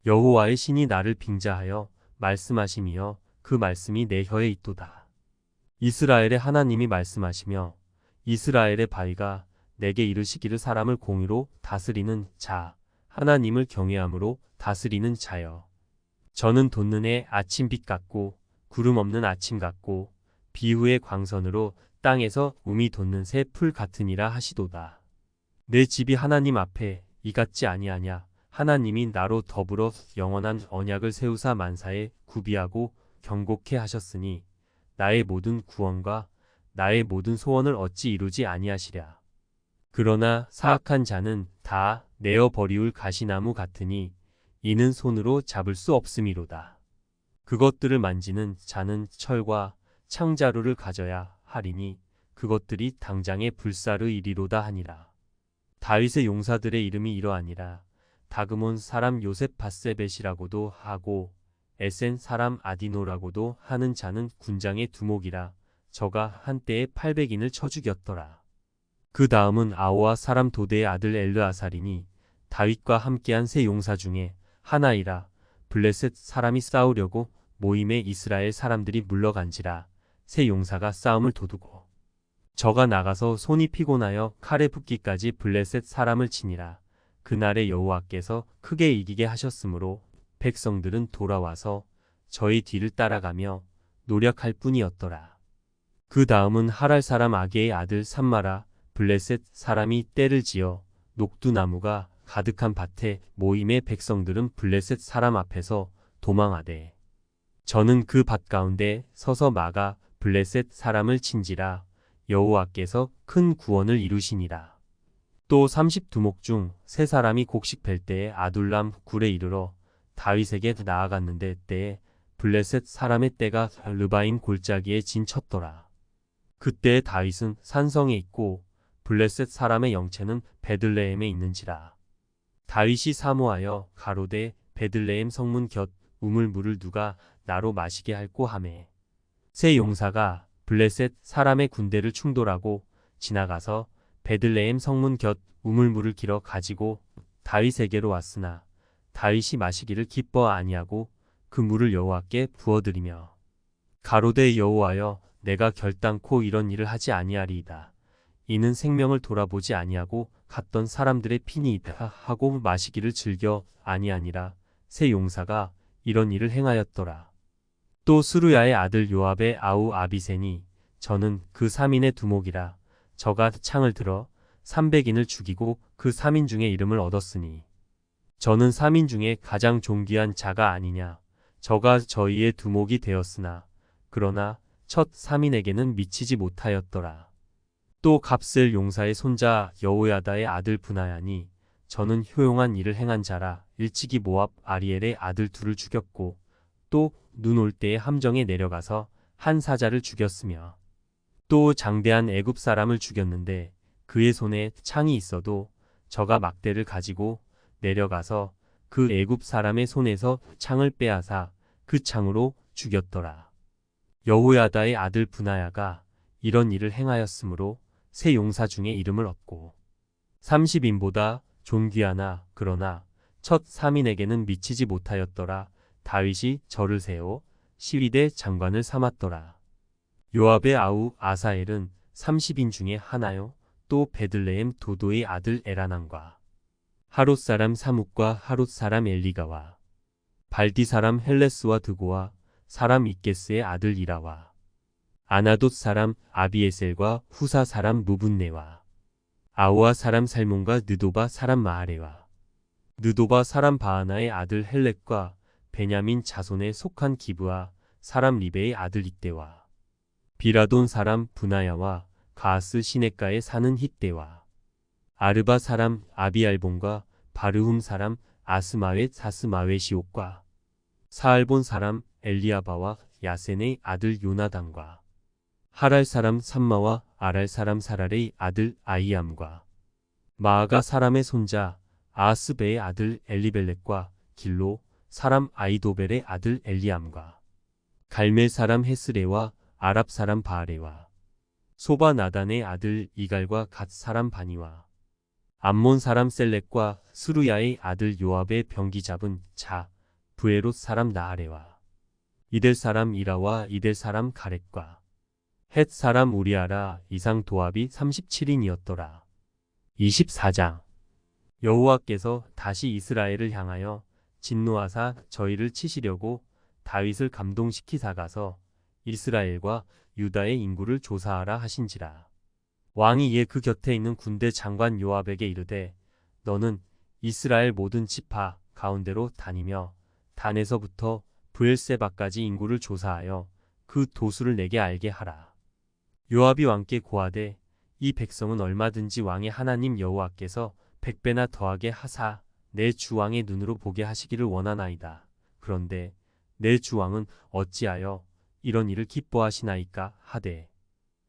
여호와의 신이 나를 빙자하여 말씀하심이여 그 말씀이 내 혀에 있도다. 이스라엘의 하나님이 말씀하시며 이스라엘의 바위가 내게 이르시기를 사람을 공의로 다스리는 자 하나님을 경외함으로 다스리는 자여. 저는 돋는 해 아침빛 같고 구름 없는 아침 같고 비후의 광선으로 땅에서 움이 돋는 새 풀 같으니라 하시도다. 내 집이 하나님 앞에 이 같지 아니하냐 하나님이 나로 더불어 영원한 언약을 세우사 만사에 구비하고 경고케 하셨으니 나의 모든 구원과 나의 모든 소원을 어찌 이루지 아니하시랴. 그러나 사악한 자는 다 내어 버리울 가시나무 같으니 이는 손으로 잡을 수 없음이로다. 그것들을 만지는 자는 철과 창자루를 가져야 하리니 그것들이 당장에 불사르이리로다 하니라. 다윗의 용사들의 이름이 이러하니라. 다그몬 사람 요셉 바세벳이라고도 하고 에센 사람 아디노라고도 하는 자는 군장의 두목이라. 저가 한때에 800인을 쳐 죽였더라. 그 다음은 아오아 사람 도대의 아들 엘르아살이니 다윗과 함께한 세 용사 중에 하나이라. 블레셋 사람이 싸우려고 모임에 이스라엘 사람들이 물러간지라. 세 용사가 싸움을 도두고 저가 나가서 손이 피곤하여 칼에 붙기까지 블레셋 사람을 치니라. 그날에 여호와께서 크게 이기게 하셨으므로 백성들은 돌아와서 저희 뒤를 따라가며 노력할 뿐이었더라. 그 다음은 하랄 사람 아게의 아들 삼마라. 블레셋 사람이 떼를 지어 녹두나무가 가득한 밭에 모임의 백성들은 블레셋 사람 앞에서 도망하되 저는 그 밭 가운데 서서 막아 블레셋 사람을 친지라. 여호와께서 큰 구원을 이루시니라. 또 30두목 중 세 사람이 곡식 벨 때에 아둘람 굴에 이르러 다윗에게 나아갔는데 때에 블레셋 사람의 떼가 르바임 골짜기에 진쳤더라. 그때 다윗은 산성에 있고 블레셋 사람의 영체는 베들레헴에 있는지라. 다윗이 사모하여 가로되 베들레헴 성문 곁 우물물을 누가 나로 마시게 할꼬 하매 세 용사가 블레셋 사람의 군대를 충돌하고 지나가서 베들레헴 성문 곁 우물물을 길어 가지고 다윗에게로 왔으나 다윗이 마시기를 기뻐 아니하고 그 물을 여호와께 부어드리며 가로되 여호와여 내가 결단코 이런 일을 하지 아니하리이다. 이는 생명을 돌아보지 아니하고 갔던 사람들의 피니이다 하고 마시기를 즐겨 아니하니라. 세 용사가 이런 일을 행하였더라. 또 스루야의 아들 요압의 아우 아비세니 저는 그 3인의 두목이라. 저가 창을 들어 300인을 죽이고 그 3인 중에 이름을 얻었으니 저는 3인 중에 가장 존귀한 자가 아니냐. 저가 저희의 두목이 되었으나 그러나 첫 3인에게는 미치지 못하였더라. 또 갑셀 용사의 손자 여호야다의 아들 브나야니 저는 효용한 일을 행한 자라. 일찍이 모압 아리엘의 아들 둘을 죽였고 또 눈 올 때에 함정에 내려가서 한 사자를 죽였으며 또 장대한 애굽 사람을 죽였는데 그의 손에 창이 있어도 저가 막대를 가지고 내려가서 그 애굽 사람의 손에서 창을 빼앗아 그 창으로 죽였더라. 여호야다의 아들 브나야가 이런 일을 행하였으므로 세 용사 중에 이름을 얻고 30인보다 존귀하나 그러나 첫 3인에게는 미치지 못하였더라. 다윗이 저를 세워 시위대 장관을 삼았더라. 요압의 아우 아사엘은 30인 중에 하나요. 또 베들레헴 도도의 아들 에라난과 하롯 사람 사묵과 하롯 사람 엘리가와 발디 사람 헬레스와 드고와 사람 이게스의 아들 이라와 아나돗 사람 아비에셀과 후사 사람 무분네와 아우아 사람 살몬과 느도바 사람 마하레와 느도바 사람 바하나의 아들 헬렉과 베냐민 자손에 속한 기브아 사람 리베의 아들 이때와 비라돈 사람 분하야와 가스 시내가에 사는 hit대와 아르바 사람 아비알본과 바르훔 사람 아스마웻 사스마웻이옷과 사알본 사람 엘리아바와 야센의 아들 요나단과 하랄 사람 삼마와 아랄 사람 사랄의 아들 아이암과 마아가 사람의 손자 아스베의 아들 엘리벨렉과 길로 사람 아이도벨의 아들 엘리암과 갈멜 사람 헤스레와 아랍 사람 바아레와 소바 나단의 아들 이갈과 갓 사람 바니와 암몬 사람 셀렉과 스루야의 아들 요압의 병기 잡은 자 브에롯 사람 나아레와 이델 사람 이라와 이델 사람 가렛과 헷 사람 우리아라 이상 도합이 37인이었더라. 24장 여호와께서 다시 이스라엘을 향하여 진노하사 저희를 치시려고 다윗을 감동시키사 가서 이스라엘과 유다의 인구를 조사하라 하신지라. 왕이 이에 그 곁에 있는 군대 장관 요압에게 이르되 너는 이스라엘 모든 지파 가운데로 다니며 단에서부터 브엘세바까지 인구를 조사하여 그 도수를 내게 알게 하라. 요압이 왕께 고하되 이 백성은 얼마든지 왕의 하나님 여호와께서 100배나 더하게 하사 내 주왕의 눈으로 보게 하시기를 원하나이다. 그런데 내 주왕은 어찌하여 이런 일을 기뻐하시나이까 하되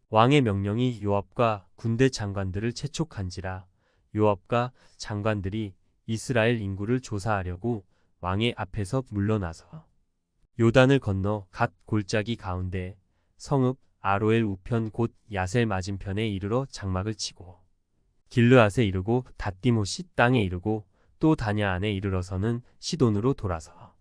왕의 명령이 요압과 군대 장관들을 채촉한지라. 요압과 장관들이 이스라엘 인구를 조사하려고 왕의 앞에서 물러나서 요단을 건너 갓 골짜기 가운데 성읍 아로엘 우편 곧 야셀 맞은편에 이르러 장막을 치고 길르앗에 이르고 닷디모시 땅에 이르고 또 다냐 안에 이르러서는 시돈으로 돌아서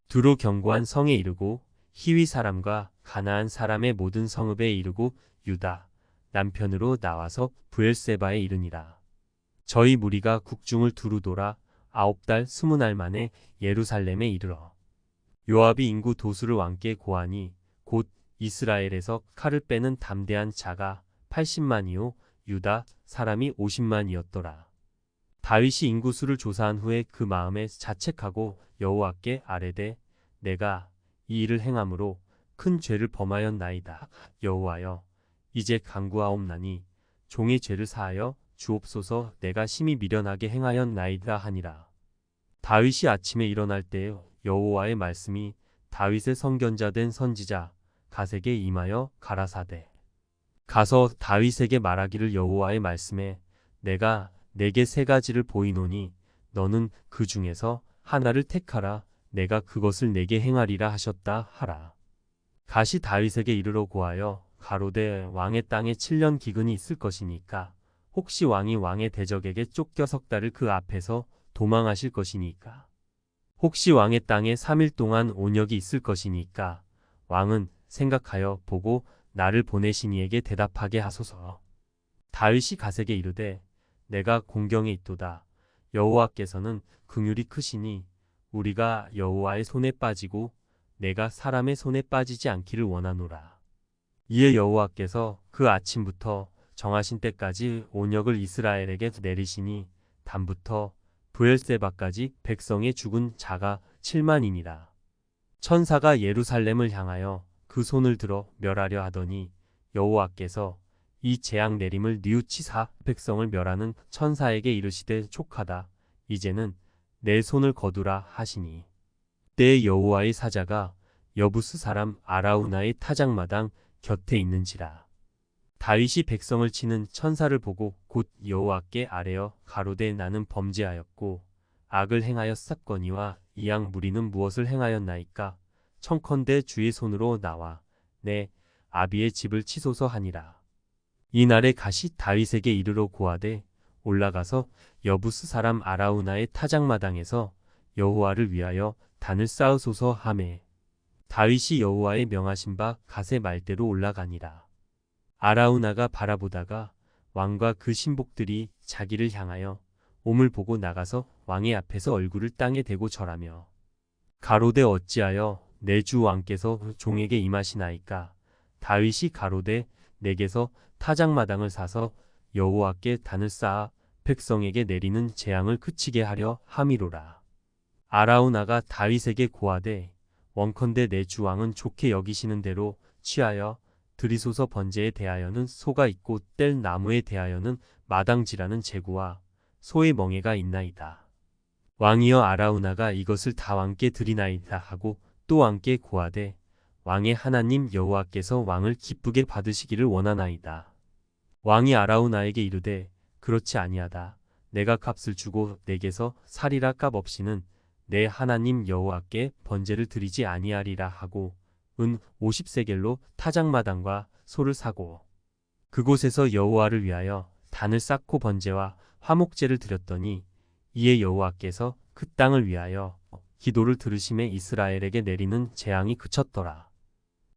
두로 견고한 성에 이르고 히위 사람과 가나안 사람의 모든 성읍에 이르고 유다 남편으로 나와서 브엘세바에 이르니라. 저희 무리가 국중을 두루 돌아 9달 20날 만에 예루살렘에 이르러 요압이 인구 도수를 왕께 고하니 곧 이스라엘에서 칼을 빼는 담대한 자가 80만이요 유다 사람이 50만이었더라. 다윗이 인구수를 조사한 후에 그 마음에 자책하고 여호와께 아뢰되 내가 이 일을 행함으로 큰 죄를 범하였나이다. 여호와여 이제 간구하옵나니 종의 죄를 사하여 주옵소서. 내가 심히 미련하게 행하였나이다 하니라. 다윗이 아침에 일어날 때에 여호와의 말씀이 다윗의 선견자 된 선지자 갓에게 임하여 가라사대 가서 다윗에게 말하기를 여호와의 말씀에 내가 내게 3가지를 보이노니 너는 그 중에서 하나를 택하라. 내가 그것을 내게 행하리라 하셨다 하라. 갓이 다윗에게 이르러 고하여 가로되 왕의 땅에 7년 기근이 있을 것이니까 혹시 왕이 왕의 대적에게 쫓겨 석 달을 그 앞에서 도망하실 것이니까 혹시 왕의 땅에 3일 동안 온역이 있을 것이니까 왕은 생각하여 보고 나를 보내신 이에게 대답하게 하소서. 다윗이 갓에게 이르되 내가 공경에 있도다. 여호와께서는 긍휼이 크시니 우리가 여호와의 손에 빠지고 내가 사람의 손에 빠지지 않기를 원하노라. 이에 여호와께서 그 아침부터 정하신 때까지 온역을 이스라엘에게 내리시니 단부터 브엘세바까지 백성의 죽은 자가 7만이니라. 천사가 예루살렘을 향하여 그 손을 들어 멸하려 하더니 여호와께서 이 재앙 내림을 뉘우치사 백성을 멸하는 천사에게 이르시되 촉하다. 이제는 내 손을 거두라 하시니 때에 여호와의 사자가 여부스 사람 아라우나의 타작마당 곁에 있는지라. 다윗이 백성을 치는 천사를 보고 곧 여호와께 아뢰어 가로되 나는 범죄하였고 악을 행하였사거니와 이 양 무리는 무엇을 행하였나이까. 청컨대 주의 손으로 나와 내 아비의 집을 치소서 하니라. 이날에 갓이 다윗에게 이르러 고하되 올라가서 여부스 사람 아라우나의 타작마당에서 여호와를 위하여 단을 쌓으소서 하매 다윗이 여호와의 명하신 바 갓의 말대로 올라가니라. 아라우나가 바라보다가 왕과 그 신복들이 자기를 향하여 옴을 보고 나가서 왕의 앞에서 얼굴을 땅에 대고 절하며 가로되 어찌하여 내 주 왕께서 종에게 임하시나이까. 다윗이 가로되 내게서 타작마당을 사서 여호와께 단을 쌓아 백성에게 내리는 재앙을 그치게 하려 함이로라. 아라우나가 다윗에게 고하되 원컨대 내 주 왕은 좋게 여기시는 대로 취하여 드리소서. 번제에 대하여는 소가 있고 뗄 나무에 대하여는 마당지라는 제구와 소의 멍에가 있나이다. 왕이여 아라우나가 이것을 다 왕께 드리나이다 하고 또 왕께 고하되 왕의 하나님 여호와께서 왕을 기쁘게 받으시기를 원하나이다. 왕이 아라우나에게 이르되 그렇지 아니하다. 내가 값을 주고 내게서 살이라 값 없이는 내 하나님 여호와께 번제를 드리지 아니하리라 하고 은 50세겔로 타작마당과 소를 사고 그곳에서 여호와를 위하여 단을 쌓고 번제와 화목제를 드렸더니 이에 여호와께서 그 땅을 위하여 기도를 들으심에 이스라엘에게 내리는 재앙이 그쳤더라.